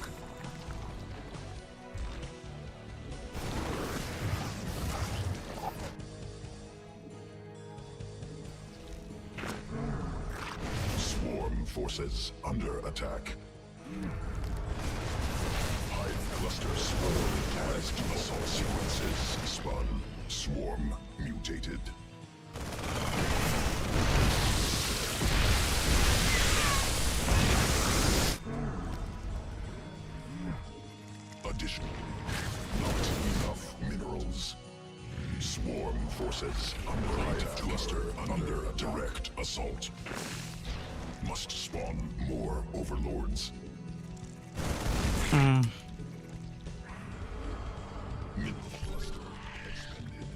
Swarm forces under attack. Hive cluster swarm as assault sequences spun. Swarm mutated. Additional. Not enough minerals. Swarm forces under hive cluster under direct assault. Must spawn more overlords. Mineral cluster expended.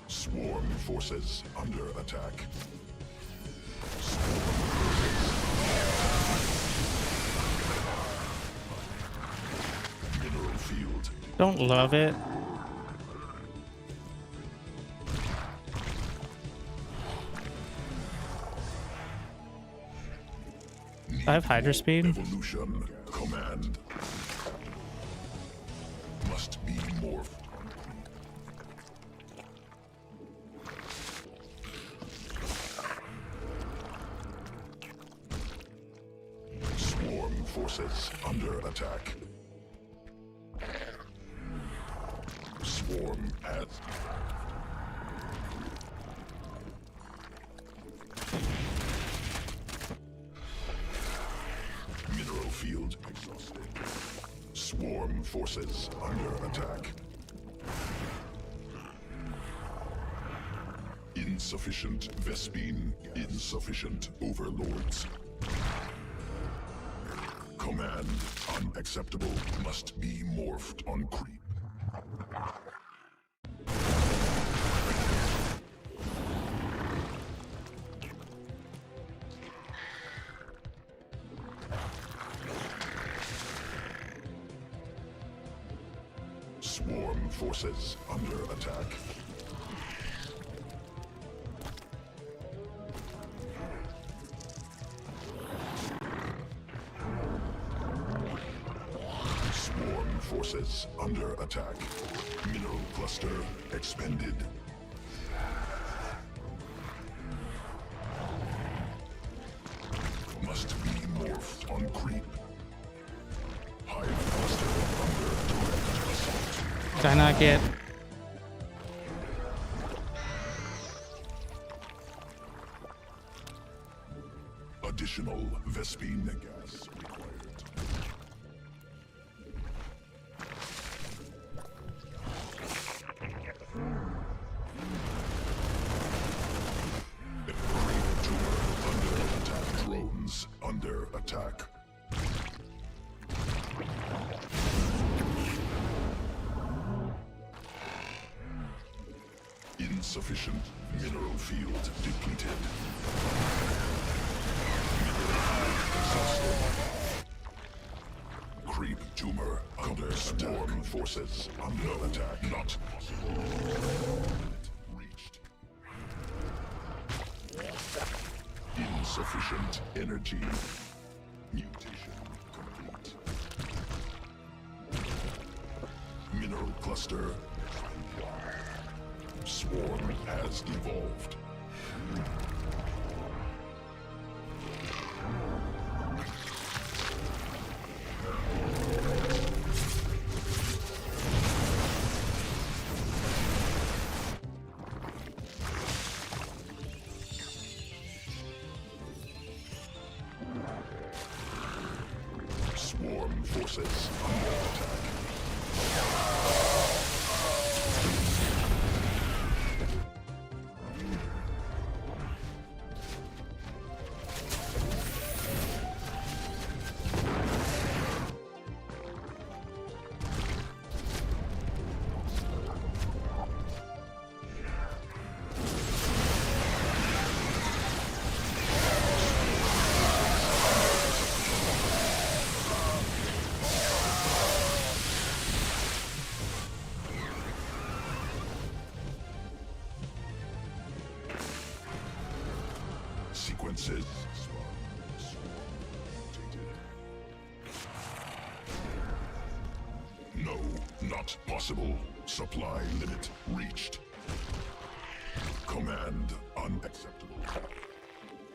Swarm forces under attack. Mineral field. Don't love it. I have Hydra speed. Evolution command must be morphed. Swarm forces under attack. Swarm has Swarm forces under attack. Insufficient Vespene. Insufficient overlords. Command unacceptable. Must be morphed on creep. Swarm forces under attack. Swarm forces under attack. Mineral cluster expended. Must be morphed on creep. Hive cluster under direct assault. Did I not get? Additional Vespene gas required. Creep tumor under attack. Drones under attack. Insufficient mineral field depleted. Creep tumor under swarm forces under attack. Not possible. Reached. Insufficient energy. Mutation complete. Mineral cluster. Swarm has evolved. Swarm forces under attack. Sequences. No, not possible. Supply limit reached. Command unacceptable.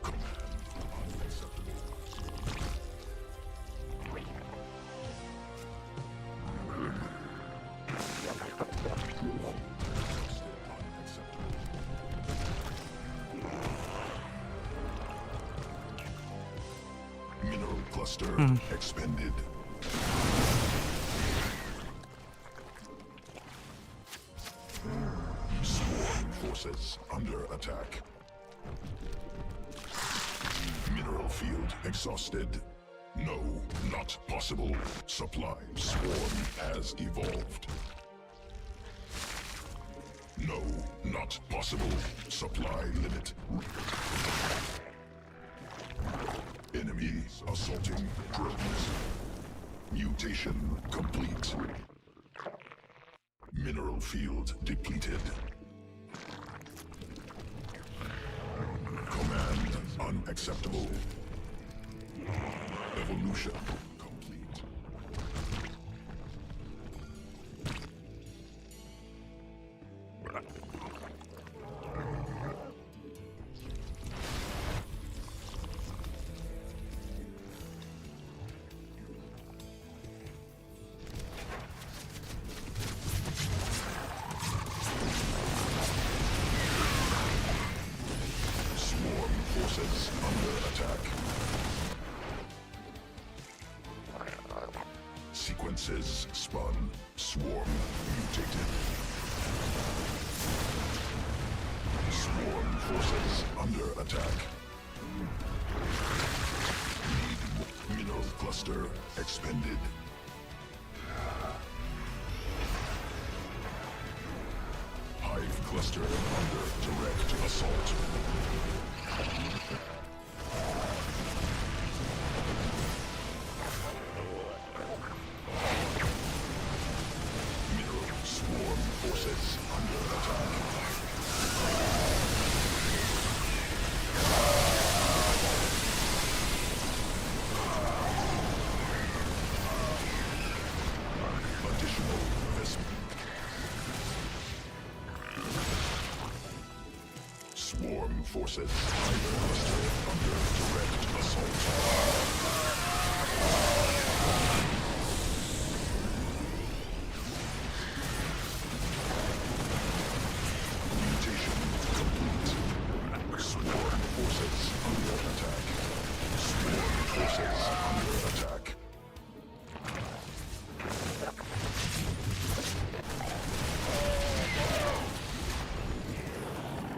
Command unacceptable. Mineral cluster expended. Swarm forces under attack. Mineral field exhausted. No, not possible. Supply swarm has evolved. No, not possible. Supply limit. Enemy assaulting drones. Mutation complete. Mineral field depleted. Command unacceptable. Evolution complete. Swarm forces under attack. Sequences spun. Swarm mutated. Swarm forces under attack. Need mineral cluster expended. Hive cluster under direct assault. Mineral swarm forces under attack. Additional investment. Swarm forces Hive cluster under direct assault. Mutation complete. Swarm forces under attack. Swarm forces under attack.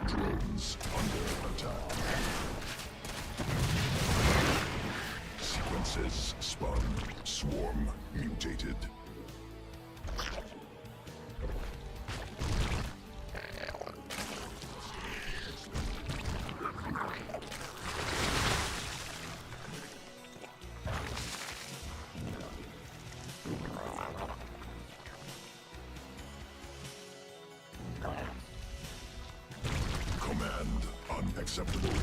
Drones under attack. Sequences spun. Swarm mutated. Command unacceptable.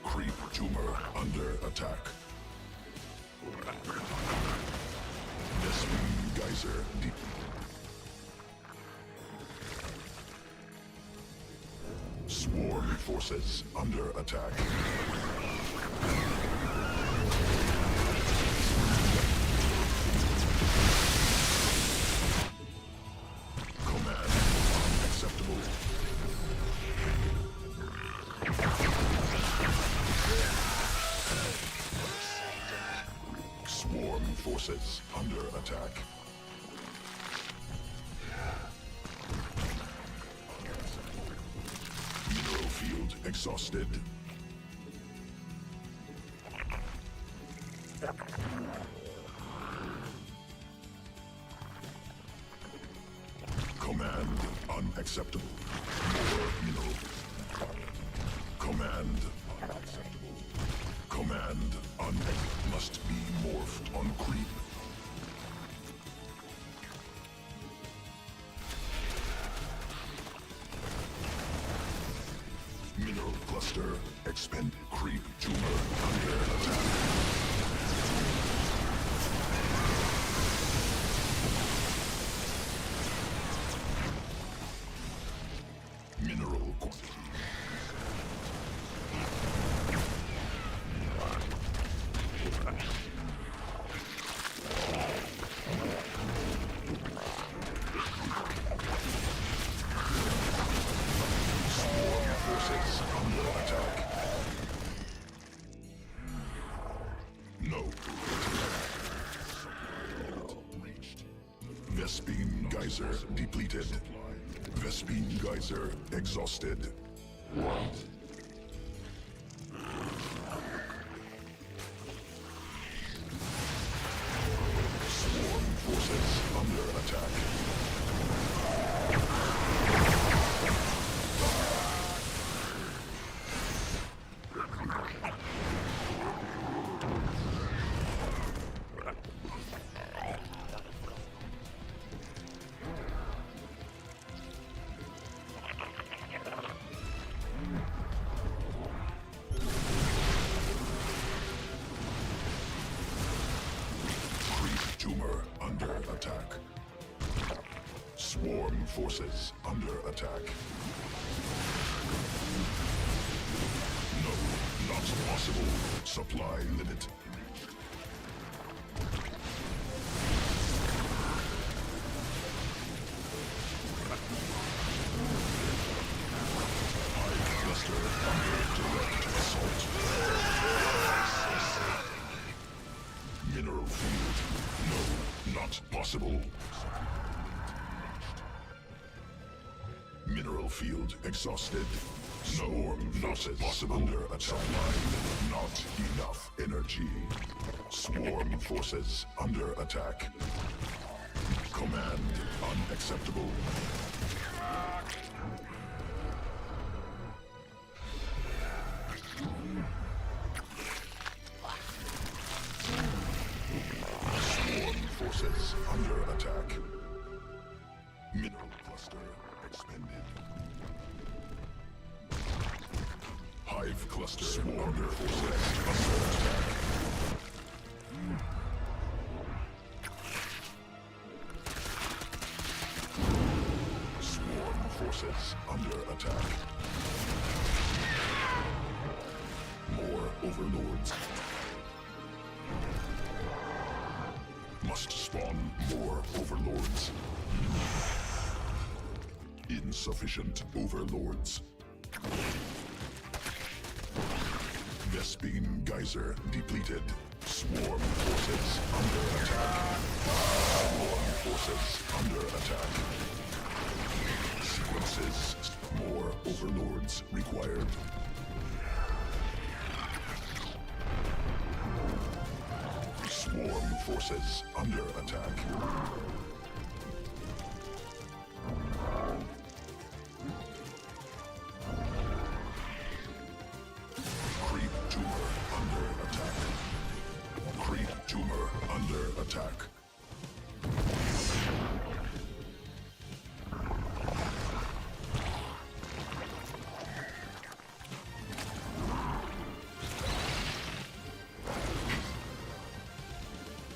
Creep tumor under attack. Deswing geyser deep. Swarm forces under attack. Command unacceptable. Swarm forces under attack. Mineral field exhausted. Command unacceptable. More mineral. Command unacceptable. Command must be morphed on creep. Mineral cluster expend. Creep tumor under attack. Mineral quantity. Swarm forces under attack. No. Reached. Vespine geyser depleted. Vespine geyser exhausted. Swarm forces under attack. Creep tumor under attack. Swarm forces under attack. No, not possible. Supply limit. Battlefield exhausted. Swarm forces possible under attack. Supply not enough energy. Swarm forces under attack. Command unacceptable. Swarm forces under attack. Mineral cluster expended. Hive cluster swarm forces under attack. Swarm forces under attack. More overlords. Must spawn more overlords. Insufficient overlords. Vespine geyser depleted. Swarm forces under attack. Swarm forces under attack. Sequences. More overlords required. Swarm forces under attack. Creep tumor under attack. Creep tumor under attack.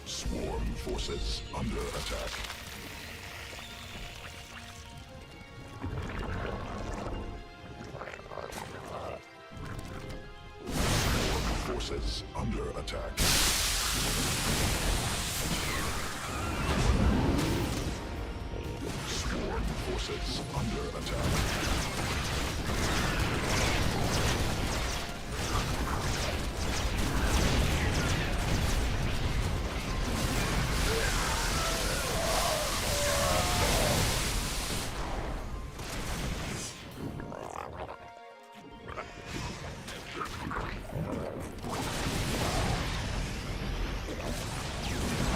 Swarm forces under attack. Swarm forces under attack. Swarm forces under attack.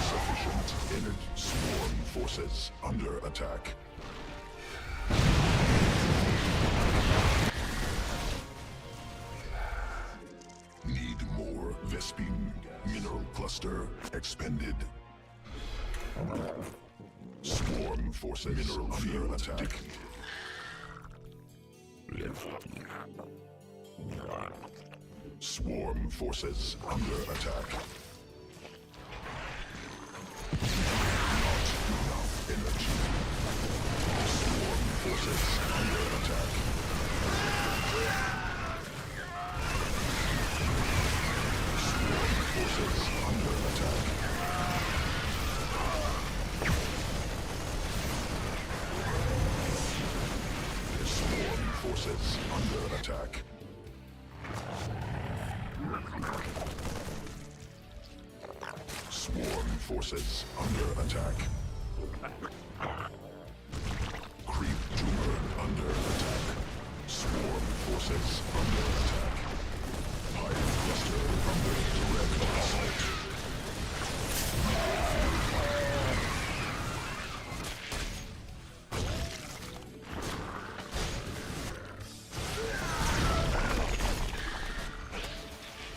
Insufficient energy. Swarm forces under attack. Need more Vespine. Mineral cluster expended. Swarm forces mineral field attack. Swarm forces under attack. Not enough energy. Swarm forces under attack. Swarm forces under attack. Swarm forces under attack. Swarm forces under attack. Creep tumor under attack. Swarm forces under attack. Hive cluster under direct assault.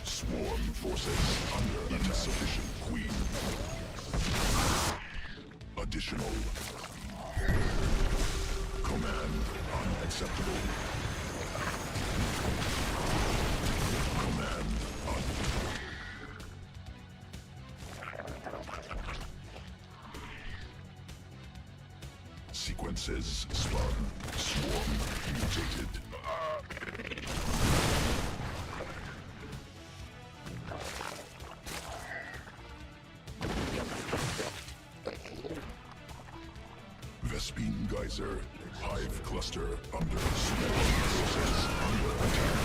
Swarm forces under attack. Insufficient queen. Additional. Command unacceptable. Command Sequences spun. Swarm mutated. Vespine geyser. Hive cluster under swarm forces under attack.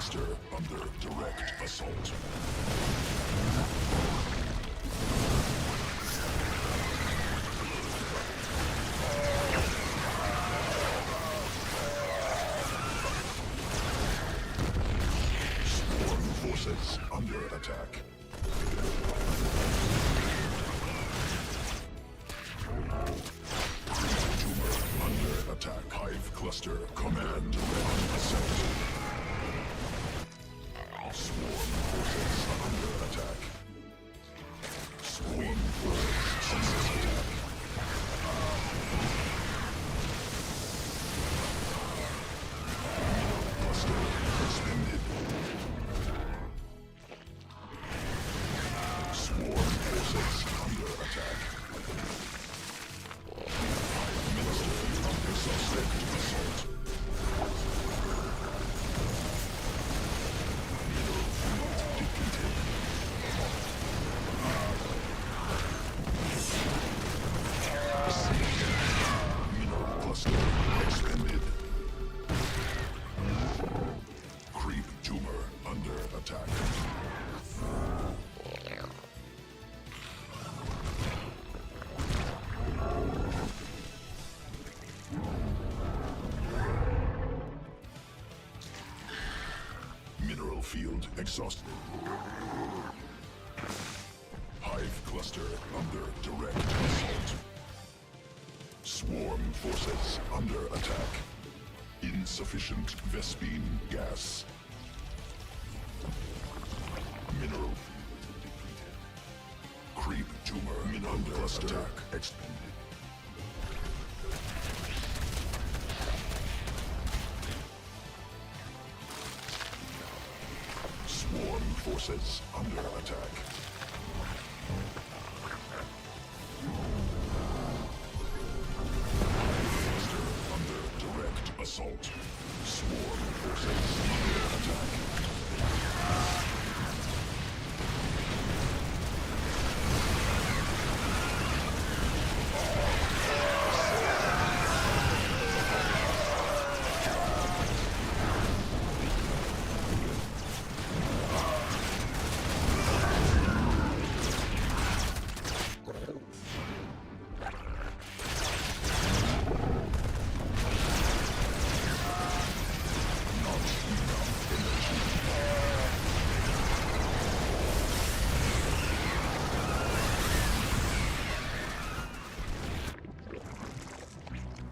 cluster under direct assault. Swarm forces under attack. Tumor under attack. Hive cluster command on ascent. Swarm forces under attack. Swarm forces under attack. Cluster expended. Swarm forces under attack. Minister under suspect assault. Cluster expended. Creep tumor under attack. Mineral field exhausted. Hive cluster under direct assault. Swarm forces under attack. Insufficient Vespine gas. Mineral depleted. Creep tumor under attack expended. Swarm forces under attack. Cluster under direct assault. Swarm forces under attack.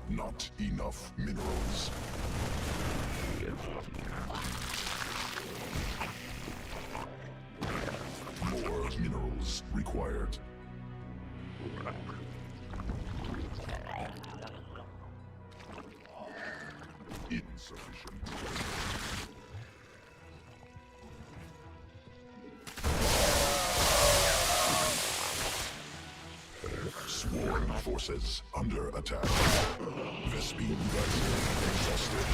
Not enough minerals. More minerals required. Insufficient. Swarm forces under attack. Vespine geyser exhausted.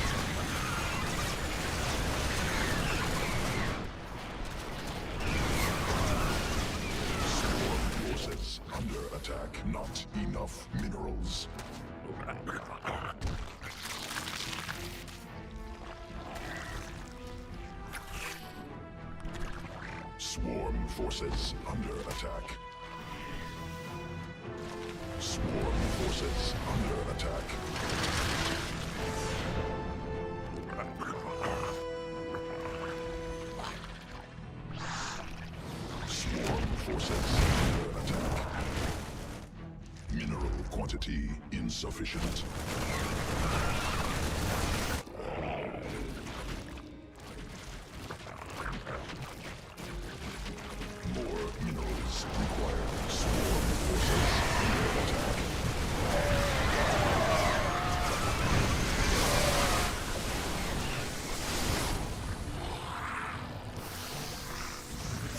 Swarm forces under attack. Not enough minerals. Swarm forces under attack. Swarm forces under attack. Swarm forces under attack. Mineral quantity insufficient. More minerals required. Swarm forces under attack.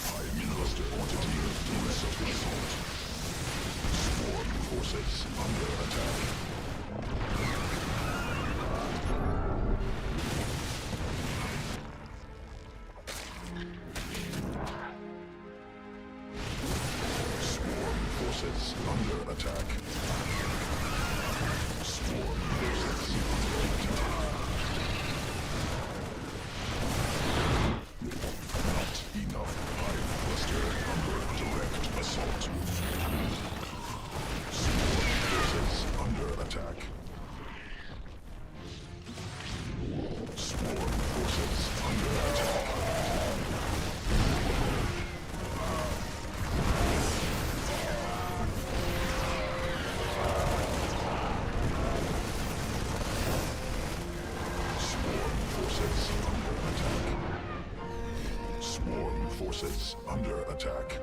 High mineral quantity insufficient. Swarm forces under attack. Swarm forces under attack. Swarm forces under attack. Swarm forces under attack.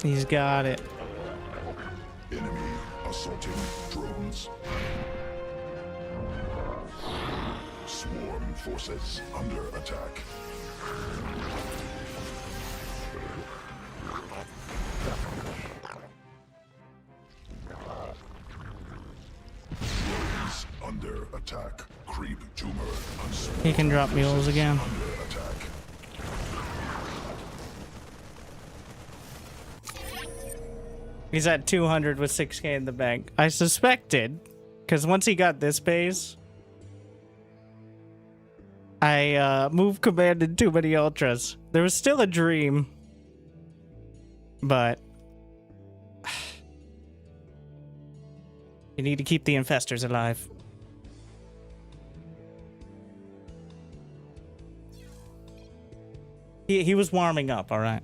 He's got it. Enemy assaulting drones. Swarm forces under attack. Drones under attack. Creep tumor. He can drop mules again. Under attack. He's at 200 with 6k in the bank. I suspected, because once he got this base, I move commanded too many ultras. There was still a dream, but you need to keep the infestors alive. He was warming up, all right.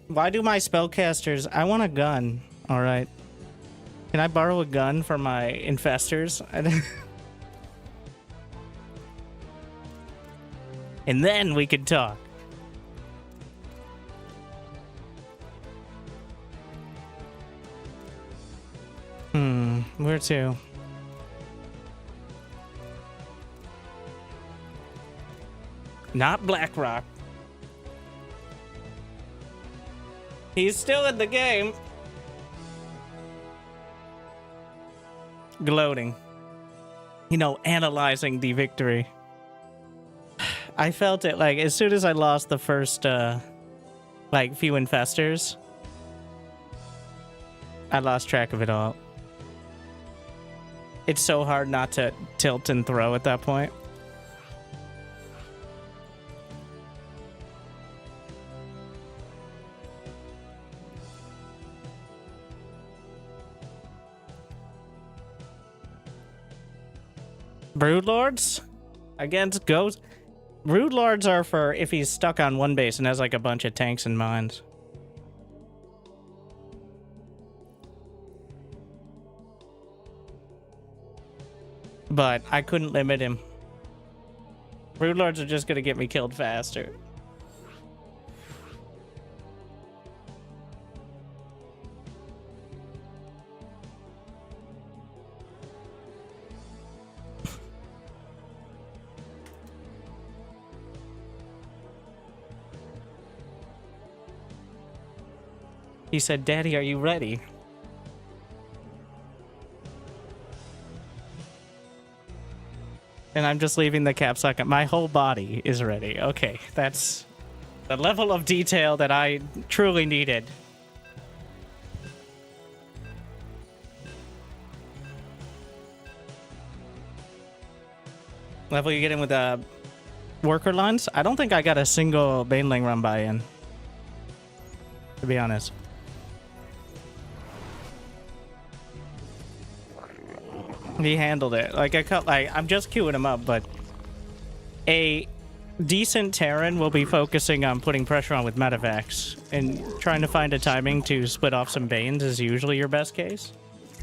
Why do my spellcasters... I want a gun, all right. Can I borrow a gun from my infestors? And then we could talk. Where to? Not BlackRock. He's still in the game. Gloating. You know, analyzing the victory. I felt it, like, as soon as I lost the first, like, few infestors, I lost track of it all. It's so hard not to tilt and throw at that point. Broodlords? Against Ghost? Broodlords are for if he's stuck on one base and has like a bunch of tanks and mines. But I couldn't limit him. Broodlords are just gonna get me killed faster. He said, "Daddy, are you ready?" And I'm just leaving the cap socket. My whole body is ready. Okay, that's the level of detail that I truly needed. Level you get in with worker lines? I don't think I got a single Baneling run by in, to be honest. He handled it. Like, I'm just queuing him up, but a decent Terran will be focusing on putting pressure on with medevacs, and trying to find a timing to split off some Banes is usually your best case.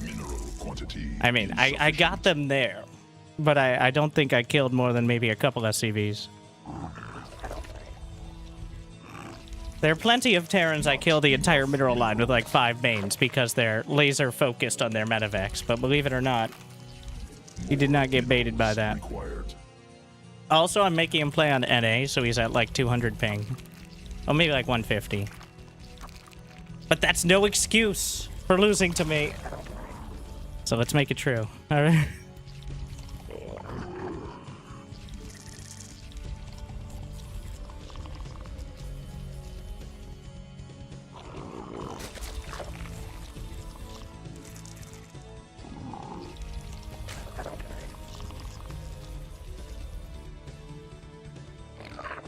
Mineral quantity. I mean, I got them there, but I don't think I killed more than maybe a couple SCVs. There are plenty of Terrans I kill the entire mineral line with like 5 Banes because they're laser focused on their medevacs, but believe it or not, he did not get baited by that. Required. Also, I'm making him play on NA, so he's at like 200 ping. Or maybe like 150. But that's no excuse for losing to me. So let's make it true. Alright.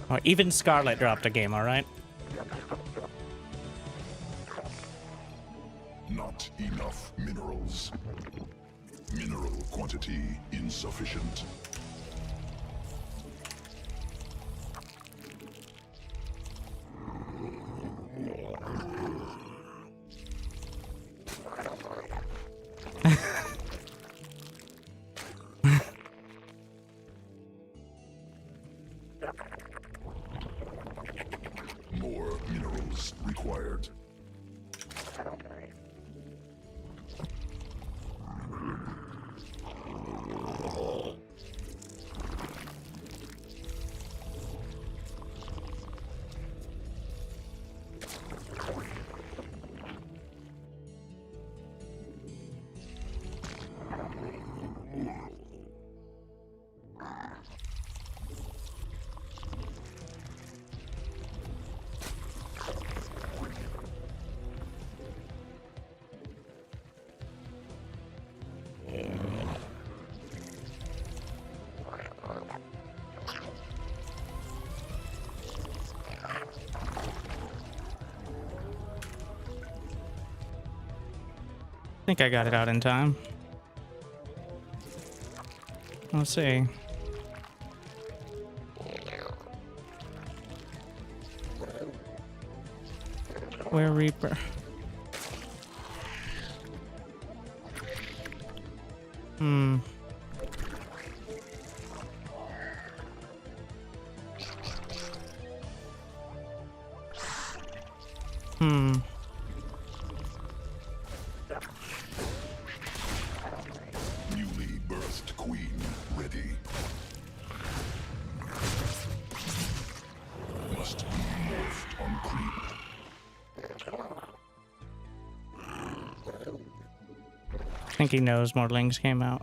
Oh, even Scarlet dropped a game, alright? Not enough minerals. Mineral quantity insufficient. required. I think I got it out in time. Let's see. Where Reaper? Hmm. Hmm. Newly birthed queen ready. Must be morphed on creep. I think he knows more lings came out.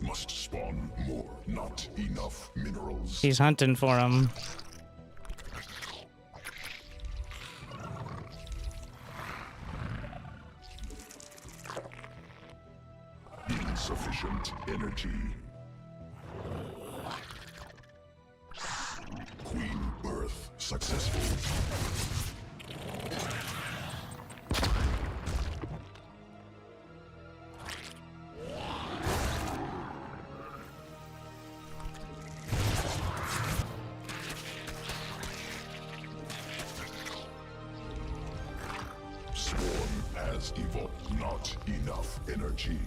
Must spawn more, not enough minerals. He's hunting for him. Insufficient energy. Queen birth successful. Swarm has evolved. Not enough energy.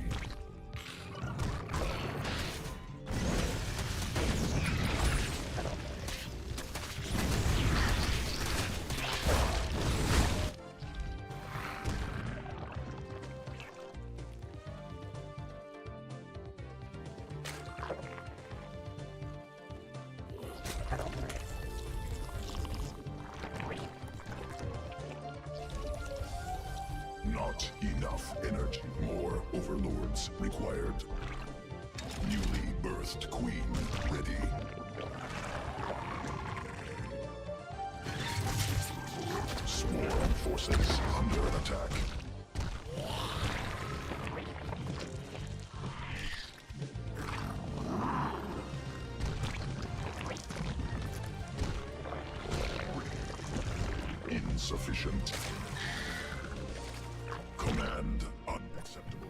Not enough energy. More overlords required. Newly birthed queen ready. Swarm forces under attack. Insufficient. Command unacceptable.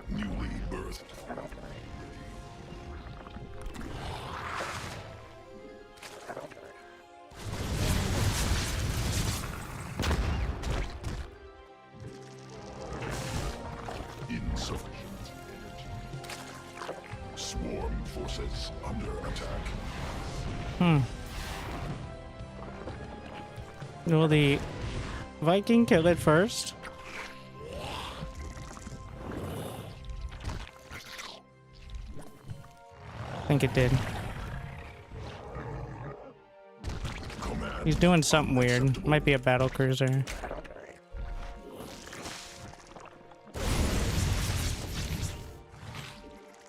Newly birthed. Insufficient energy. Swarm forces under attack. Will the Viking kill it first? I think it did. Command He's doing something weird. Might be a battle cruiser.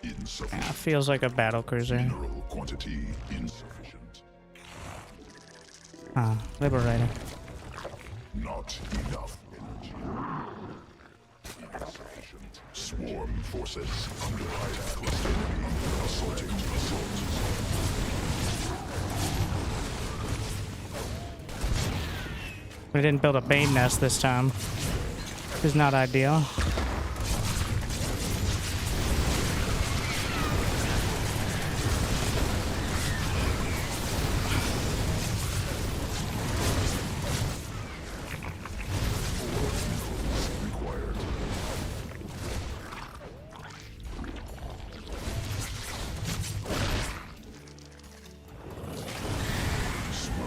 insufficient. Yeah, feels like a battle cruiser. Mineral quantity insufficient. Ah, Liberator. Not enough energy. Insufficient. Swarm forces under attack. Enemy assaulting assault. We didn't build a bane nest this time. It's not ideal. Required. Swarm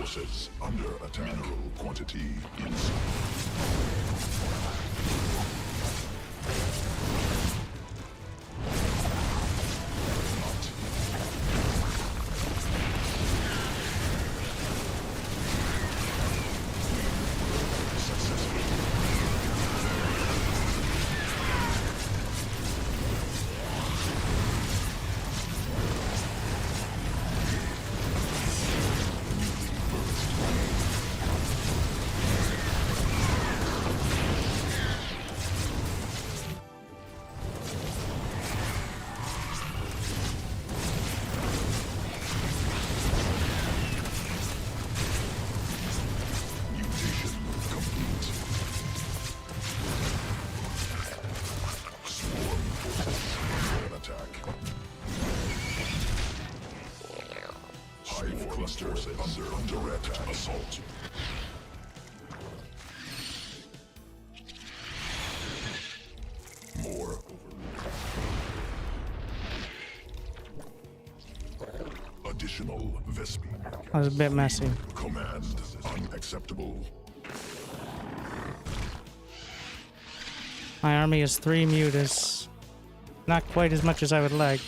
forces under attack. Mineral quantity insufficient. Clusters under direct assault. More additional Vespi. That was a bit messy. Command unacceptable. My army is 3 mutas. Not quite as much as I would like.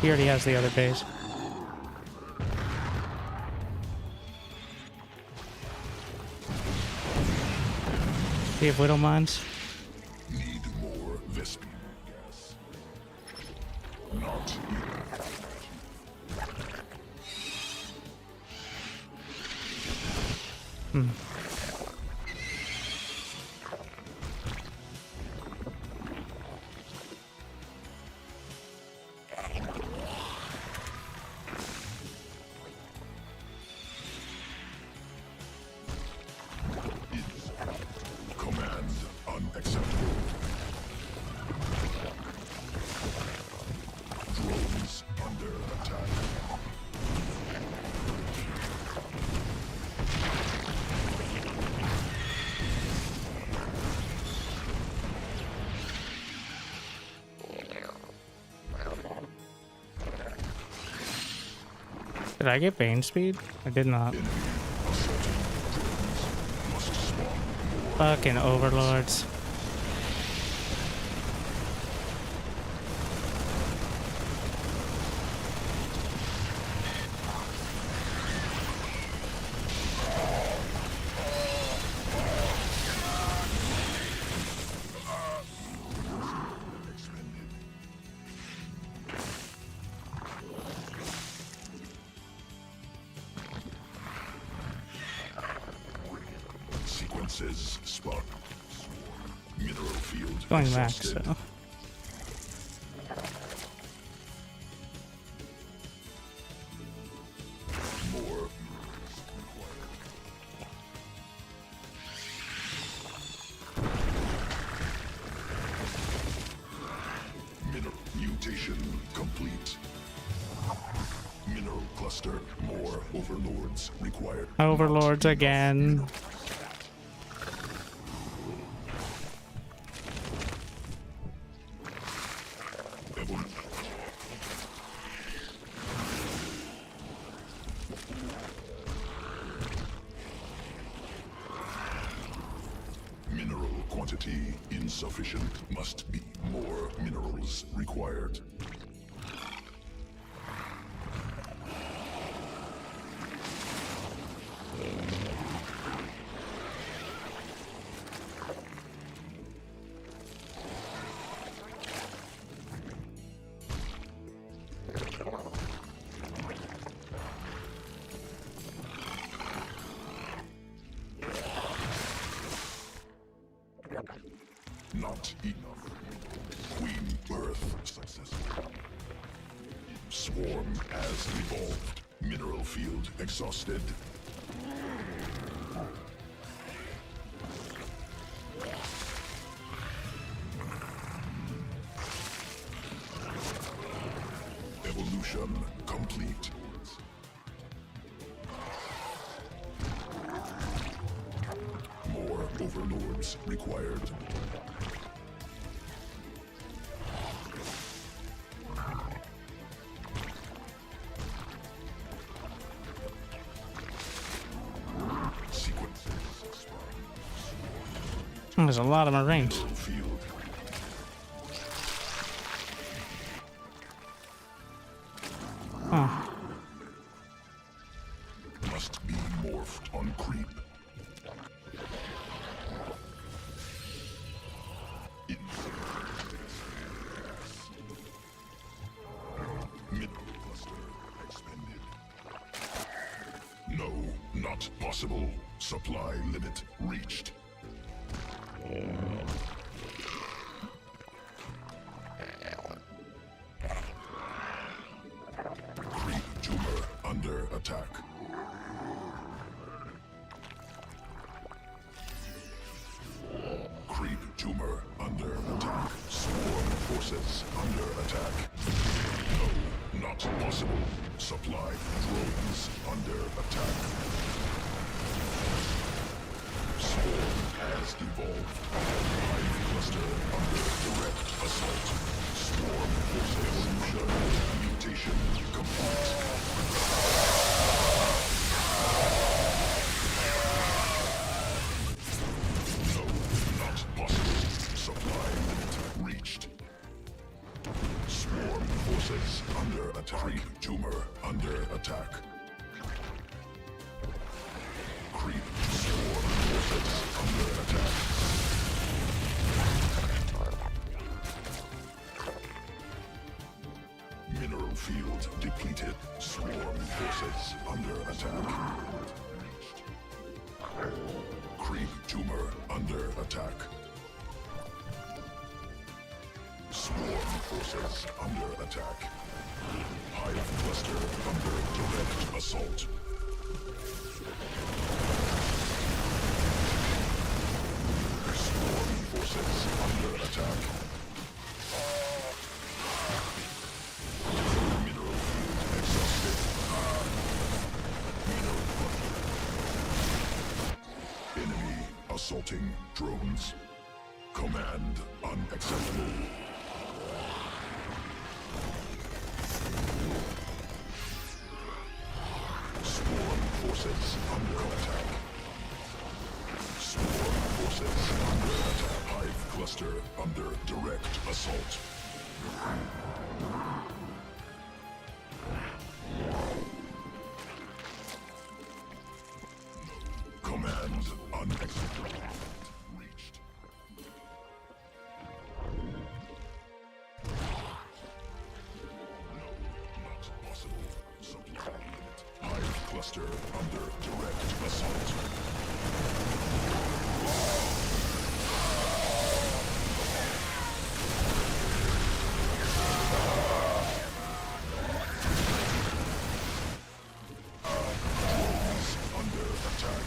He already has the other base. Do you have Widow Mines? Need more Vespi gas. Not enough. Command unacceptable. Drones under attack. Did I get Bane speed? I did not. Fucking overlords. Sequences spot. Mineral field Going back, exhausted. so. More mineral mutation complete. Mineral cluster. More overlords required. Overlords again. Mineral quantity insufficient. Must be more minerals required. Not enough. Queen birth successful. Swarm has evolved. Mineral field exhausted. Evolution complete. More overlords required. There's a lot of Marines. Field. Huh. Must be morphed on creep. Middle cluster expended. No, not possible. Supply limit reached. Creep tumor under attack. Creep tumor under attack. Swarm forces under attack. No, not possible. Supply drones under attack. Swarm has evolved. Hive cluster under direct assault. Swarm forces. Mutation complete. No, not possible. Supply limit reached. Swarm forces under attack. Creep tumor under attack. Creep swarm forces under attack. Mineral field depleted. Swarm forces under attack. Creep tumor under attack. Swarm forces under attack. Hive cluster under direct assault. Swarm forces under attack. Mineral field exhausted. Mineral cluster. Enemy assaulting drones. Command unacceptable. Swarm forces under attack. Swarm forces under attack. Hive cluster under direct assault. Command unacceptable. Reached. No, not possible. Supply limit. Hive cluster under direct assault. Drones under attack.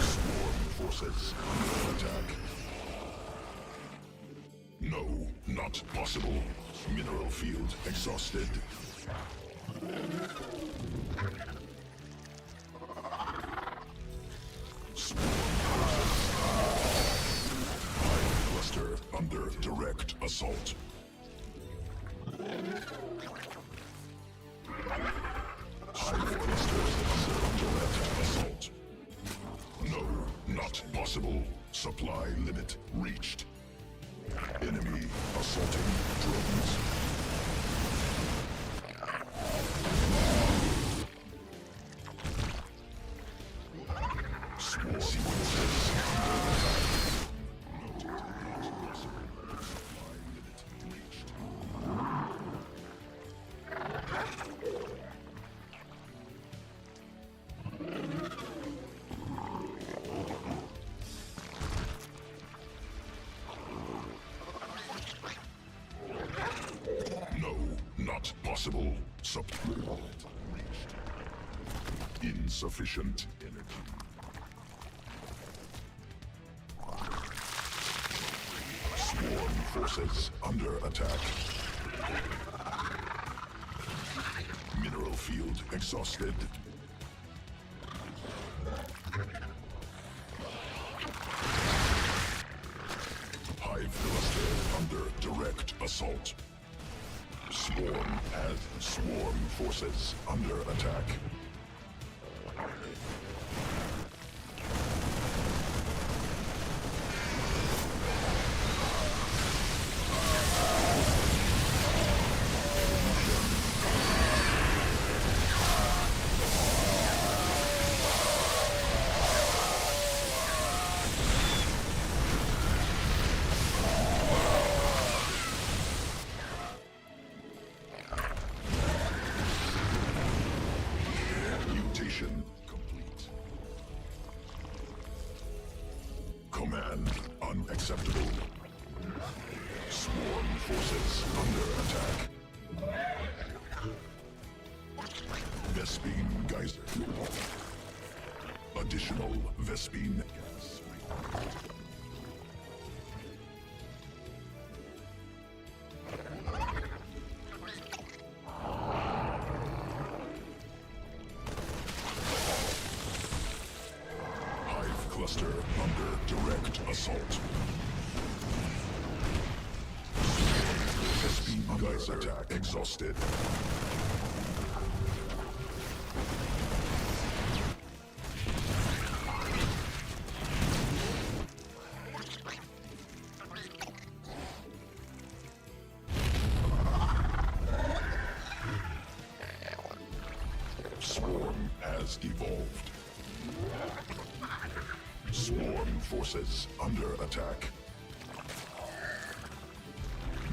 Swarm forces under attack. No, not possible. Mineral field exhausted. Swarm forces. Hive cluster under direct assault. Hive cluster under direct assault. No, not possible. Supply limit reached. Enemy assaulting drones. Swarm forces under attack. Not possible. Supply limit reached. No, not possible. Supply limit reached. Insufficient energy. Swarm forces under attack. Mineral field exhausted. Hive cluster under direct assault. Swarm as swarm forces under attack. Mission complete. Command unacceptable. Swarm forces under attack. Vespene geyser. Additional Vespene gas. Hive cluster under direct assault. Vespene geyser attack exhausted. Swarm has evolved. Swarm forces under attack.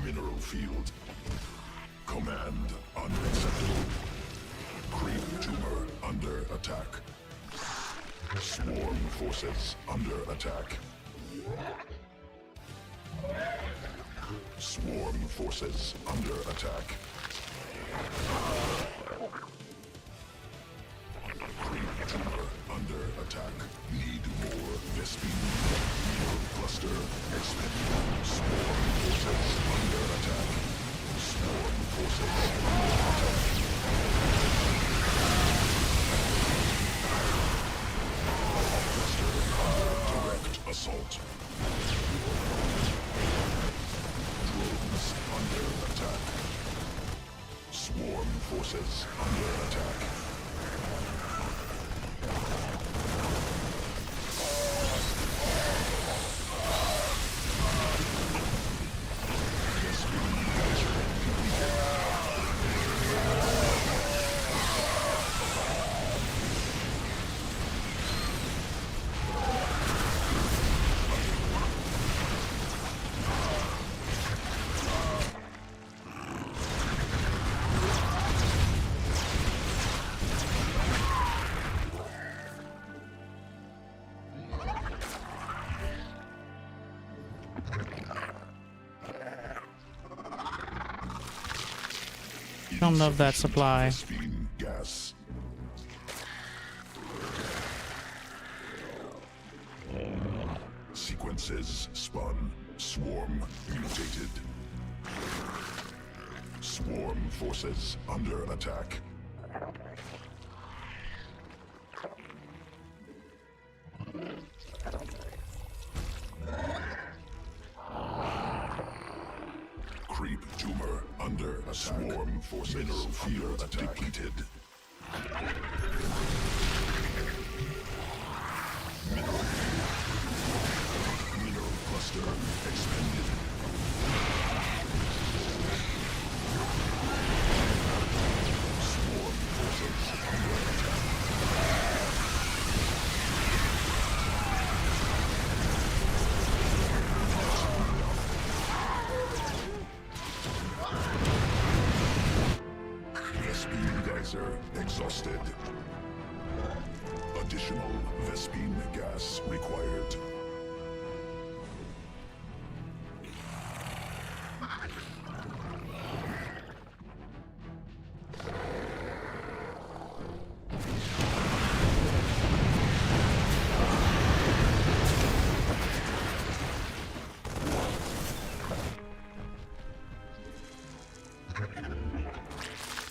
Mineral field. Command unacceptable. Creep tumor under attack. Swarm forces under attack. Swarm forces under attack. Creep tumor under attack. Need more Vespene. Mineral cluster expended. Swarm forces under attack. Swarm forces under attack. Cluster under direct assault. Drones under attack. Swarm forces under attack. Don't love that supply. Vespene gas. Sequences spun. Swarm mutated. Swarm forces under attack. Creep tumor under attack. Swarm forces mineral field depleted. Mineral cluster expended. Swarm forces under attack. Vespene geyser exhausted. Additional Vespene gas required.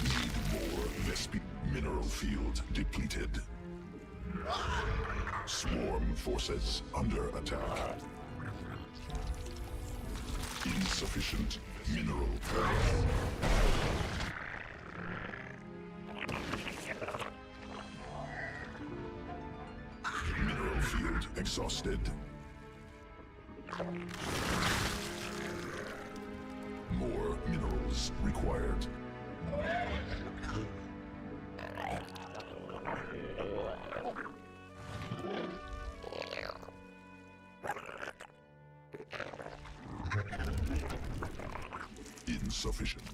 Need more Vespene. Mineral field depleted. Swarm forces under attack. Insufficient mineral power. Mineral field exhausted. More minerals required. Insufficient.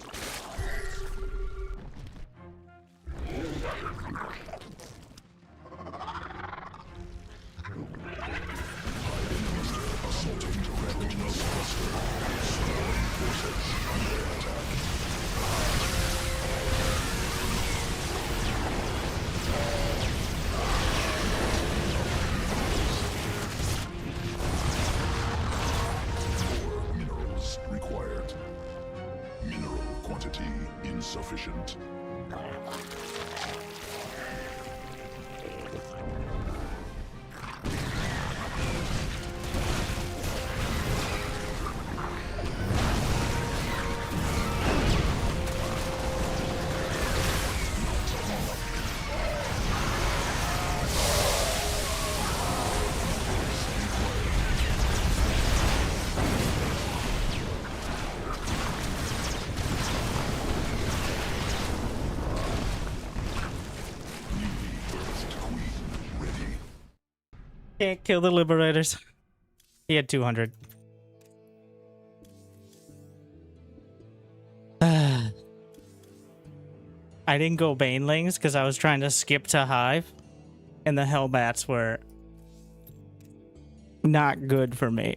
Can't kill the liberators. He had 200. I didn't go Banelings because I was trying to skip to Hive. And the Hellbats were not good for me.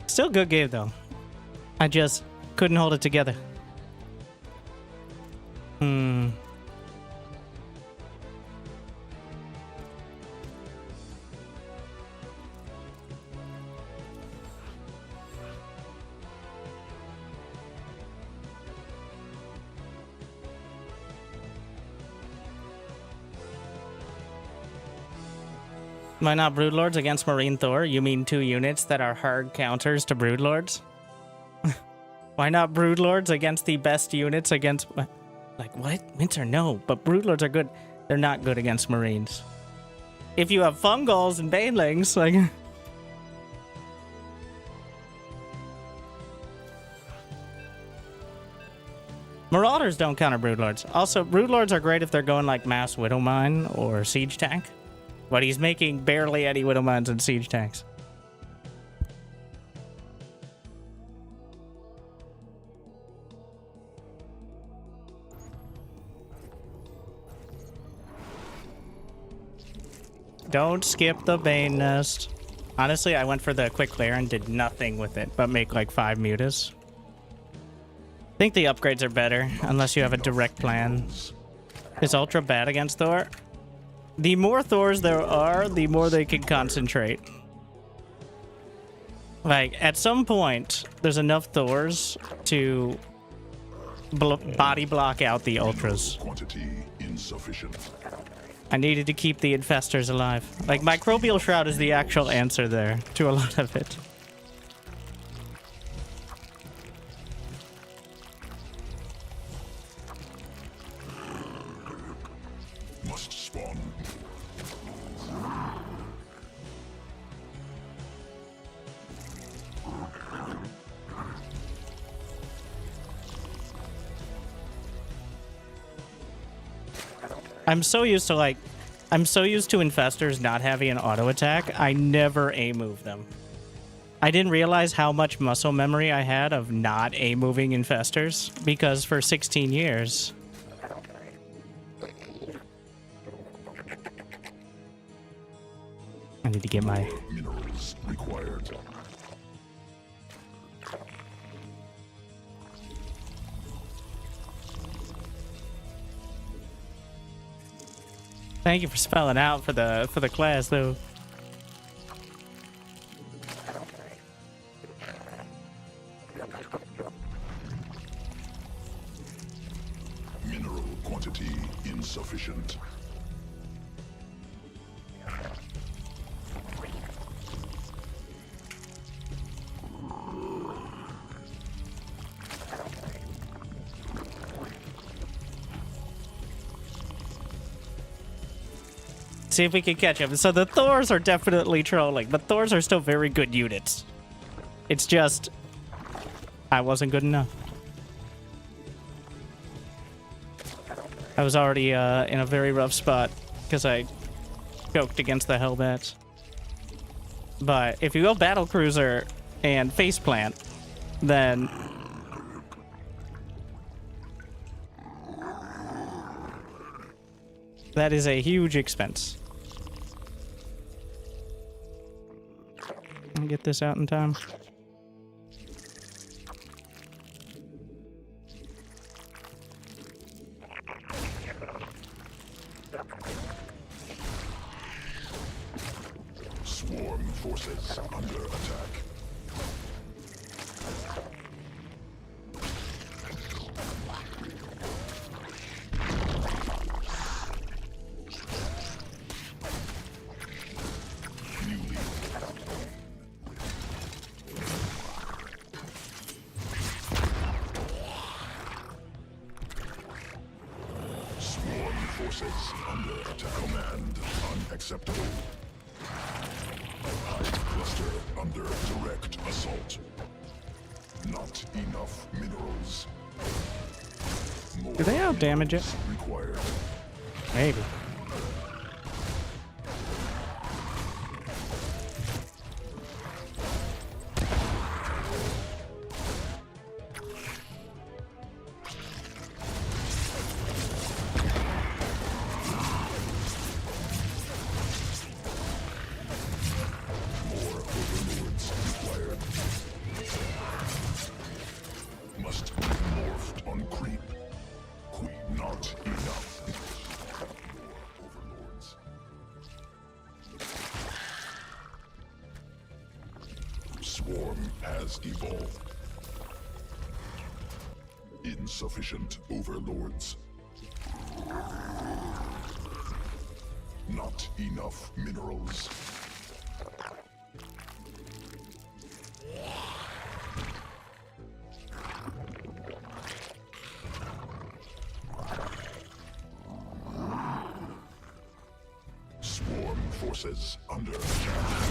Still good game though. I just couldn't hold it together. Why not Broodlords against Marine Thor? You mean 2 units that are hard counters to Broodlords? Why not Broodlords against the best units against... Like, what? Winter, no. But Broodlords are good. They're not good against Marines. If you have Fungals and Banelings, like... Marauders don't counter Broodlords. Also, Broodlords are great if they're going like Mass Widowmine or Siege Tank. But he's making barely any Widowmines and Siege Tanks. Don't skip the Bane Nest. Honestly, I went for the quick clear and did nothing with it, but make like 5 mutas. I think the upgrades are better, unless you have a direct plan. Is Ultra bad against Thor? The more Thors there are, the more they can concentrate. Like, at some point, there's enough Thors to body block out the Ultras. Quantity insufficient. I needed to keep the Infestors alive. Like, Microbial Shroud is the actual answer there to a lot of it. Must spawn. I'm so used to Infestors not having an auto attack. I never A-move them. I didn't realize how much muscle memory I had of not A-moving Infestors, because for 16 years... I need to get my... Minerals required. Thank you for spelling out for the class, though. Mineral quantity insufficient. See if we can catch him. So the Thors are definitely trolling, but Thors are still very good units. It's just... I wasn't good enough. I was already in a very rough spot because I choked against the Hellbats. But if you go Battlecruiser and Faceplant, then... that is a huge expense. and get this out in time. Swarm forces under attack. Swarm forces under attack. Command unacceptable. Hive cluster under direct assault. Not enough minerals. More Do they out damage it? required. Maybe. More overlords required. Must be morphed on creep. Queen, not enough. More overlords. Swarm has evolved. Insufficient overlords. Not enough minerals. Swarm forces under attack.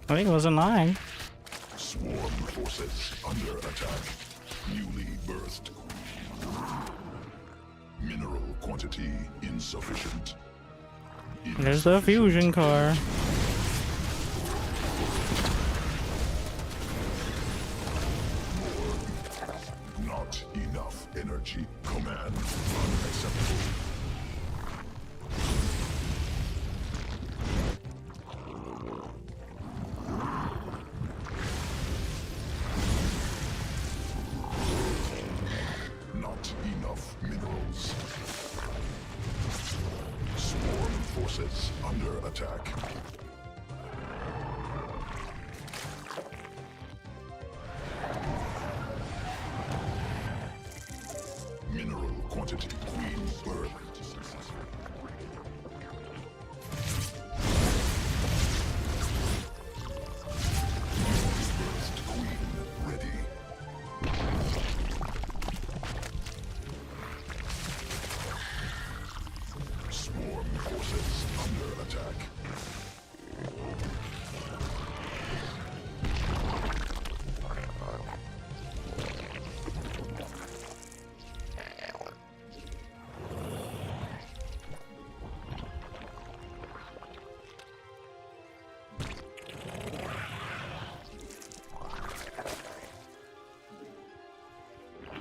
I think it wasn't lying. Swarm forces under attack. Newly birthed. Mineral quantity insufficient. There's the fusion core. Not enough energy. Command unacceptable. Not enough minerals. Swarm forces under attack. Mineral quantity queen birth. Birthed queen ready. Swarm forces under attack.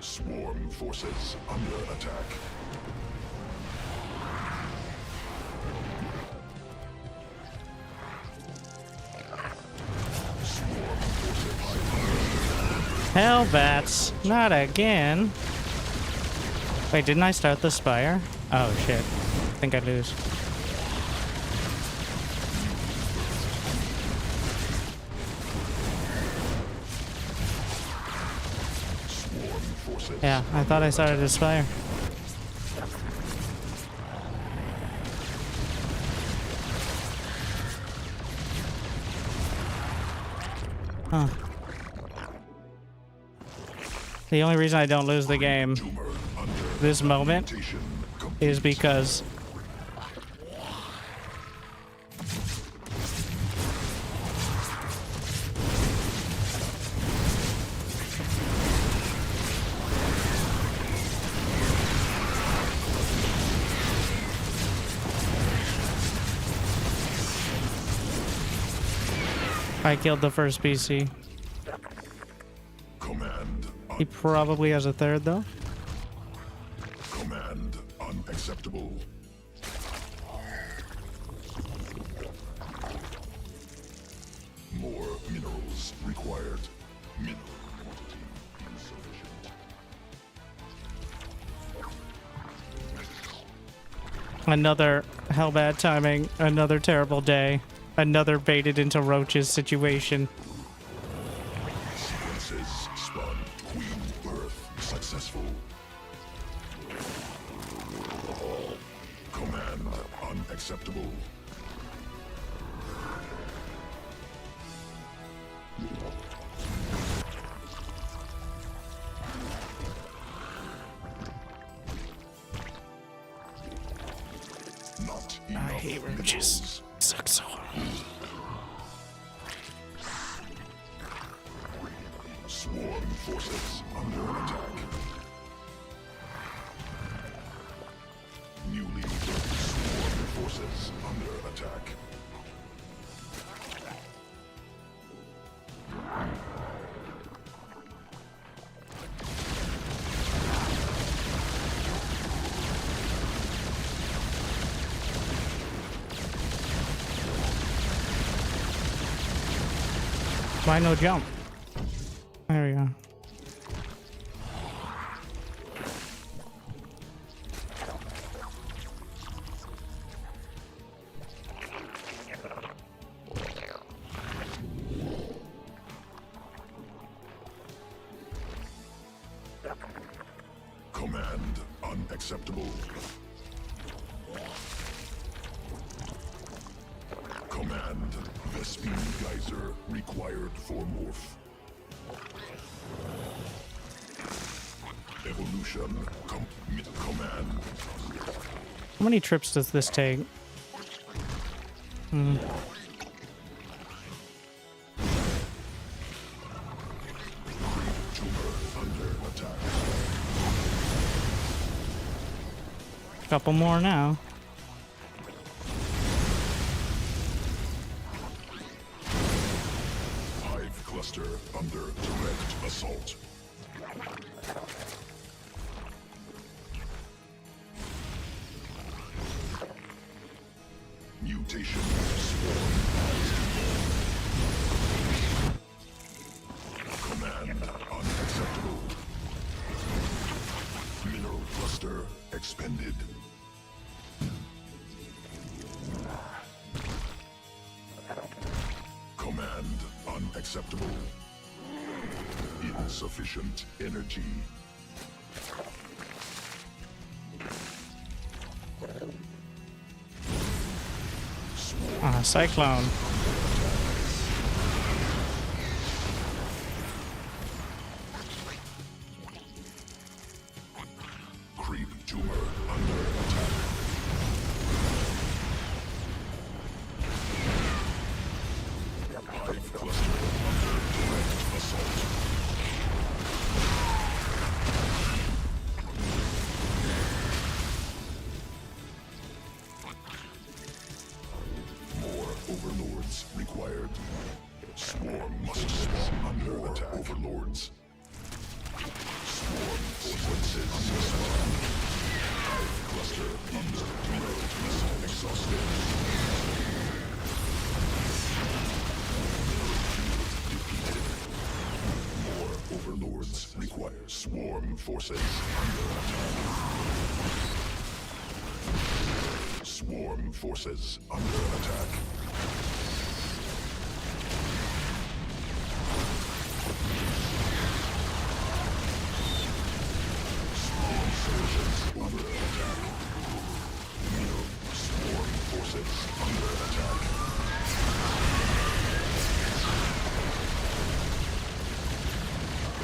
Swarm forces under attack. Swarm forces Hellbats. Not again. Wait, didn't I start the spire? Oh shit. I think I lose. Swarm forces. Yeah, I thought I started the spire. Huh. The only reason I don't lose the game Tumor under this moment mutation is because I killed the first PC. command. He probably has a third though. Command unacceptable. More minerals required. Mineral quantity insufficient. Another hell bad timing. Another terrible day. Another baited into roaches situation. Sequences spun. Queen birth successful. Command unacceptable. Not I enough hate roaches. minerals. Suck so hard. Swarm forces under attack. Newly built swarm forces under attack. Why no jump? There we go. Command unacceptable. Command Vespine Geyser required for morph. Evolution command. How many trips does this take? Tumor under attack. Couple more now. Hive cluster under direct assault. Mutation swarm. Command unacceptable. Mineral cluster expended. Command unacceptable. Insufficient energy. Cyclone. Creep tumor under attack. Hive cluster under direct assault. More overlords required. Swarm must swarm under attack. Overlords. Swarm sequences spawn. Hive cluster under direct assault. Exhausted. Defeated. More overlords required. Swarm forces under attack. Swarm forces under attack. Swarm surgeons under attack. Mineral swarm forces under attack.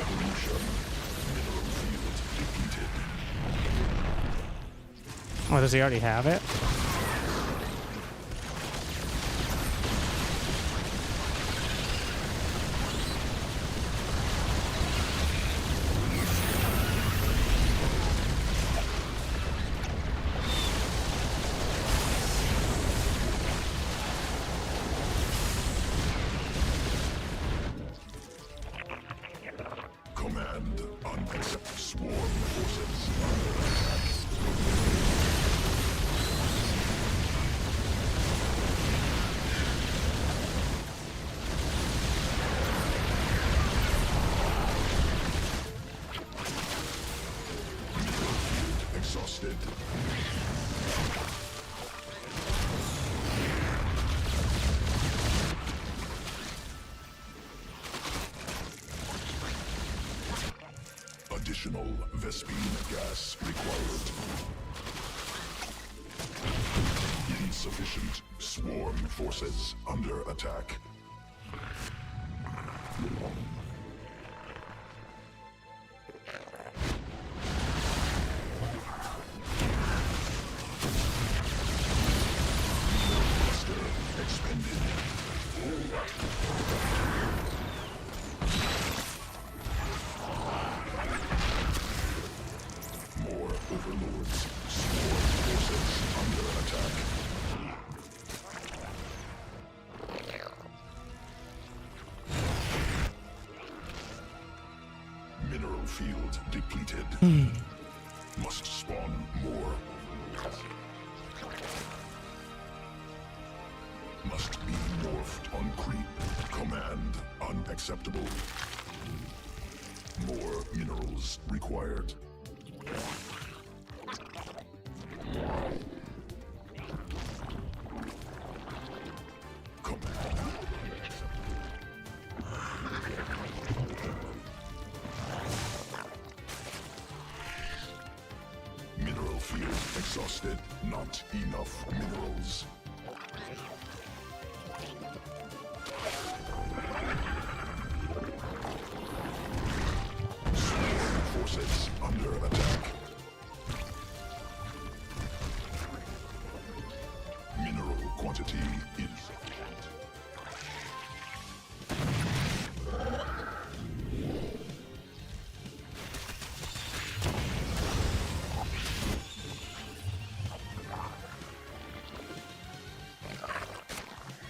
Evolution. Mineral field defeated. Oh, does he already have it? Command unacceptable. Swarm forces under attack. exhausted. Additional Vespine gas required. Insufficient. Swarm forces under attack. Cluster expended. More overlords. Swarm forces under attack. Mineral field depleted. Must spawn more. Must be morphed on creep. Command unacceptable. More minerals required. Command. Mineral field exhausted. Not enough minerals. Swarm forces under attack. Mineral quantity insufficient.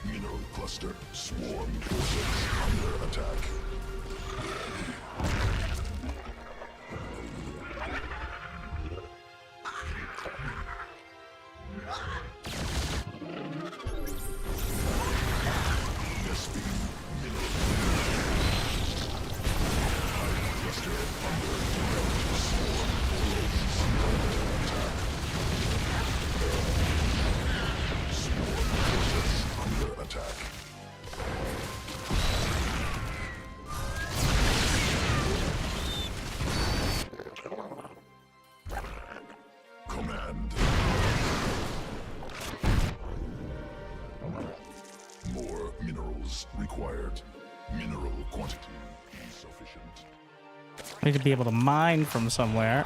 Mineral cluster. Swarm forces under attack. Vespine mineral cluster under direct swarm forces under attack. Swarm forces under attack. Command. More minerals required. Mineral quantity insufficient. I need to be able to mine from somewhere.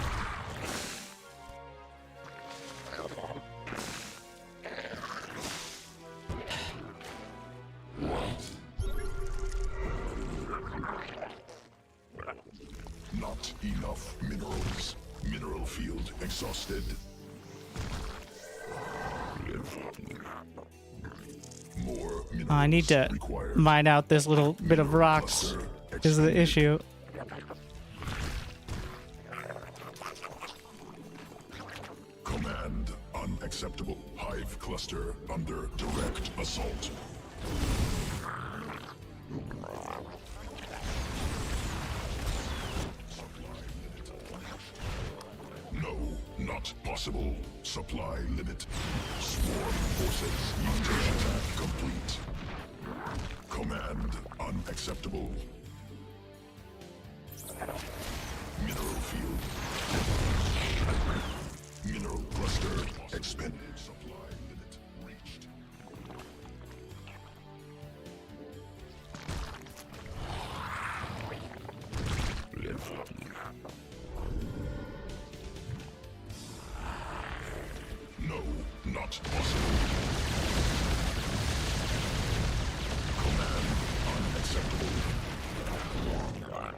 Not enough minerals. Mineral field exhausted. More minerals I need to required. mine out this little bit of rocks. Is the issue. Command unacceptable. Hive cluster under direct assault. No, not possible. Supply limit. Swarm forces mutation attack complete. Command unacceptable. Mineral field. Mineral cluster expended. Supply limit reached. No, not possible. Command unacceptable. Not.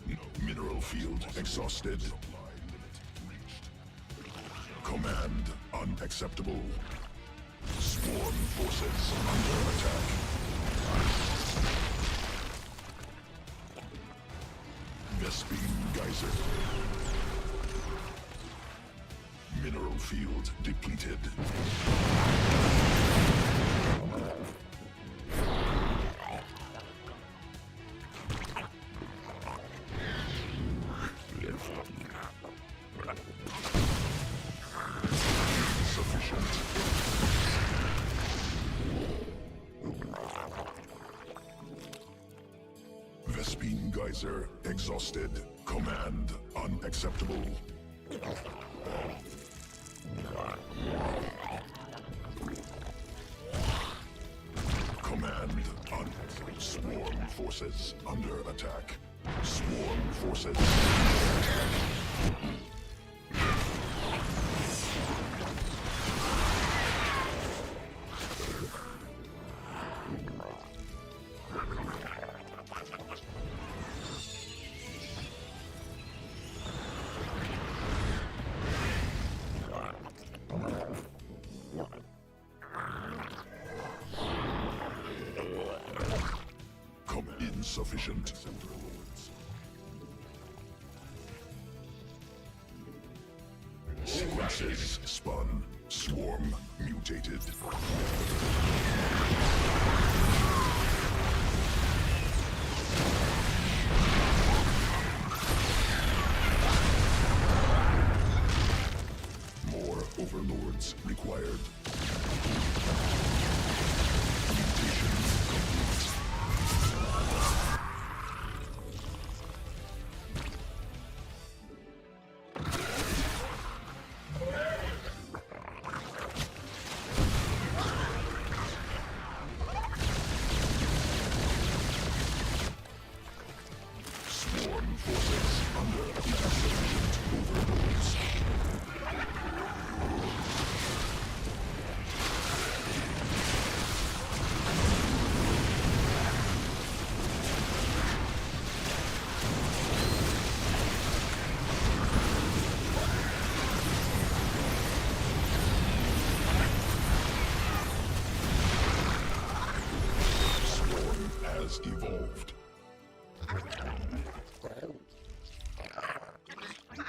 No mineral field exhausted. Supply limit reached. Command unacceptable. Swarm forces under attack. Vespene Geyser. Mineral field depleted. Insufficient. Vespene Geyser exhausted. Command unacceptable. Command unacceptable. Swarm forces under attack. Swarm forces. Insufficient. Sequences spun. Swarm mutated. More overlords required. Mutation complete. Swarm forces under insufficient overlords. Swarm has evolved.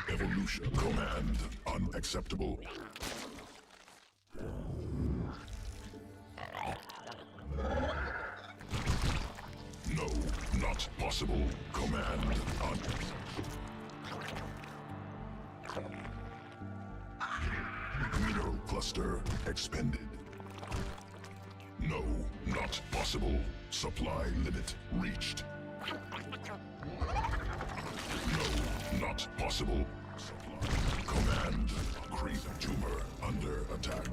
Evolution command unacceptable. No, not possible. Command unacceptable. Mineral cluster expended. No, not possible. Supply limit reached. No, not possible. Command, creep tumor under attack.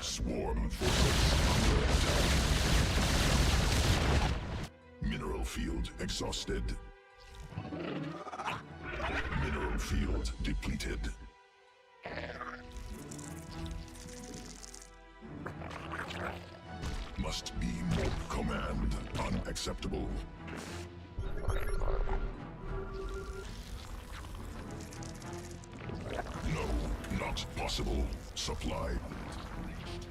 Swarm forces under attack. Mineral field exhausted. Mineral field depleted. Must be more. Command unacceptable. No, not possible. Supply reached.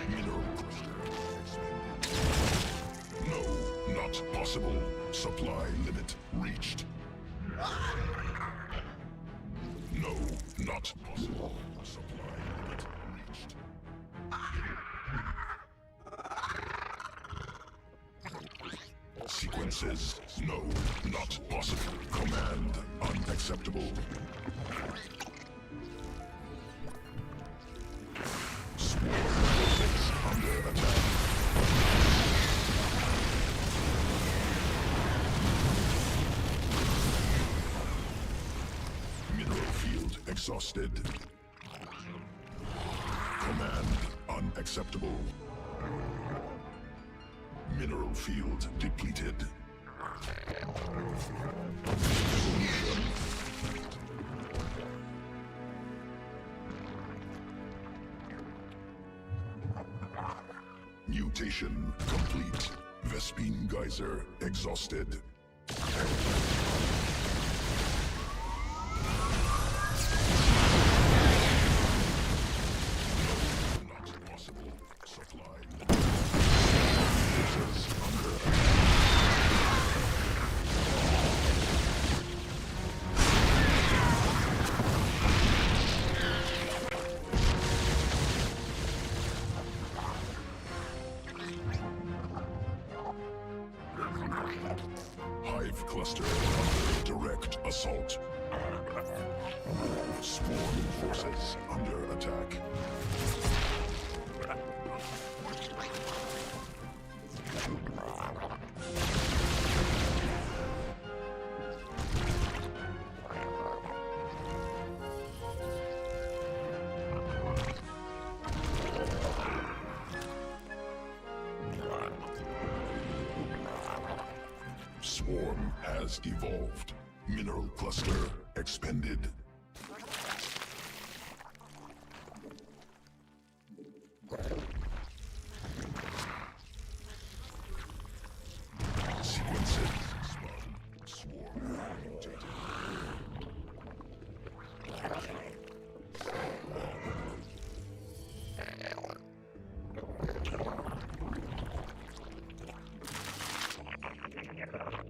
Mineral cluster expended. No, not possible. Supply limit reached. No, not possible. Supply limit reached. Sequences. No, not possible. Command unacceptable. Swarm forces under attack. Mineral field exhausted. Command unacceptable. Mineral field depleted. Mutation complete. Vespine geyser exhausted. Not possible. Supply. Forces under Hive cluster under direct assault. Swarm forces under attack. Swarm has evolved. Mineral cluster expended. Sequences spun. Swarm mutated.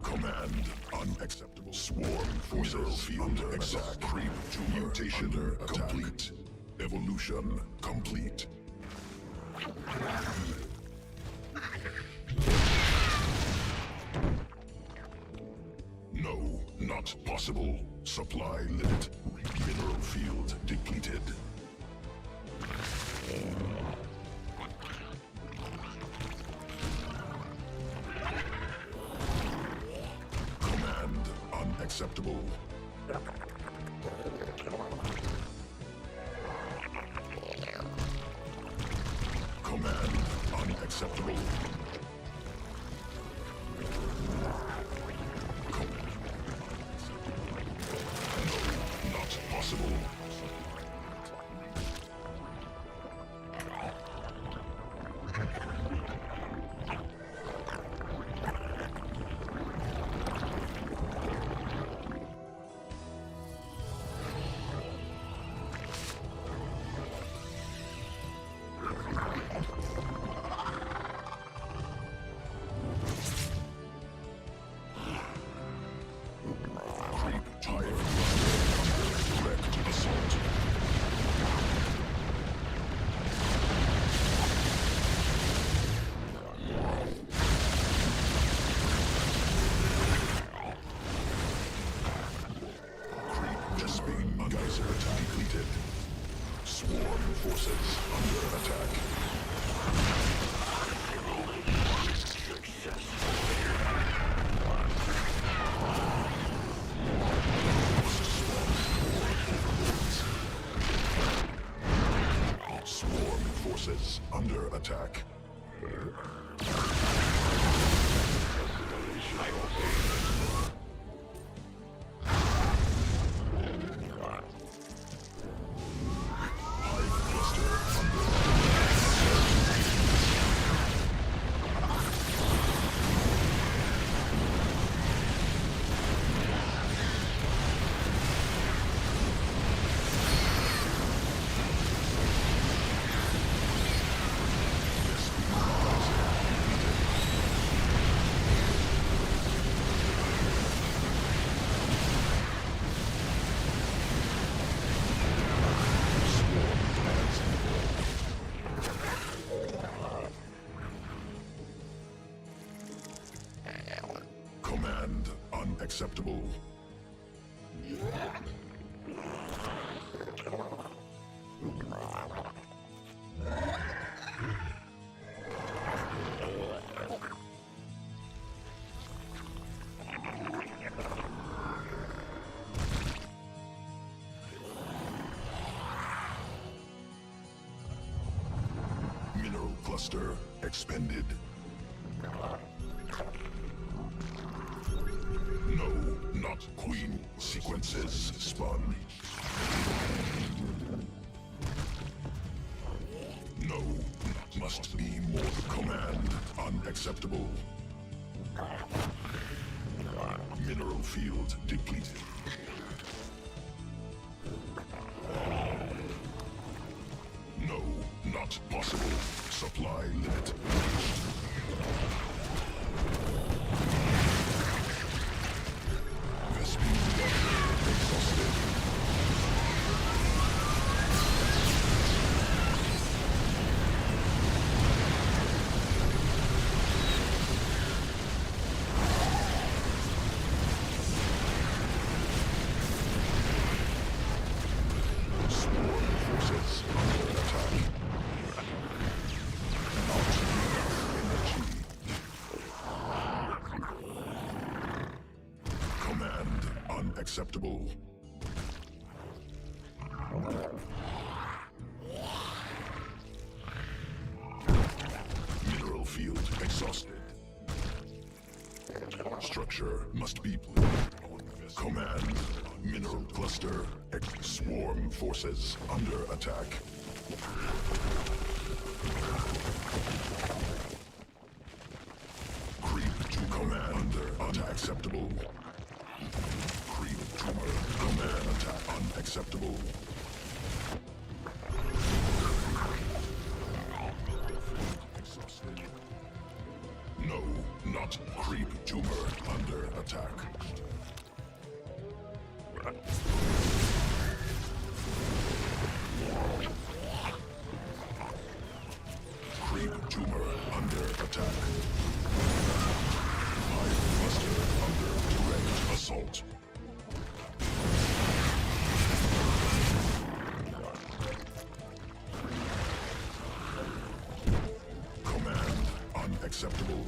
Command unacceptable. Swarm forces field attack. Creep tumor mutation complete. Evolution complete. No, not possible. Supply limit. Mineral field depleted. Command unacceptable. Command unacceptable. No, not possible. Creep tire under direct assault. Creep Vespine geyser depleted. Swarm forces under attack. Swarm forces under attack. Hive cluster under Command unacceptable. Mineral cluster expended. not queen sequences spun. No, must be more command. Unacceptable. Mineral field depleted. No, not possible. Supply limit reached. Vespine Geyser exhausted. Swarm forces under attack. Not enough energy. Command unacceptable. Mineral field exhausted. Structure must be command. Mineral cluster. Swarm forces under attack. Creep to command under unacceptable. Creep tumor command attack unacceptable. Exhausted. No, not creep tumor under attack. Creep tumor under attack. Hive cluster under direct assault. Command unacceptable.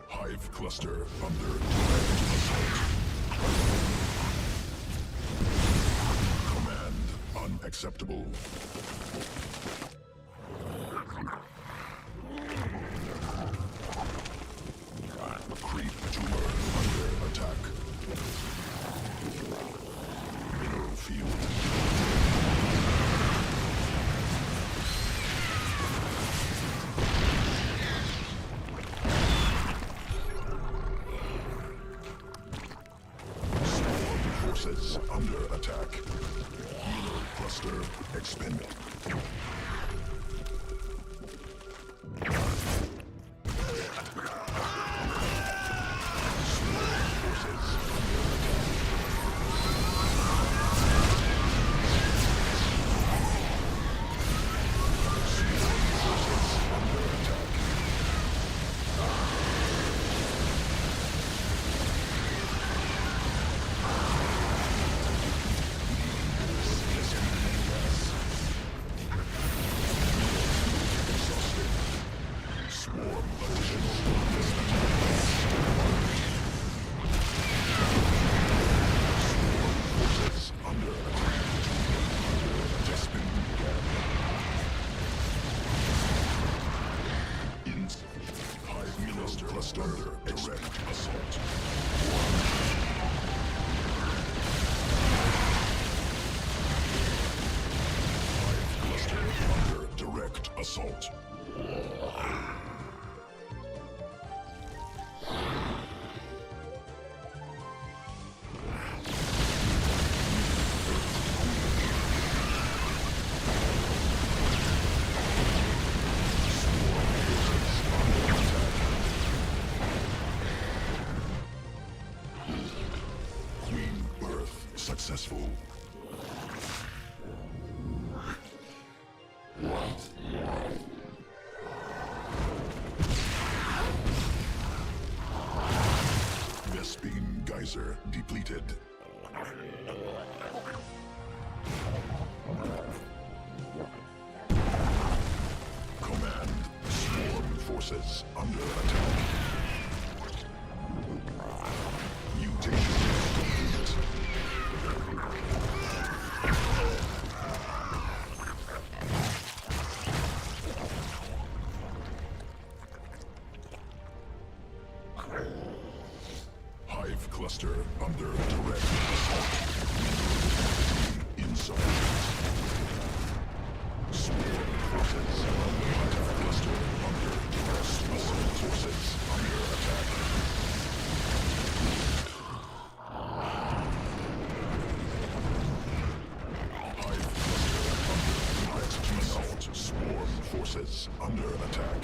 Hive cluster under direct assault. Command unacceptable. Creep tumor under attack. Mineral field. Swarm forces under attack. Mineral cluster expended. Swarm additional forces under attack. Despin Hive Mineral cluster direct assault. Hive cluster under direct assault. Queen birth successful. Vespine Geyser depleted. Command swarm forces under attack. Mutation complete. cluster under direct assault. Inside. Swarm forces. Hive cluster under duress. Assault forces under attack. Hive cluster under direct assault. Swarm forces under attack.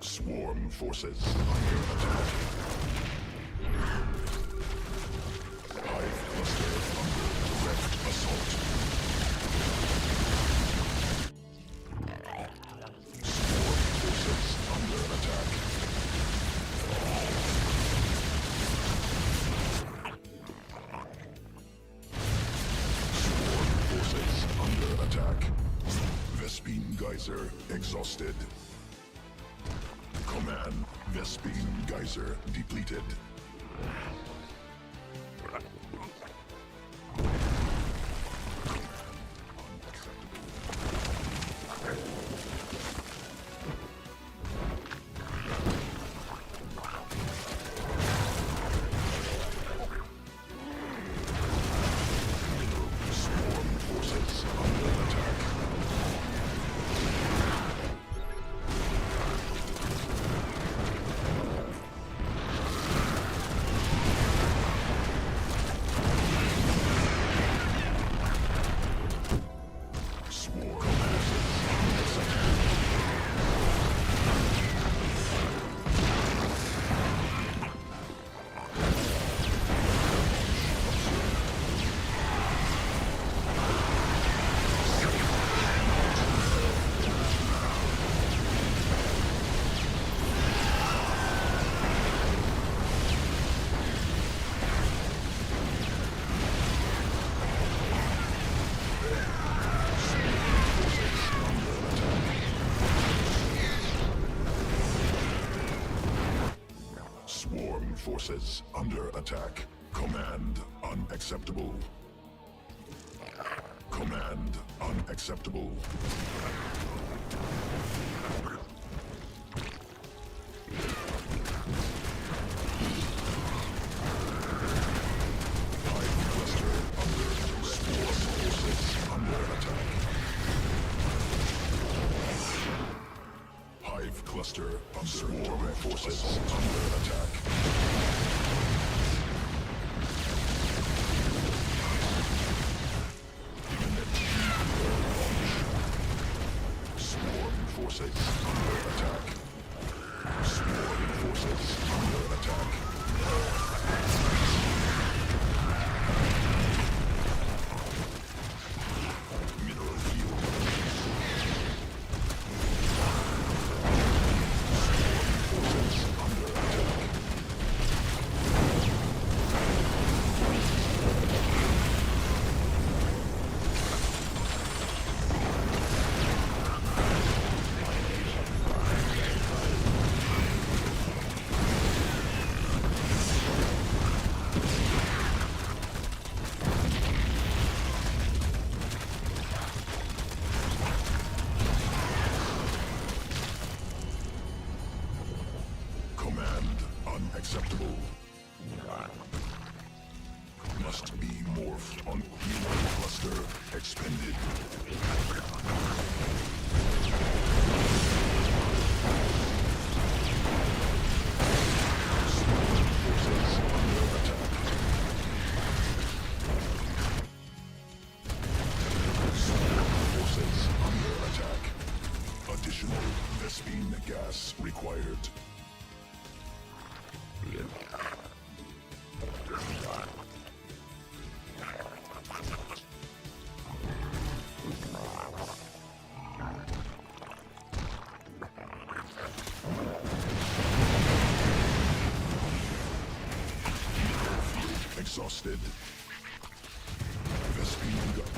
Swarm forces under attack. Hive cluster under direct assault. Swarm forces under attack. Swarm forces under attack. Vespene Geyser exhausted. Command, Vespene Geyser depleted. Swarm forces under attack. Swarm forces under attack. Command unacceptable. Command unacceptable. Hive cluster under swarm forces under attack. Hive cluster under swarm forces under attack. Swarm forces under attack. Swarm forces under attack. Mineral field. Forces under attack. Command unacceptable. Must be morphed on human cluster expended. Swarm forces under attack. Swarm forces under attack. Additional Vespene gas required. Exhausted. Vespene gun.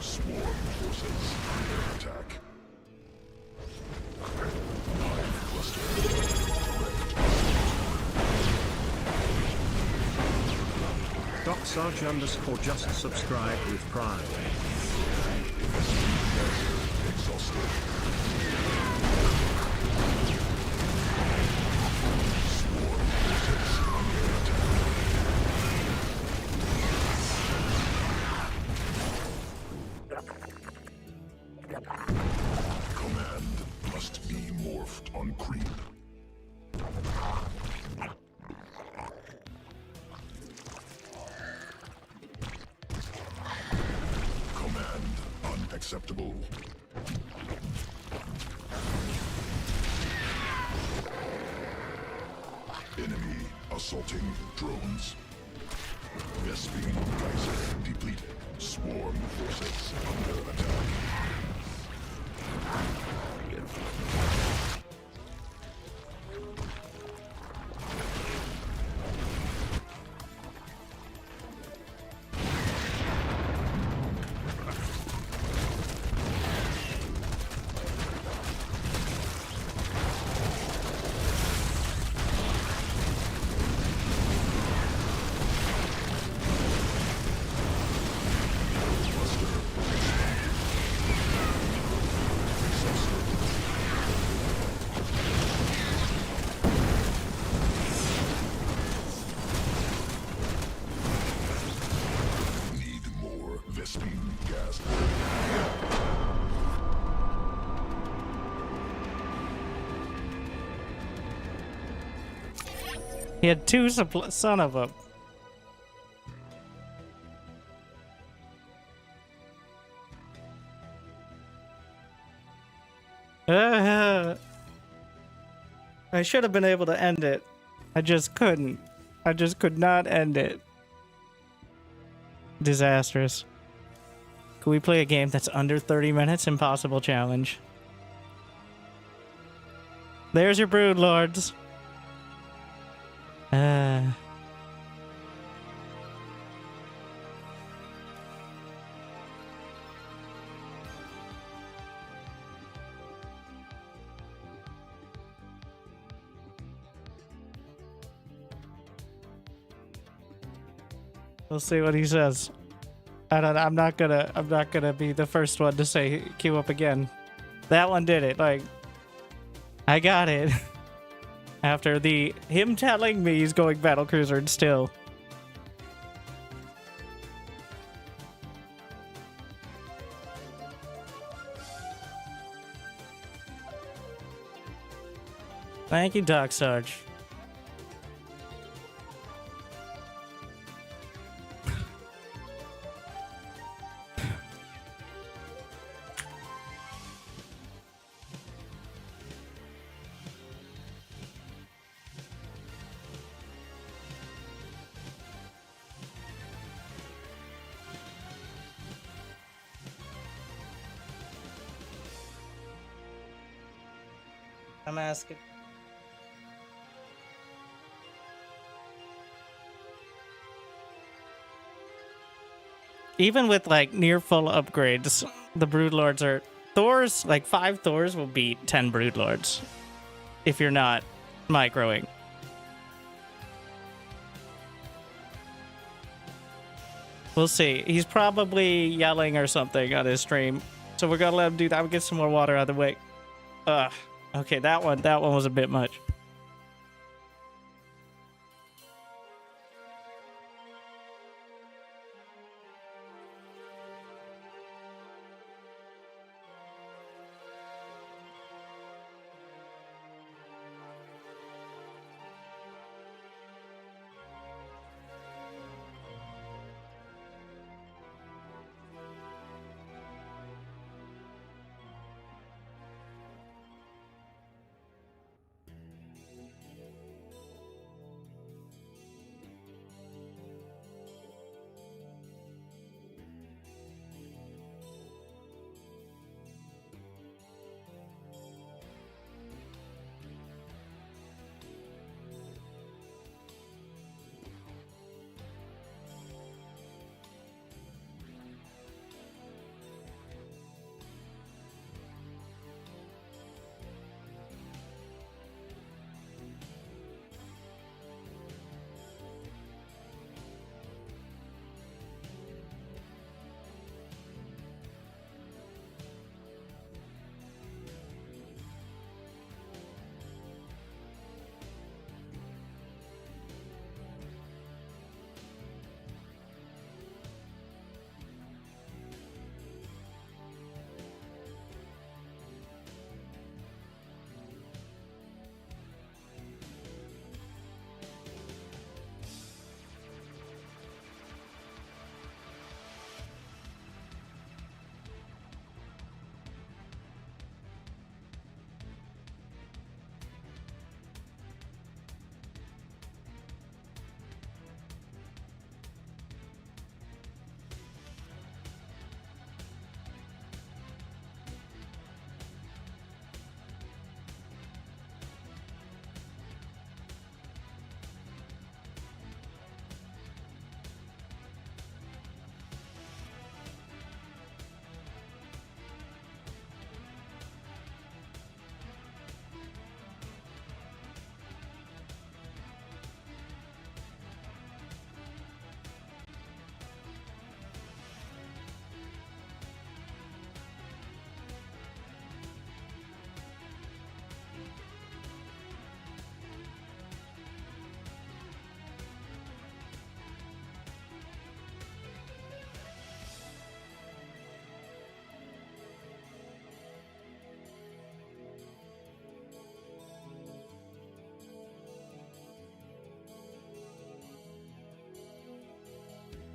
Swarm forces under attack. Hive cluster. DocSarge_ just subscribed with Prime. Exhausted. must be morphed on creep. Command unacceptable. Enemy assaulting drones. Vespene Geyser depleted. Swarm forces under attack. Need more Vespene gas. He had two son of a. I should have been able to end it. I just couldn't. I just could not end it. Disastrous. Can we play a game that's under 30 minutes? Impossible challenge. There's your brood lords. We'll see what he says. I'm not gonna be the first one to say queue up again. That one did it. Like, I got it. After him telling me he's going battlecruiser and still. Thank you, Doc Sarge. I'm asking. Even with like near full upgrades, the broodlords are Thors. Like 5 Thors will beat 10 broodlords if you're not microing. We'll see. He's probably yelling or something on his stream, so we're gonna let him do that. We'll get some more water out of the way. Ugh. Okay, that one was a bit much.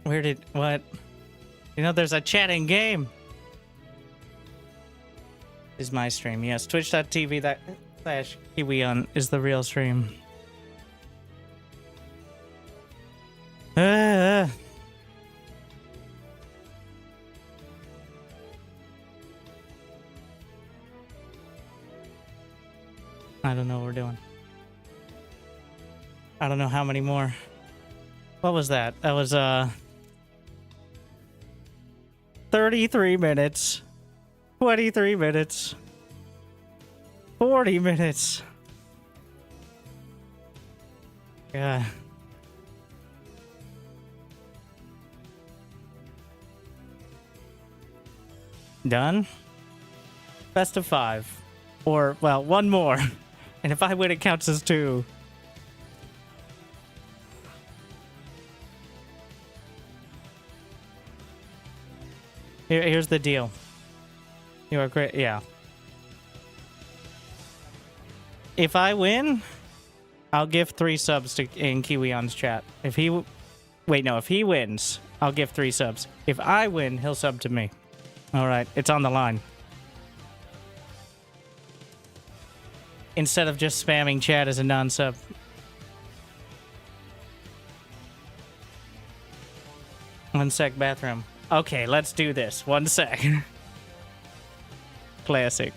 What? You know, there's a chatting game. Is my stream. Yes, twitch.tv /KiwiOn is the real stream. I don't know what we're doing. I don't know how many more. What was that? That was 33 minutes. 23 minutes. 40 minutes. Yeah. Done? Best of 5. Or, well, one more. And if I win, it counts as 2. Here's the deal. You are great. Yeah. If I win, I'll give 3 subs to in KiwiOn's chat. If he wins, I'll give 3 subs. If I win, he'll sub to me. All right, it's on the line. Instead of just spamming chat as a non-sub. One sec, bathroom. Okay, let's do this. 1 sec. Classic.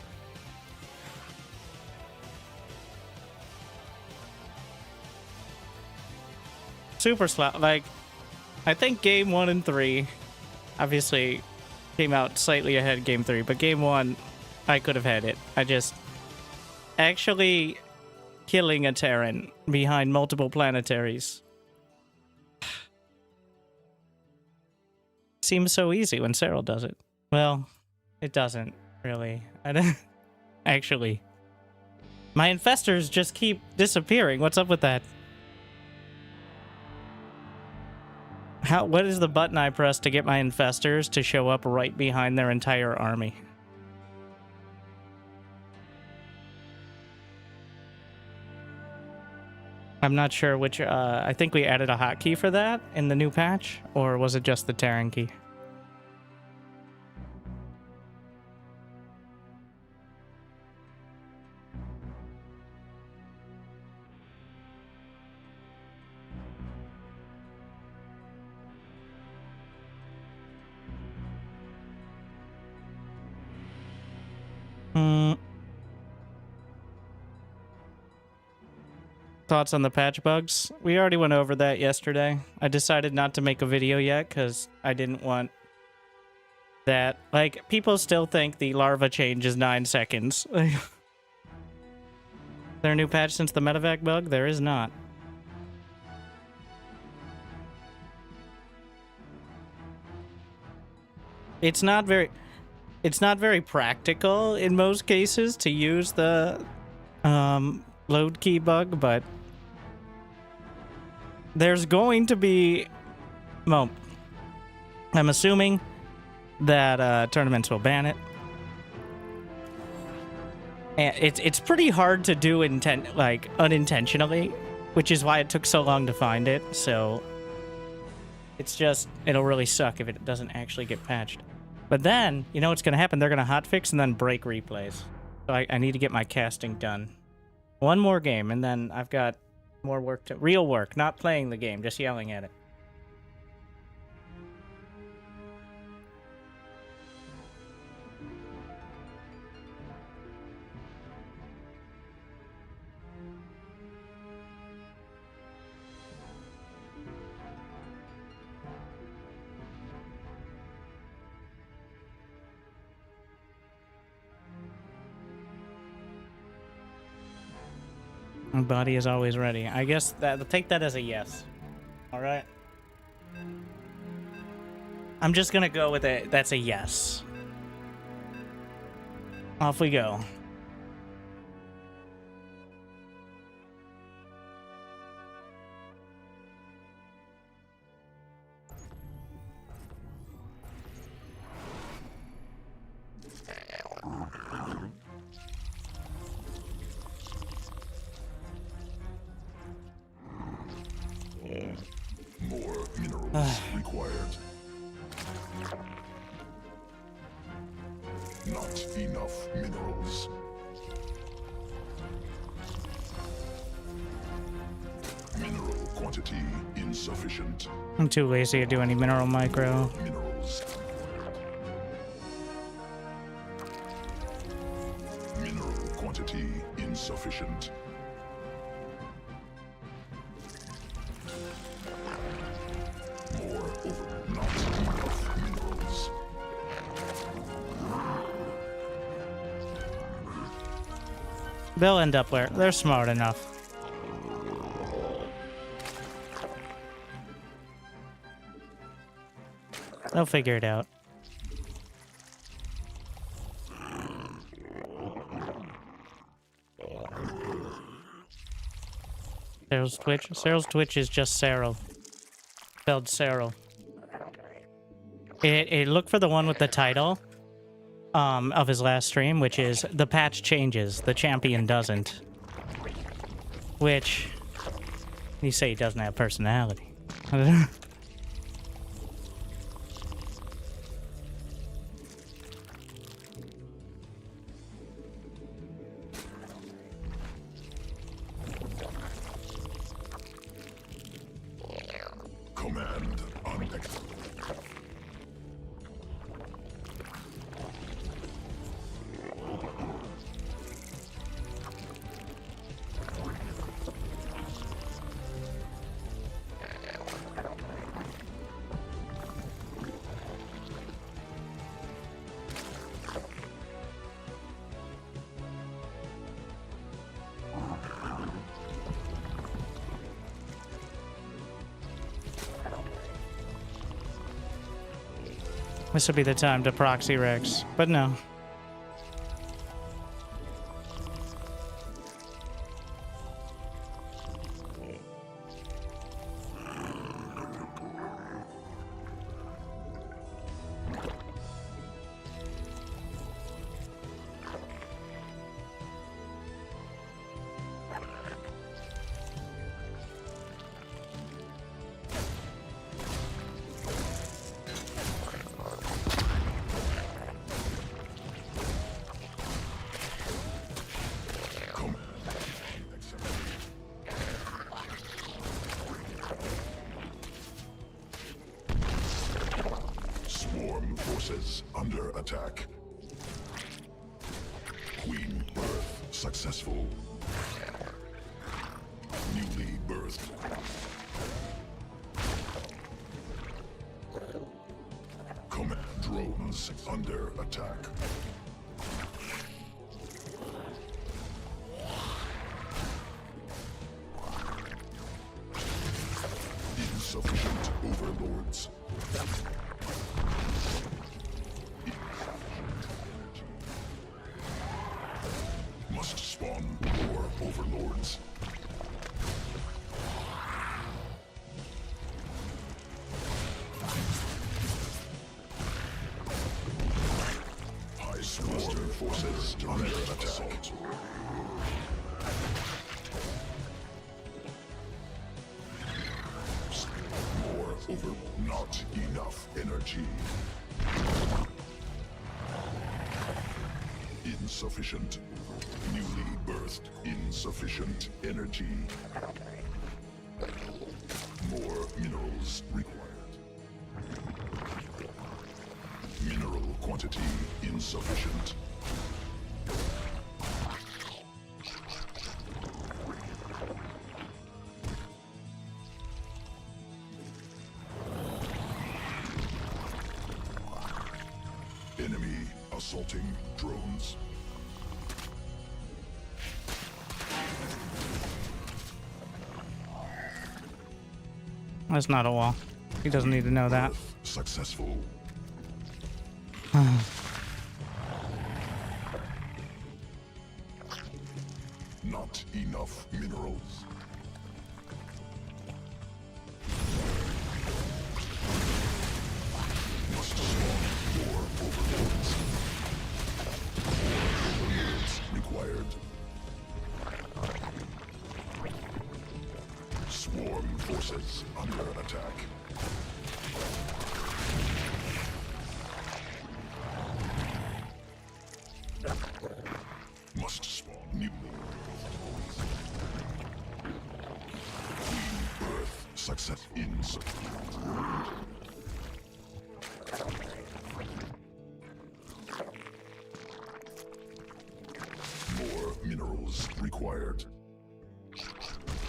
Super slot. Like, I think game 1 and 3 obviously came out slightly ahead game 3, but game 1, I could have had it. I just actually killing a Terran behind multiple planetaries seems so easy when Cyril does it. Well, it doesn't really. I don't actually. My infestors just keep disappearing. What's up with that? What is the button I press to get my infestors to show up right behind their entire army? I'm not sure which, I think we added a hotkey for that in the new patch, or was it just the Terran key? Thoughts on the patch bugs? We already went over that yesterday. I decided not to make a video yet because I didn't want that. Like, people still think the larva change is 9 seconds. There a new patch since the medevac bug? There is not. It's not very practical in most cases to use the load key bug, but there's going to be, well, I'm assuming that tournaments will ban it. And it's pretty hard to do unintentionally, which is why it took so long to find it. So it's just, it'll really suck if it doesn't actually get patched. But then, you know what's going to happen? They're going to hotfix and then break replays. So I need to get my casting done. One more game, and then I've got more work to... Real work, not playing the game, just yelling at it. My body is always ready. I guess that take that as a yes. All right. I'm just gonna go with it. That's a yes. Off we go. required. Not enough minerals. Mineral quantity insufficient. I'm too lazy to do any mineral micro. Minerals. Mineral quantity insufficient. More over. Not enough minerals. They'll end up where they're smart enough. They'll figure it out. Cyril's Twitch. Cyril's Twitch is just Cyril. Spelled Cyril. Look for the one with the title of his last stream, which is "The patch changes, the champion doesn't." Which you say he doesn't have personality. Command unexpected. This would be the time to proxy Rex, but no. Swarm forces under attack. Queen birth successful. Newly birthed. Command drones under attack. Insufficient overlords. Must spawn more overlords. High swarm forces under attack. More over. Not enough energy. Insufficient. Newly birthed. Insufficient energy. More minerals required. Mineral quantity insufficient. Enemy assaulting drones. That's not a wall. He doesn't need to know that. Successful. Not enough minerals. Must spawn more overlords. Overlords required. Swarm forces under attack. Must spawn new. Queen birth success insufficient. More minerals required.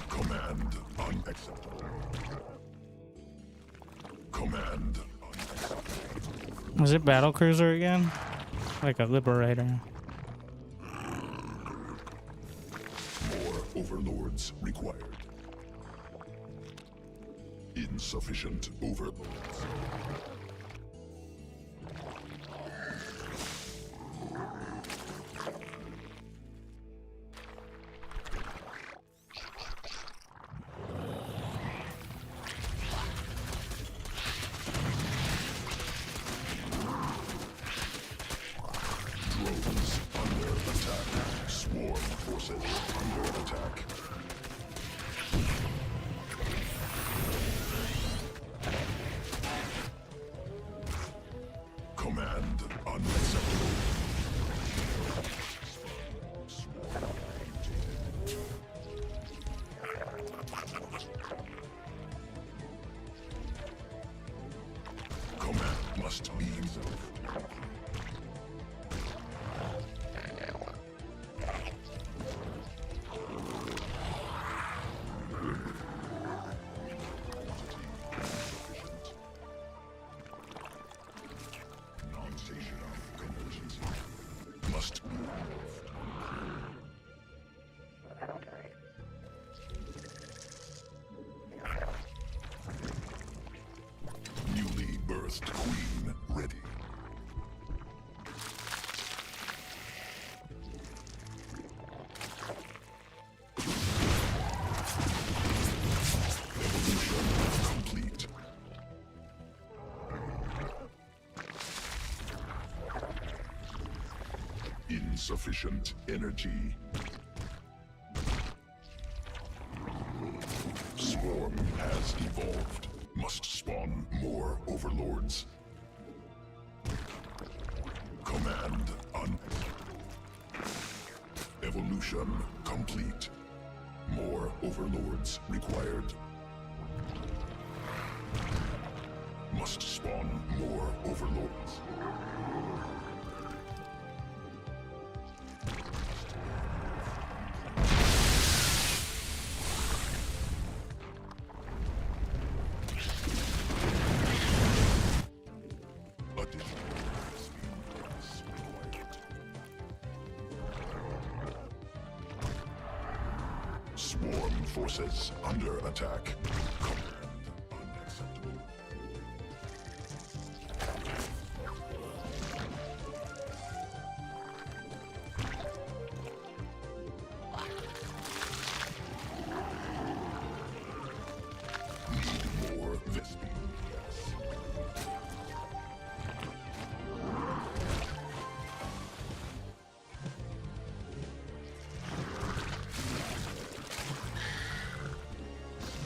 Command unacceptable. Command unacceptable. Was it battle cruiser again? Like a liberator. More overlords required. Insufficient overlords. Drones under attack. Swarm forces under attack. Command unacceptable. Swarm mutated. Command must be exalted. Non-station of convergence must be newly birthed queen ready. Evolution complete. Insufficient energy. Swarm has evolved. Must spawn more overlords. Command unacceptable. Evolution complete. More overlords required. Must spawn more overlords. Swarm forces under attack. Command unacceptable. Need more Vespine gas.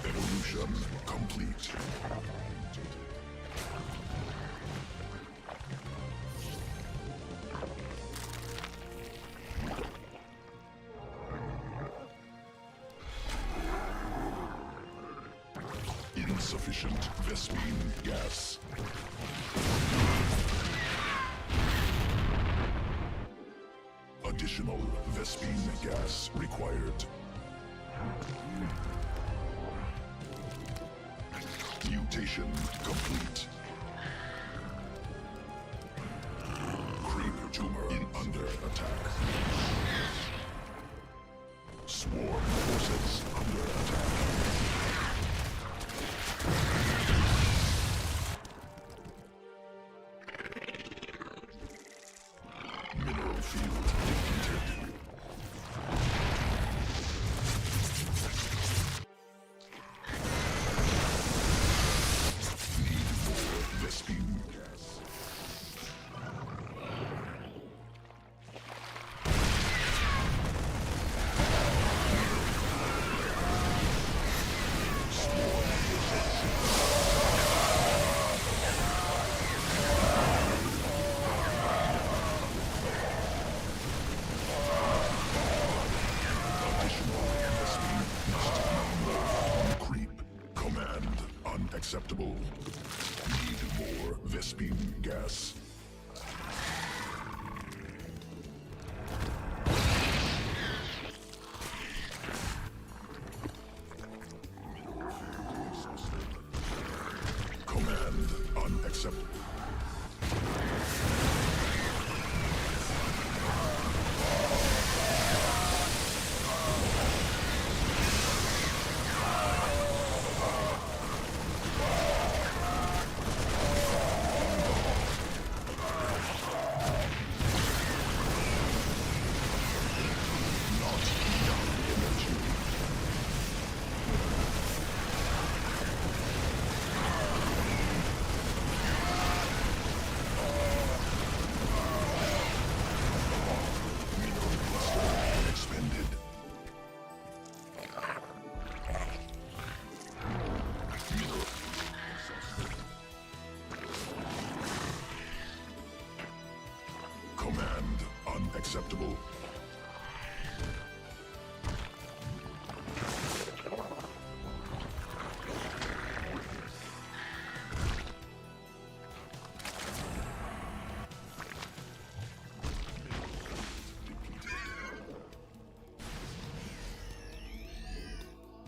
Evolution complete. Insufficient Vespine gas. Additional Vespine gas required. Mutation complete. Creeper tumor under attack. Swarm forces under attack. Mineral field depleted. Need more Vespine gas. unacceptable.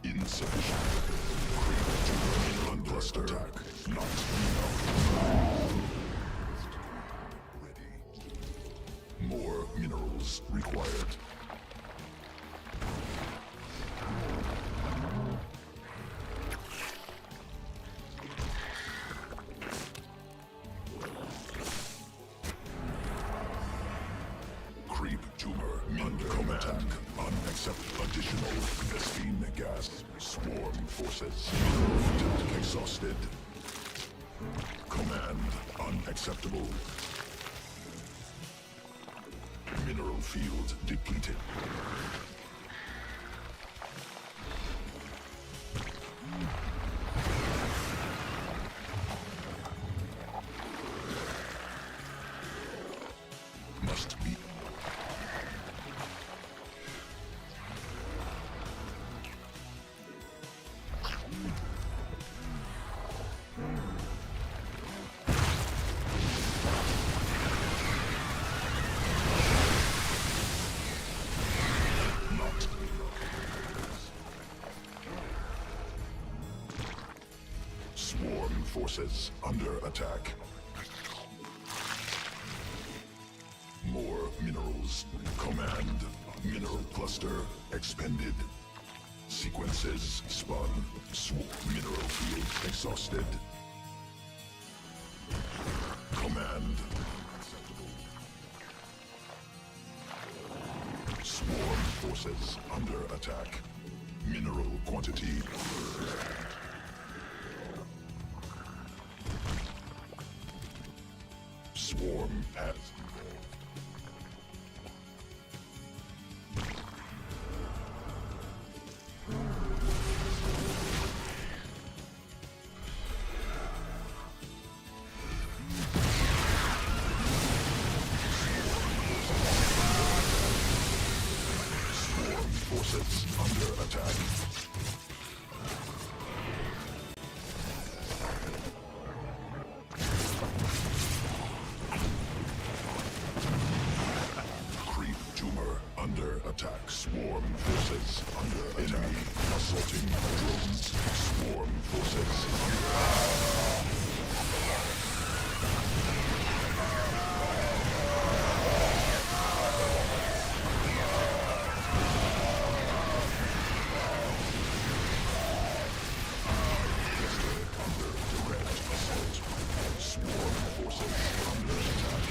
Insufficient. Under attack. Not enough. Ready. More minerals required. Creep tumor under command. Unacceptable. Additional Vespine gas. Swarm forces. Field exhausted. Command unacceptable. Mineral field depleted. Must be. Not. Swarm forces under attack. More minerals. Command. Mineral cluster expended. Sequences spun. Mineral field exhausted. Command. Swarm forces under attack. Mineral quantity. Swarm has evolved. Swarm forces under attack. Creep tumor under attack. Swarm forces under attack. Enemy assaulting drones. Swarm forces under direct assault. Swarm forces under attack.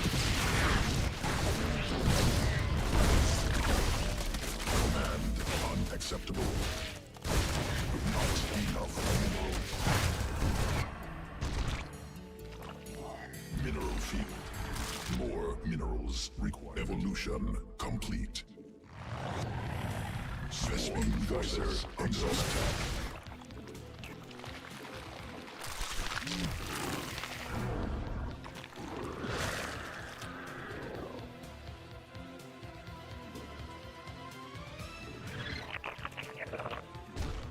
Command unacceptable. Not enough mineral. Mineral field. More minerals required. Evolution complete. Vespine geyser exhausted.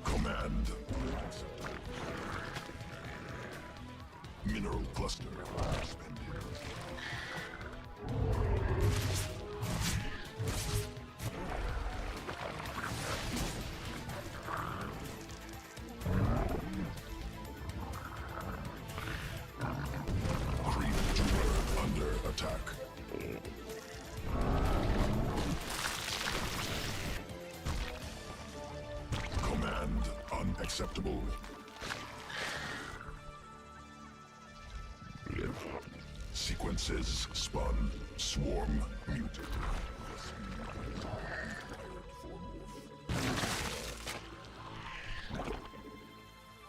Command. Mineral cluster expended. Creep tumor under attack. Command unacceptable. Sequences spun. Swarm muted.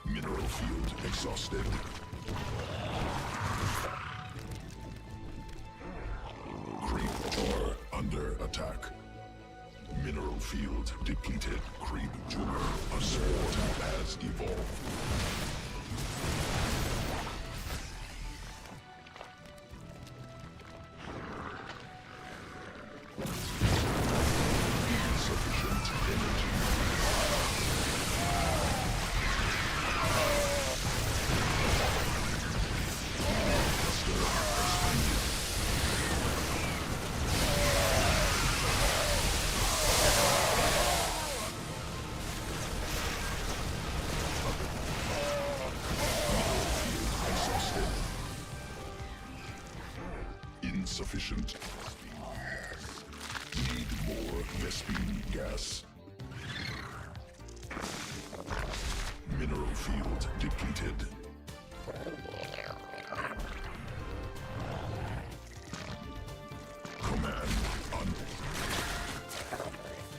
Mineral field exhausted. Creep tumor under attack. Mineral field depleted. Creep tumor. A swarm has evolved. Insufficient. Need more Vespine gas. Mineral field depleted. Command on.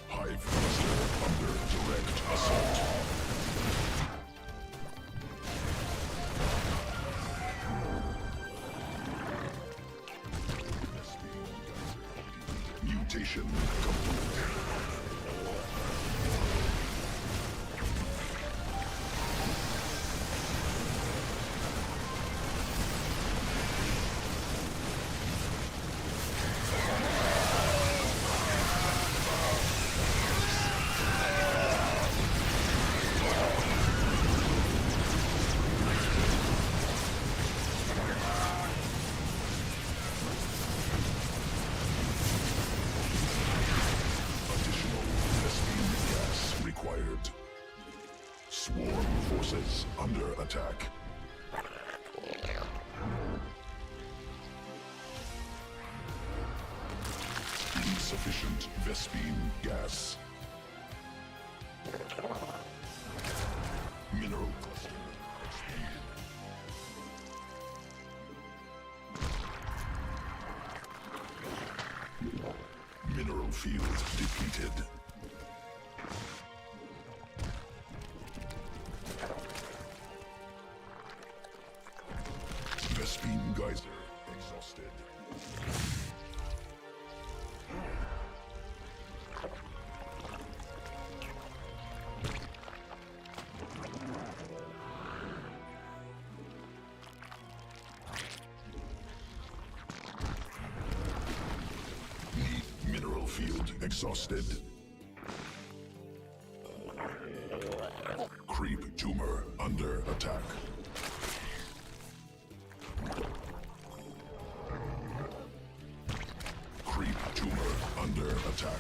Hive cluster under direct assault. Mutation complete. Additional Vespine gas required. Swarm forces under attack. Insufficient Vespine gas. Mineral cluster expanded. Mineral field depleted. Vespine geyser exhausted. Need mineral field exhausted. Creep tumor under attack. Creep tumor under attack.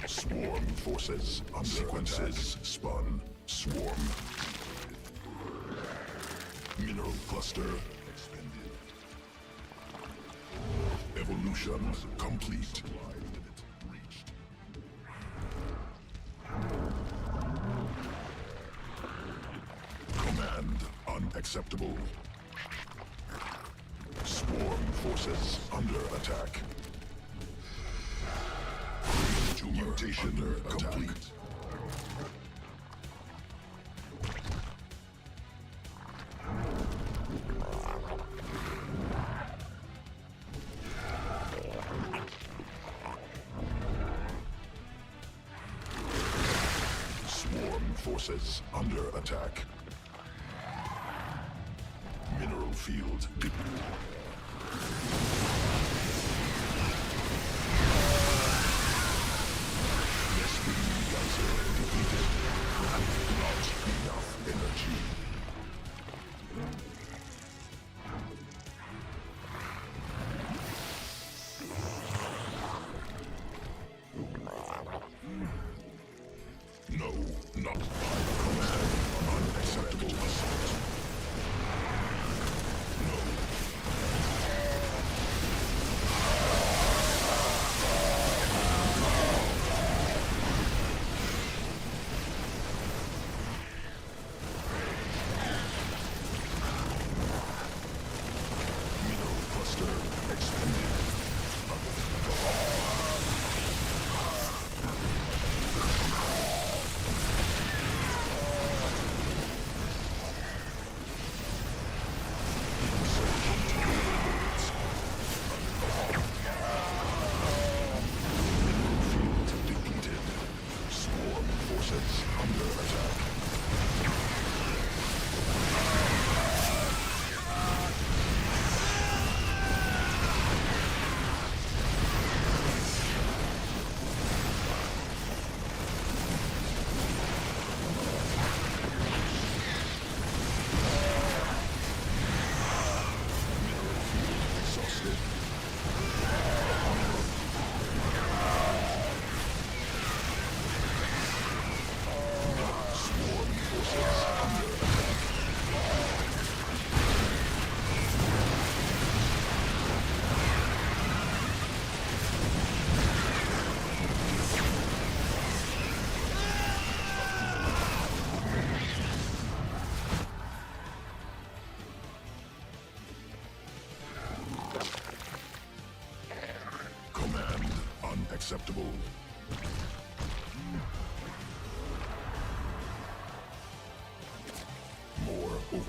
Swarm forces under sequences attack. Spun. Swarm. Mineral cluster expended. Evolution complete. Reached. Command unacceptable. Swarm forces under attack. Mutation complete. Swarm forces under attack. Mineral field depleted. Not enough energy. No, not by command. Unacceptable assault. No.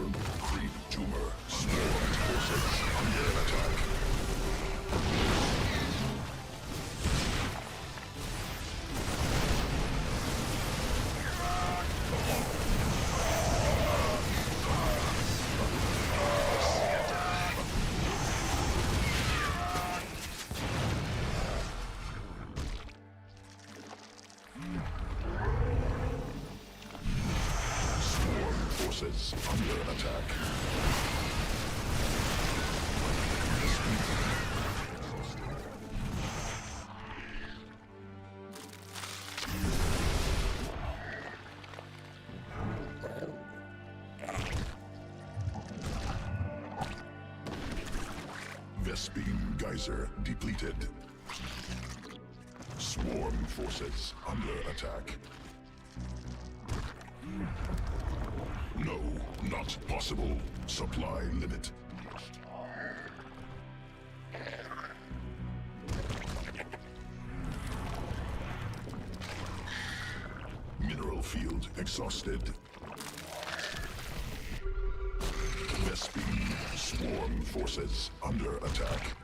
Overlord creep tumor. Swarm forces under attack. Forces under attack. Vespene geyser depleted. Swarm forces under attack. No, not possible. Supply limit. Mineral field exhausted. Vespene swarm forces under attack.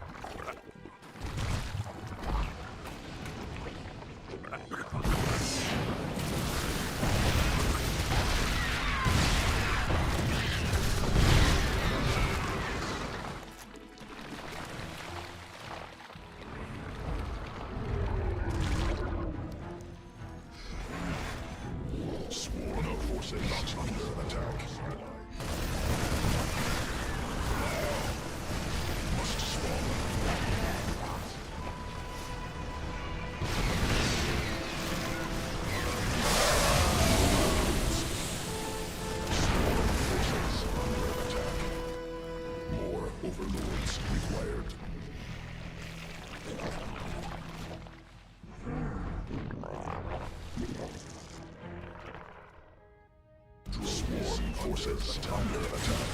Swarm forces not under attack. Must spawn. Swarm forces under attack. More overlords required. Swarm forces under attack.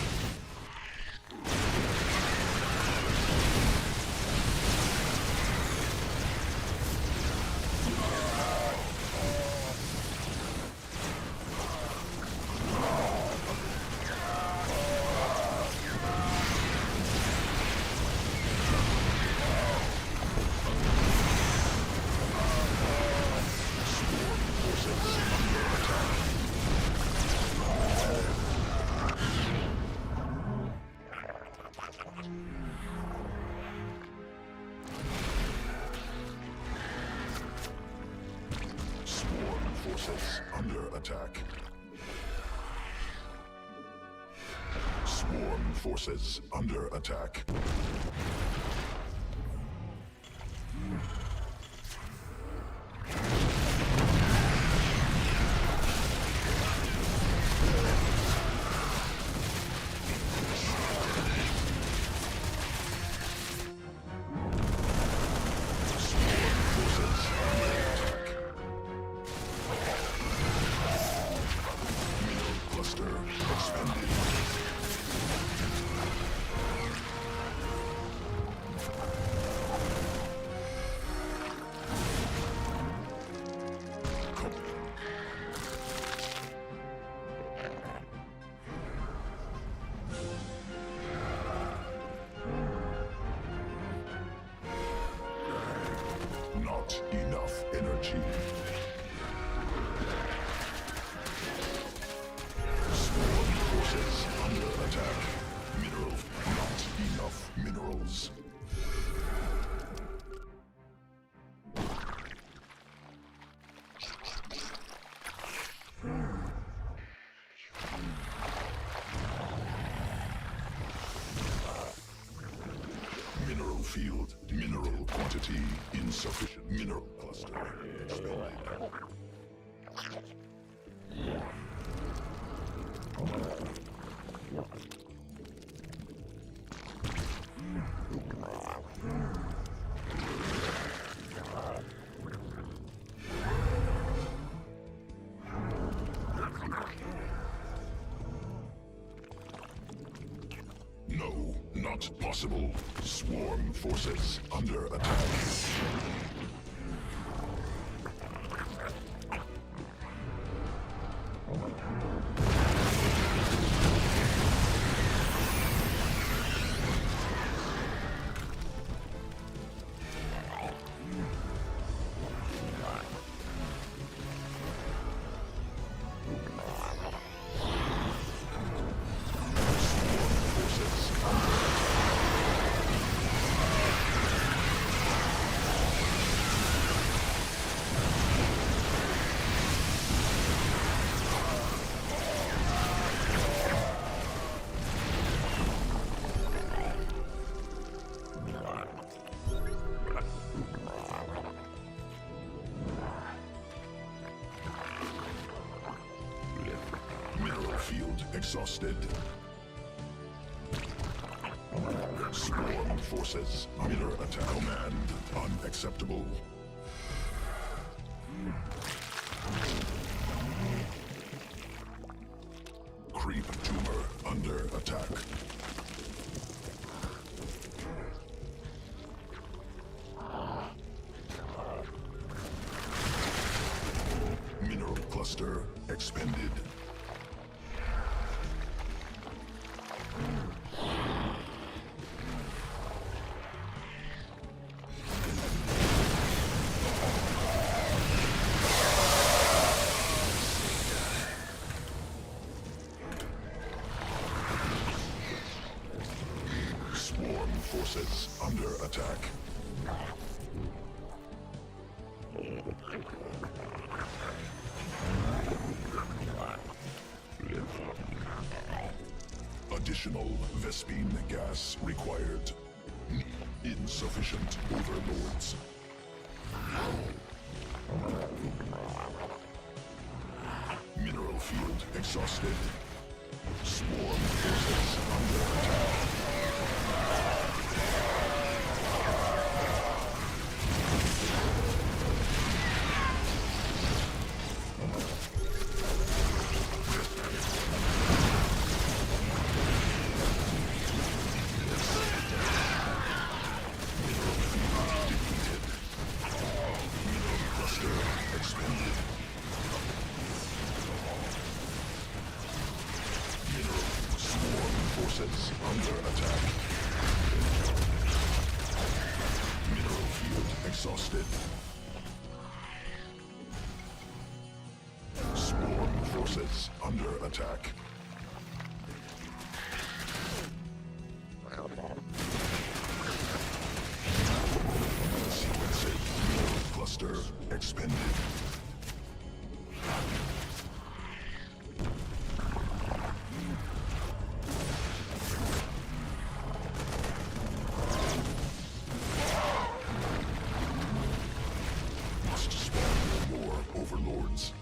Swarm forces under attack. Swarm forces under attack. Swarm forces under attack. Cluster expanded. Not enough energy. Swarm forces under attack. Mineral. Not enough minerals. Mineral field. Mineral quantity insufficient. Mineral cluster expanded. No, not possible. Swarm forces under attack. field exhausted. Swarm forces under attack. Command unacceptable. Creep tumor under attack. Mineral cluster expended. Swarm forces under attack. Additional Vespine gas required. Insufficient overlords. Mineral field exhausted. Swarm forces under attack. Forces under attack. Mineral field exhausted. Swarm forces under attack. Sequencing. Mineral cluster expended. Must spawn more overlords.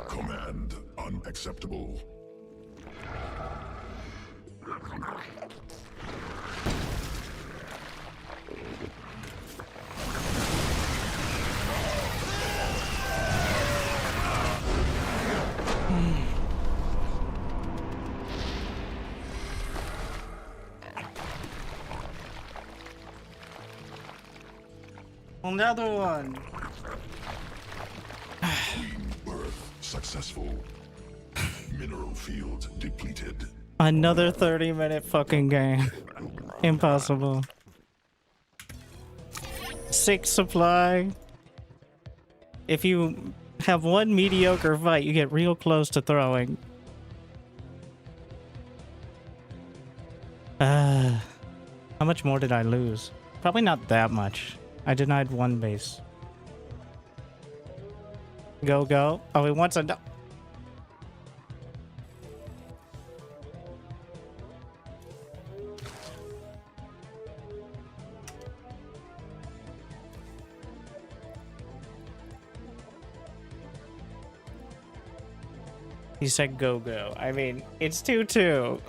Command unacceptable. Another one. Queen birth successful. Mineral field depleted. Another 30-minute fucking game. Impossible. 6 supply. If you have one mediocre fight, you get real close to throwing. How much more did I lose? Probably not that much. I denied one base. Go, go. Oh, he wants a... He said go, go. I mean, it's 2-2.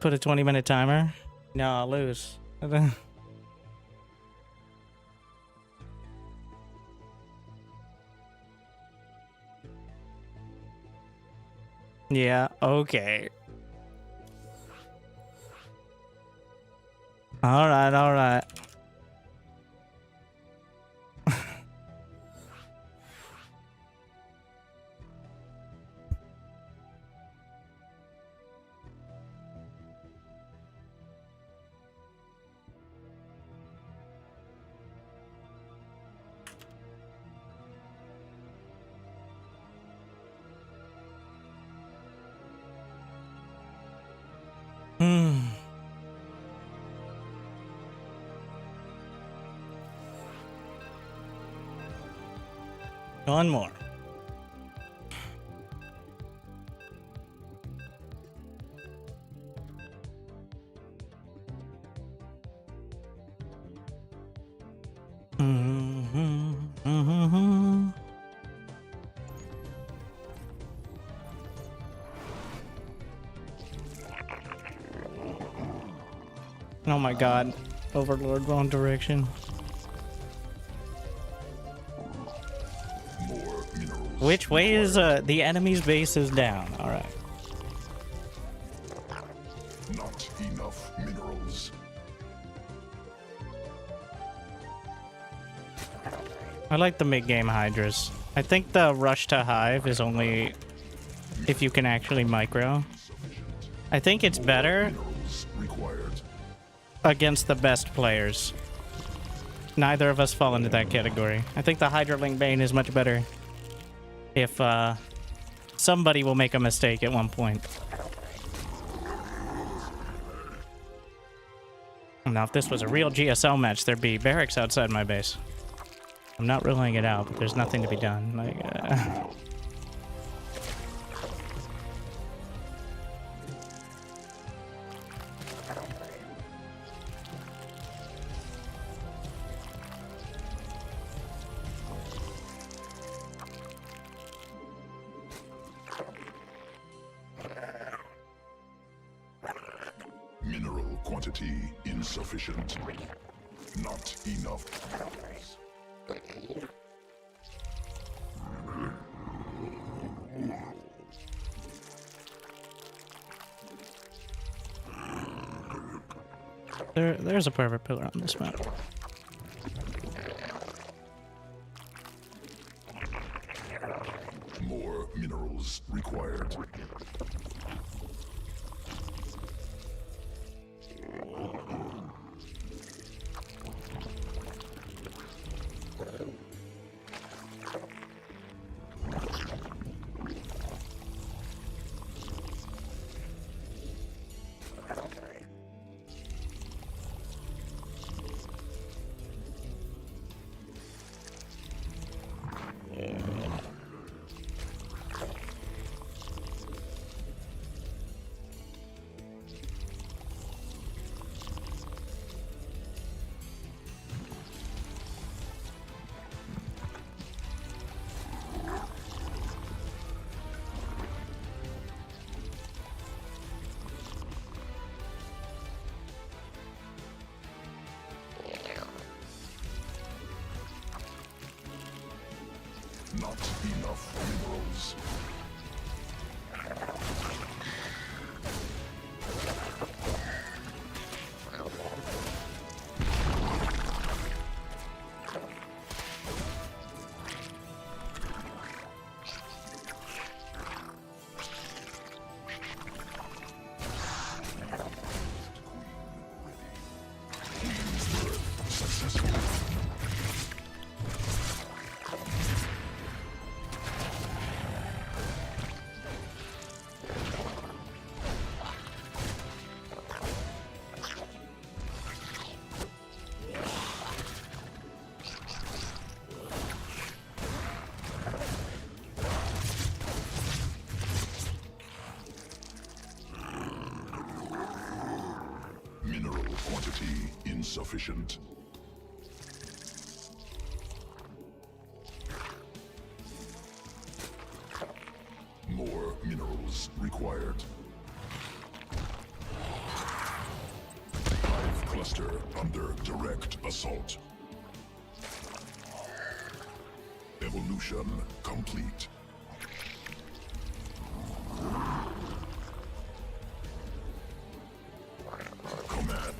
Put a 20-minute timer? No, I'll lose. Yeah, okay. Alright, alright. One more. Oh my god. Overlord, wrong direction. More minerals. Which way is the enemy's base is down? Alright. Not enough minerals. I like the mid-game Hydras. I think the rush to Hive is only if you can actually micro. I think it's better Minerals required. against the best players. Neither of us fall into that category. I think the Hydralink Bane is much better if somebody will make a mistake at one point. Now, if this was a real GSL match, there'd be barracks outside my base. I'm not ruling it out, but there's nothing to be done. Like, Mineral quantity insufficient. Not enough. there's a perfect pillar on this map. More minerals required. Not enough minerals. Mineral quantity insufficient. More minerals required. Hive cluster under direct assault. Evolution complete. Command.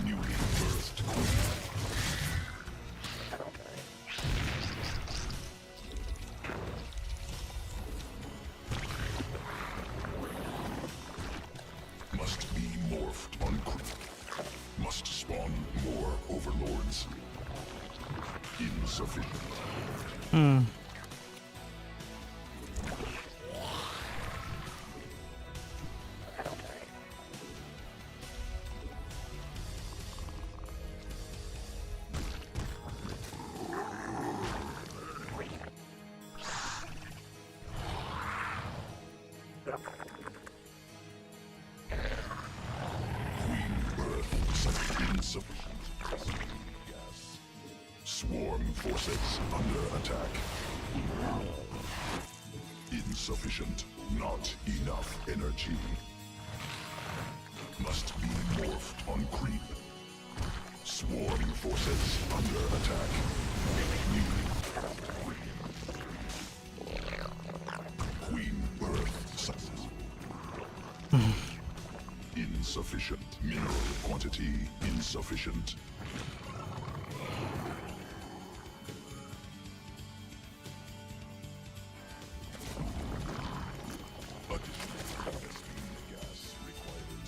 Newly birthed queen. Must be morphed on creep. Must spawn more overlords. Insufficient. Queen Earth such insufficient gas. Swarm forces under attack. Insufficient, not enough energy. Must be morphed on creep. Swarm forces under attack. Queen Earth success. Insufficient. Mineral quantity insufficient. Gas required.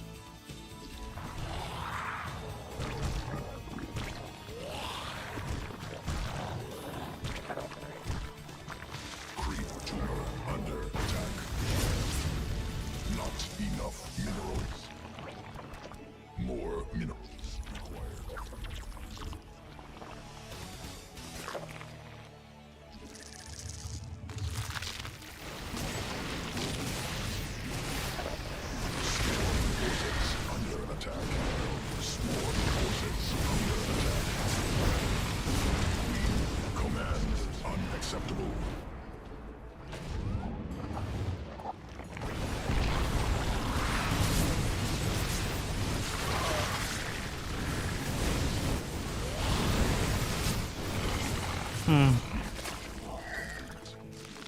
Creep tumor under attack. Not enough minerals. More minerals required. Swarm forces under attack. Swarm forces under attack. Queen command unacceptable.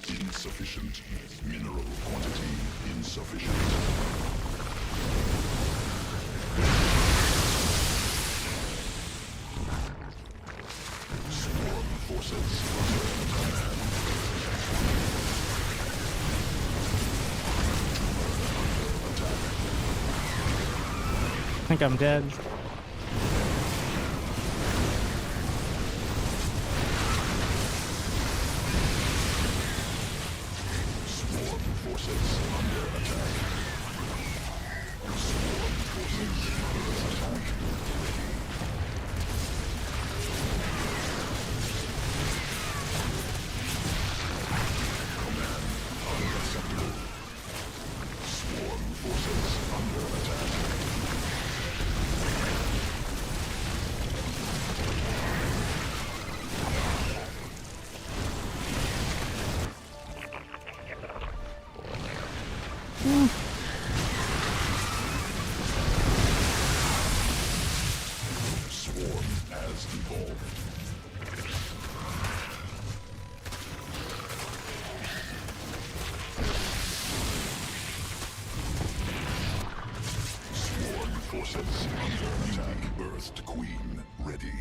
Insufficient. Mineral quantity insufficient. Swarm forces under command. Under attack. I think I'm dead. Swarm forces under attack. Swarm forces under attack. Command unacceptable. Swarm forces under attack. Swarm has evolved. Swarm forces under attack. Birthed Queen ready.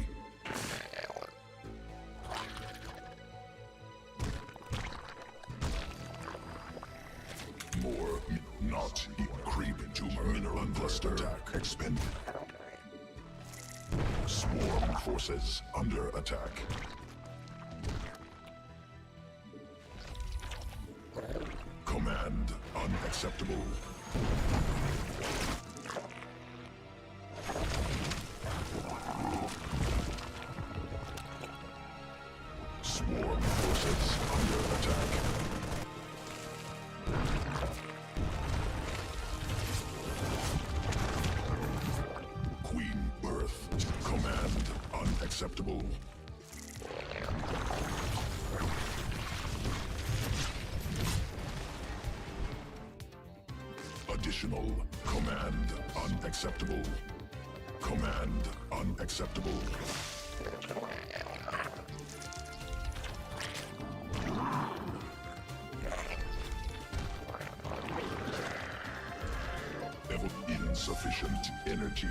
More not creep tumor mineral cluster attack expended. Swarm forces under attack. Command unacceptable. Swarm forces under attack. Queen Earth. Command unacceptable. Additional command unacceptable. Command unacceptable. Insufficient energy.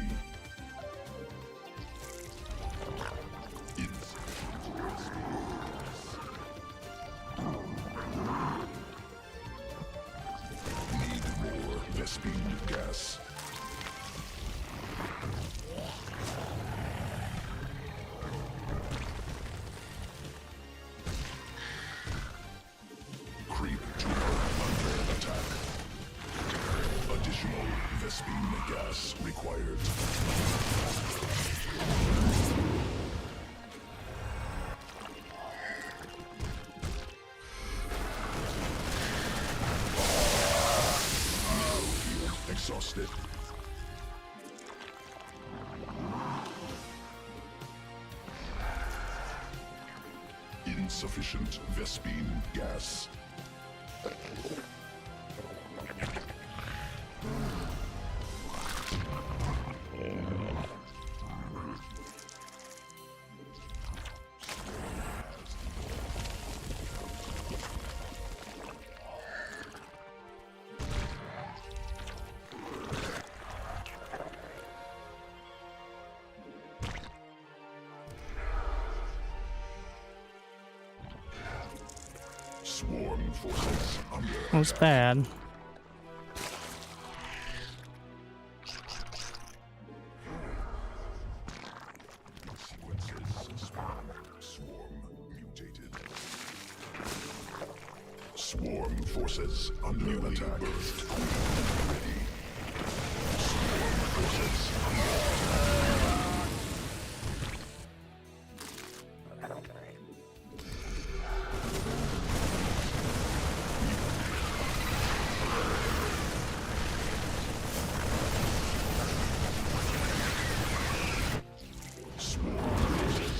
Need more Vespine gas. Creep tumor under attack. Additional Vespine gas required. exhausted. Insufficient Vespine gas. Swarm forces under That's bad. sequences. Swarm mutated. Swarm forces under attack. Ready. Swarm forces under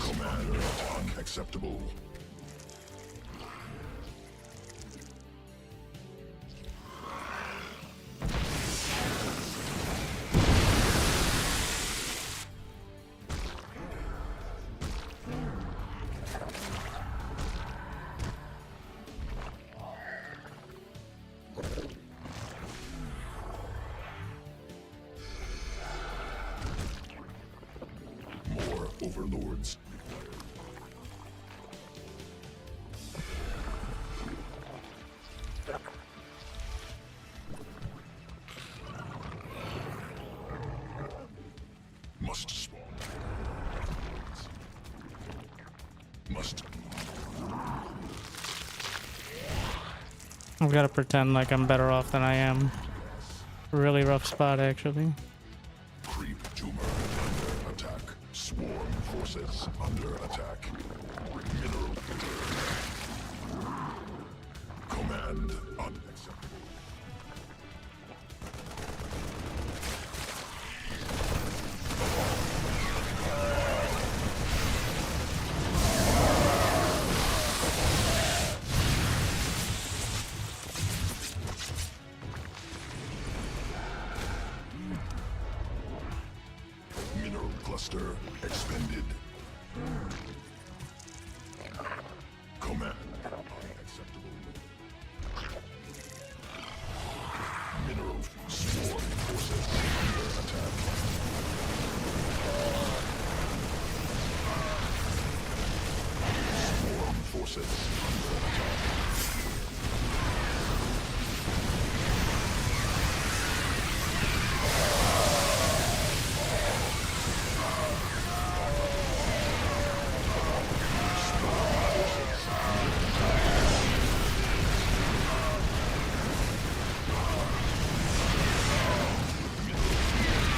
commander unacceptable. More overlords. Must spawn. Must. I've got to pretend like I'm better off than I am. Really rough spot, actually. Creep tumor under attack. Swarm forces under attack. Mineral. Command unacceptable. Mineral cluster expended. Command unacceptable. Mineral swarm forces under attack. Swarm forces under attack.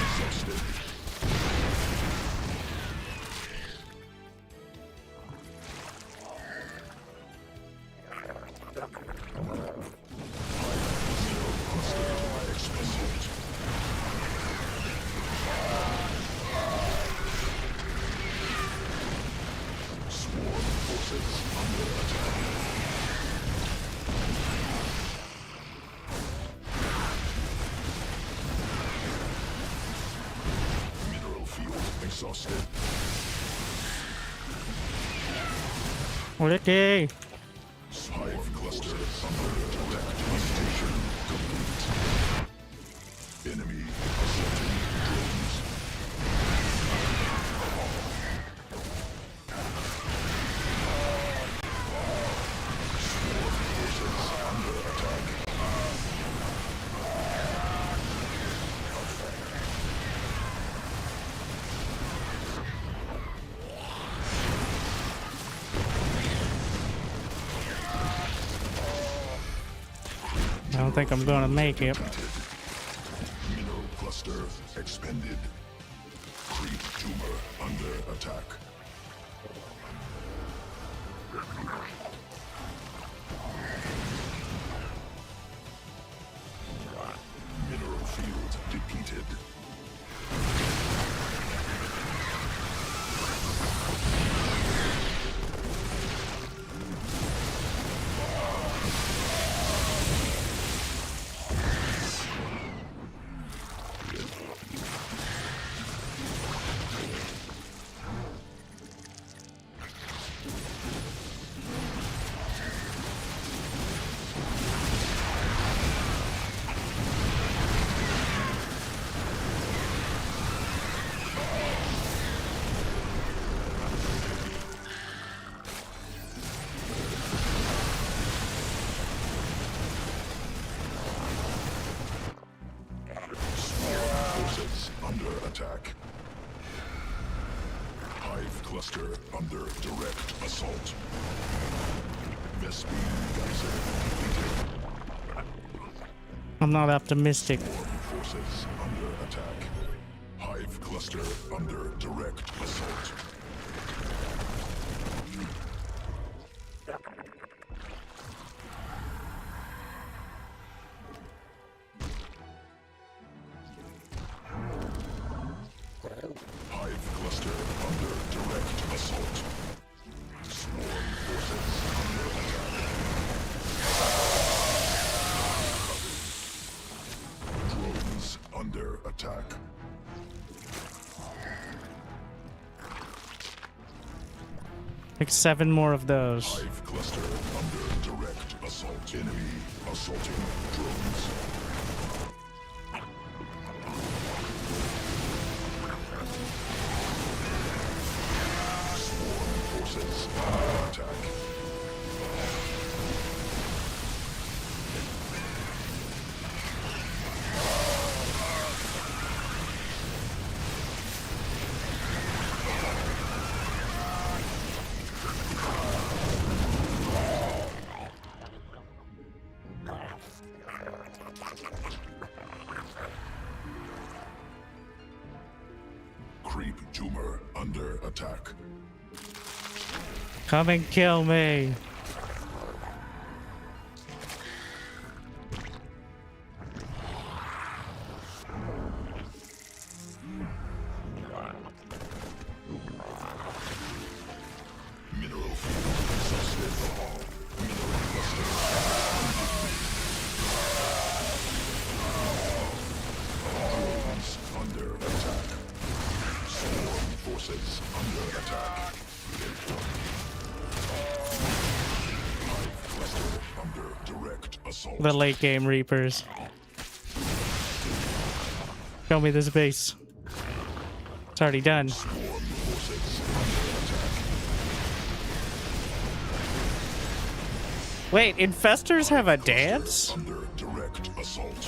Exhausted. Expended. Swarm forces under attack. Mineral field exhausted. Ricky! Hive cluster under attack. Devastation complete. Enemy assaulting drones. Swarm forces under attack. I don't think I'm gonna make it. Mineral cluster expended. Creep tumor under attack. Mineral field repeated. Under attack. Hive cluster under direct assault. Vespi geyser completed. I'm not optimistic. Forces under attack. Hive cluster under direct assault. Hive cluster under direct assault. Swarm forces under attack. Drones under attack. Like 7 more of those. Hive cluster under direct assault. Enemy assaulting drones. Swarm forces under attack. Creep tumor under attack. Come and kill me. Mineral field suspended. Mineral cluster. Drones under attack. Swarm forces under attack. Hive cluster under direct assault. The late game Reapers. Show me this base. It's already done. Swarm forces under attack. Wait, infestors have a dance? Under direct assault.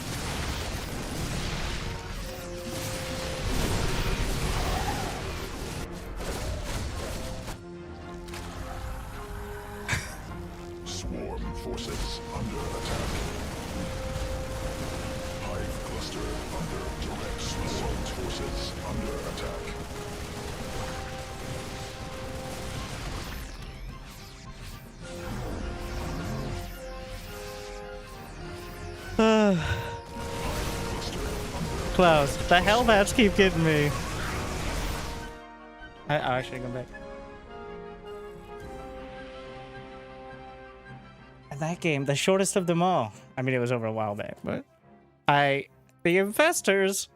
Swarm forces under attack. Hive cluster under direct assault. Forces under attack. Close. The Hellbats keep getting me. I actually go back. And that game, the shortest of them all. I mean, it was over a while back, but the infestors,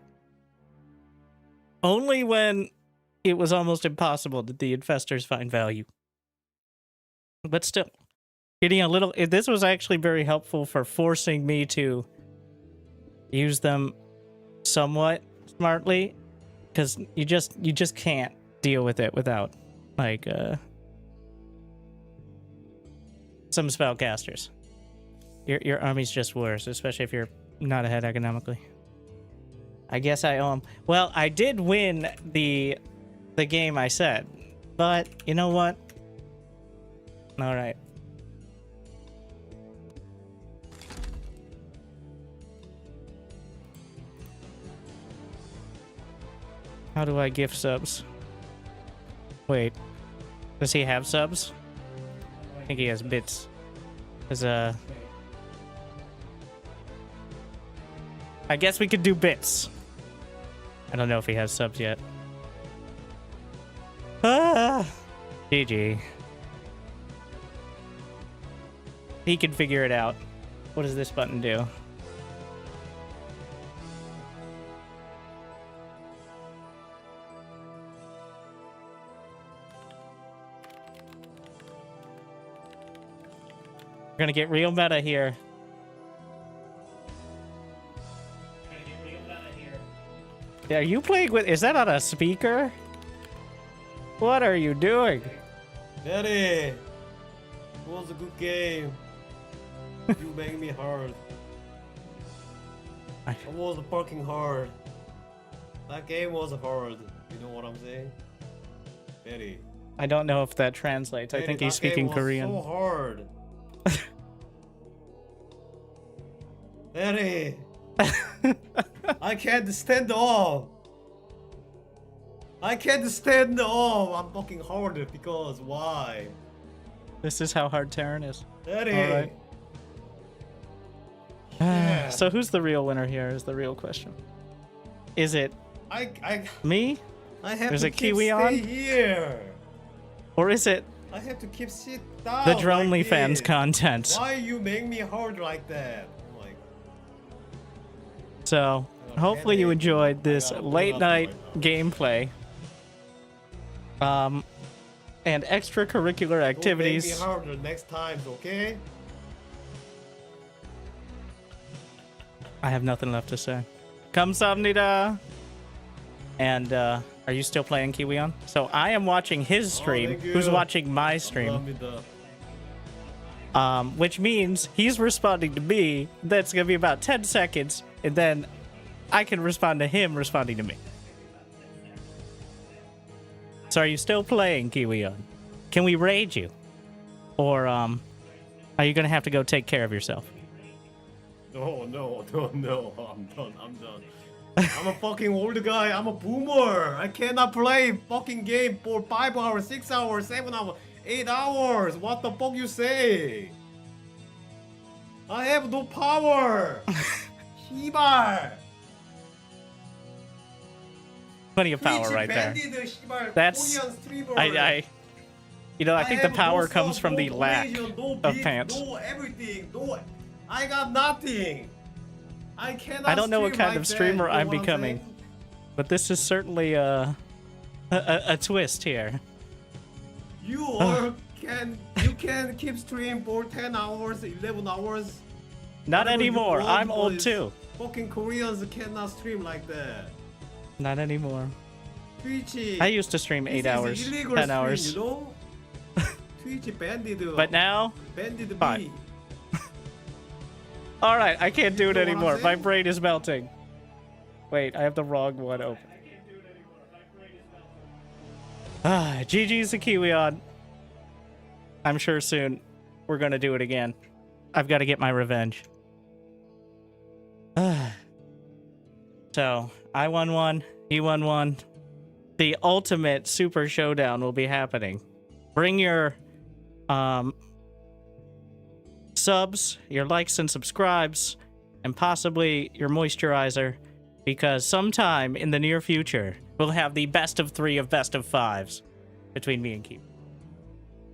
only when it was almost impossible did the infestors find value. But still, getting a little, this was actually very helpful for forcing me to use them somewhat smartly, because you just can't deal with it without like some spellcasters. Your army's just worse, especially if you're not ahead economically. I guess I owe 'em. Well, I did win the game I said, but you know what? All right. How do I gift subs? Wait, does he have subs? I think he has bits. Cause I guess we could do bits. I don't know if he has subs yet. Ah, GG. He can figure it out. What does this button do? We're gonna get real meta here. Yeah, are you playing with... Is that on a speaker? What are you doing? Daddy! It was a good game. You make me hard. It was fucking hard. That game was hard. You know what I'm saying? Daddy. I don't know if that translates. I think he's speaking Korean. So hard. Daddy. I can't stand off. I can't stand off. I'm fucking hard because why? This is how hard Terran is. Daddy. All right. Yeah. So who's the real winner here is the real question. Is it me? I have Is to it keep Kiwi stay on? here. Or is it I have to keep sit down. the like Dronely this. content? Why you make me hard like that? Like, So hopefully you enjoyed this late night gameplay. And extracurricular activities. Don't make me harder next time, okay? I have nothing left to say. Kamsahamnida. And are you still playing Kiwion? So I am watching his stream, thank you. who's watching my stream. Which means he's responding to me. That's gonna be about 10 seconds, and then I can respond to him responding to me. So are you still playing Kiwion? Can we raid you? Or are you gonna have to go take care of yourself? No, I'm done. I'm a fucking old guy. I'm a boomer. I cannot play fucking game for 5 hours, 6 hours, 7 hours, 8 hours. What the fuck you say? I have no power. Shibar. Plenty of power right there. That's I think the power comes from the lack of pants. No everything. No, I got nothing. I cannot. I don't know what stream kind like of streamer that, you I'm know what becoming, saying? but this is certainly a twist here. You can keep stream for 10 hours, 11 hours. Not Whatever you anymore. want, I'm old boys. too. Fucking Koreans cannot stream like that. Not anymore. Twitch. I used to stream 8 hours, 10 hours. You know? Twitch banded. But now, banded fine. me. all right, I can't do it You know what I'm anymore. My saying? brain is melting. Wait, I have the wrong one open. GG's the Kiwion. I'm sure soon we're gonna do it again. I've got to get my revenge. So, I won one, he won one. The ultimate super showdown will be happening. Bring your subs, your likes and subscribes, and possibly your moisturizer, because sometime in the near future, we'll have the best of 3 of best of 5s between me and Keith.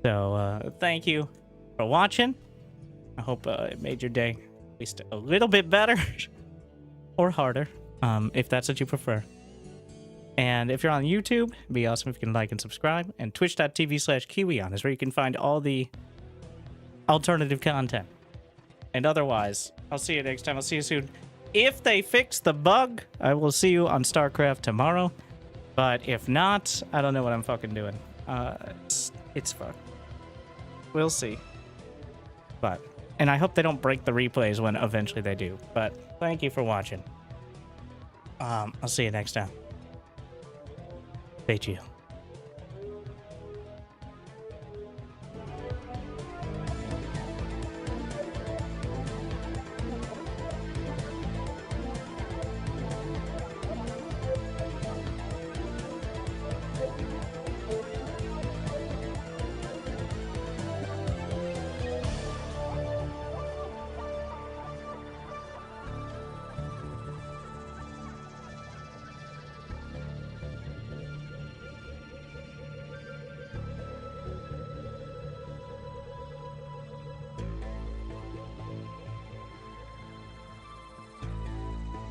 So, thank you for watching. I hope it made your day at least a little bit better or harder, if that's what you prefer. And if you're on YouTube, it'd be awesome if you can like and subscribe. And twitch.tv/Kiwion is where you can find all the alternative content. And otherwise, I'll see you next time. I'll see you soon. If they fix the bug, I will see you on StarCraft tomorrow. But if not, I don't know what I'm fucking doing. It's fun. We'll see. And I hope they don't break the replays when eventually they do. But thank you for watching. I'll see you next time. Stay chill.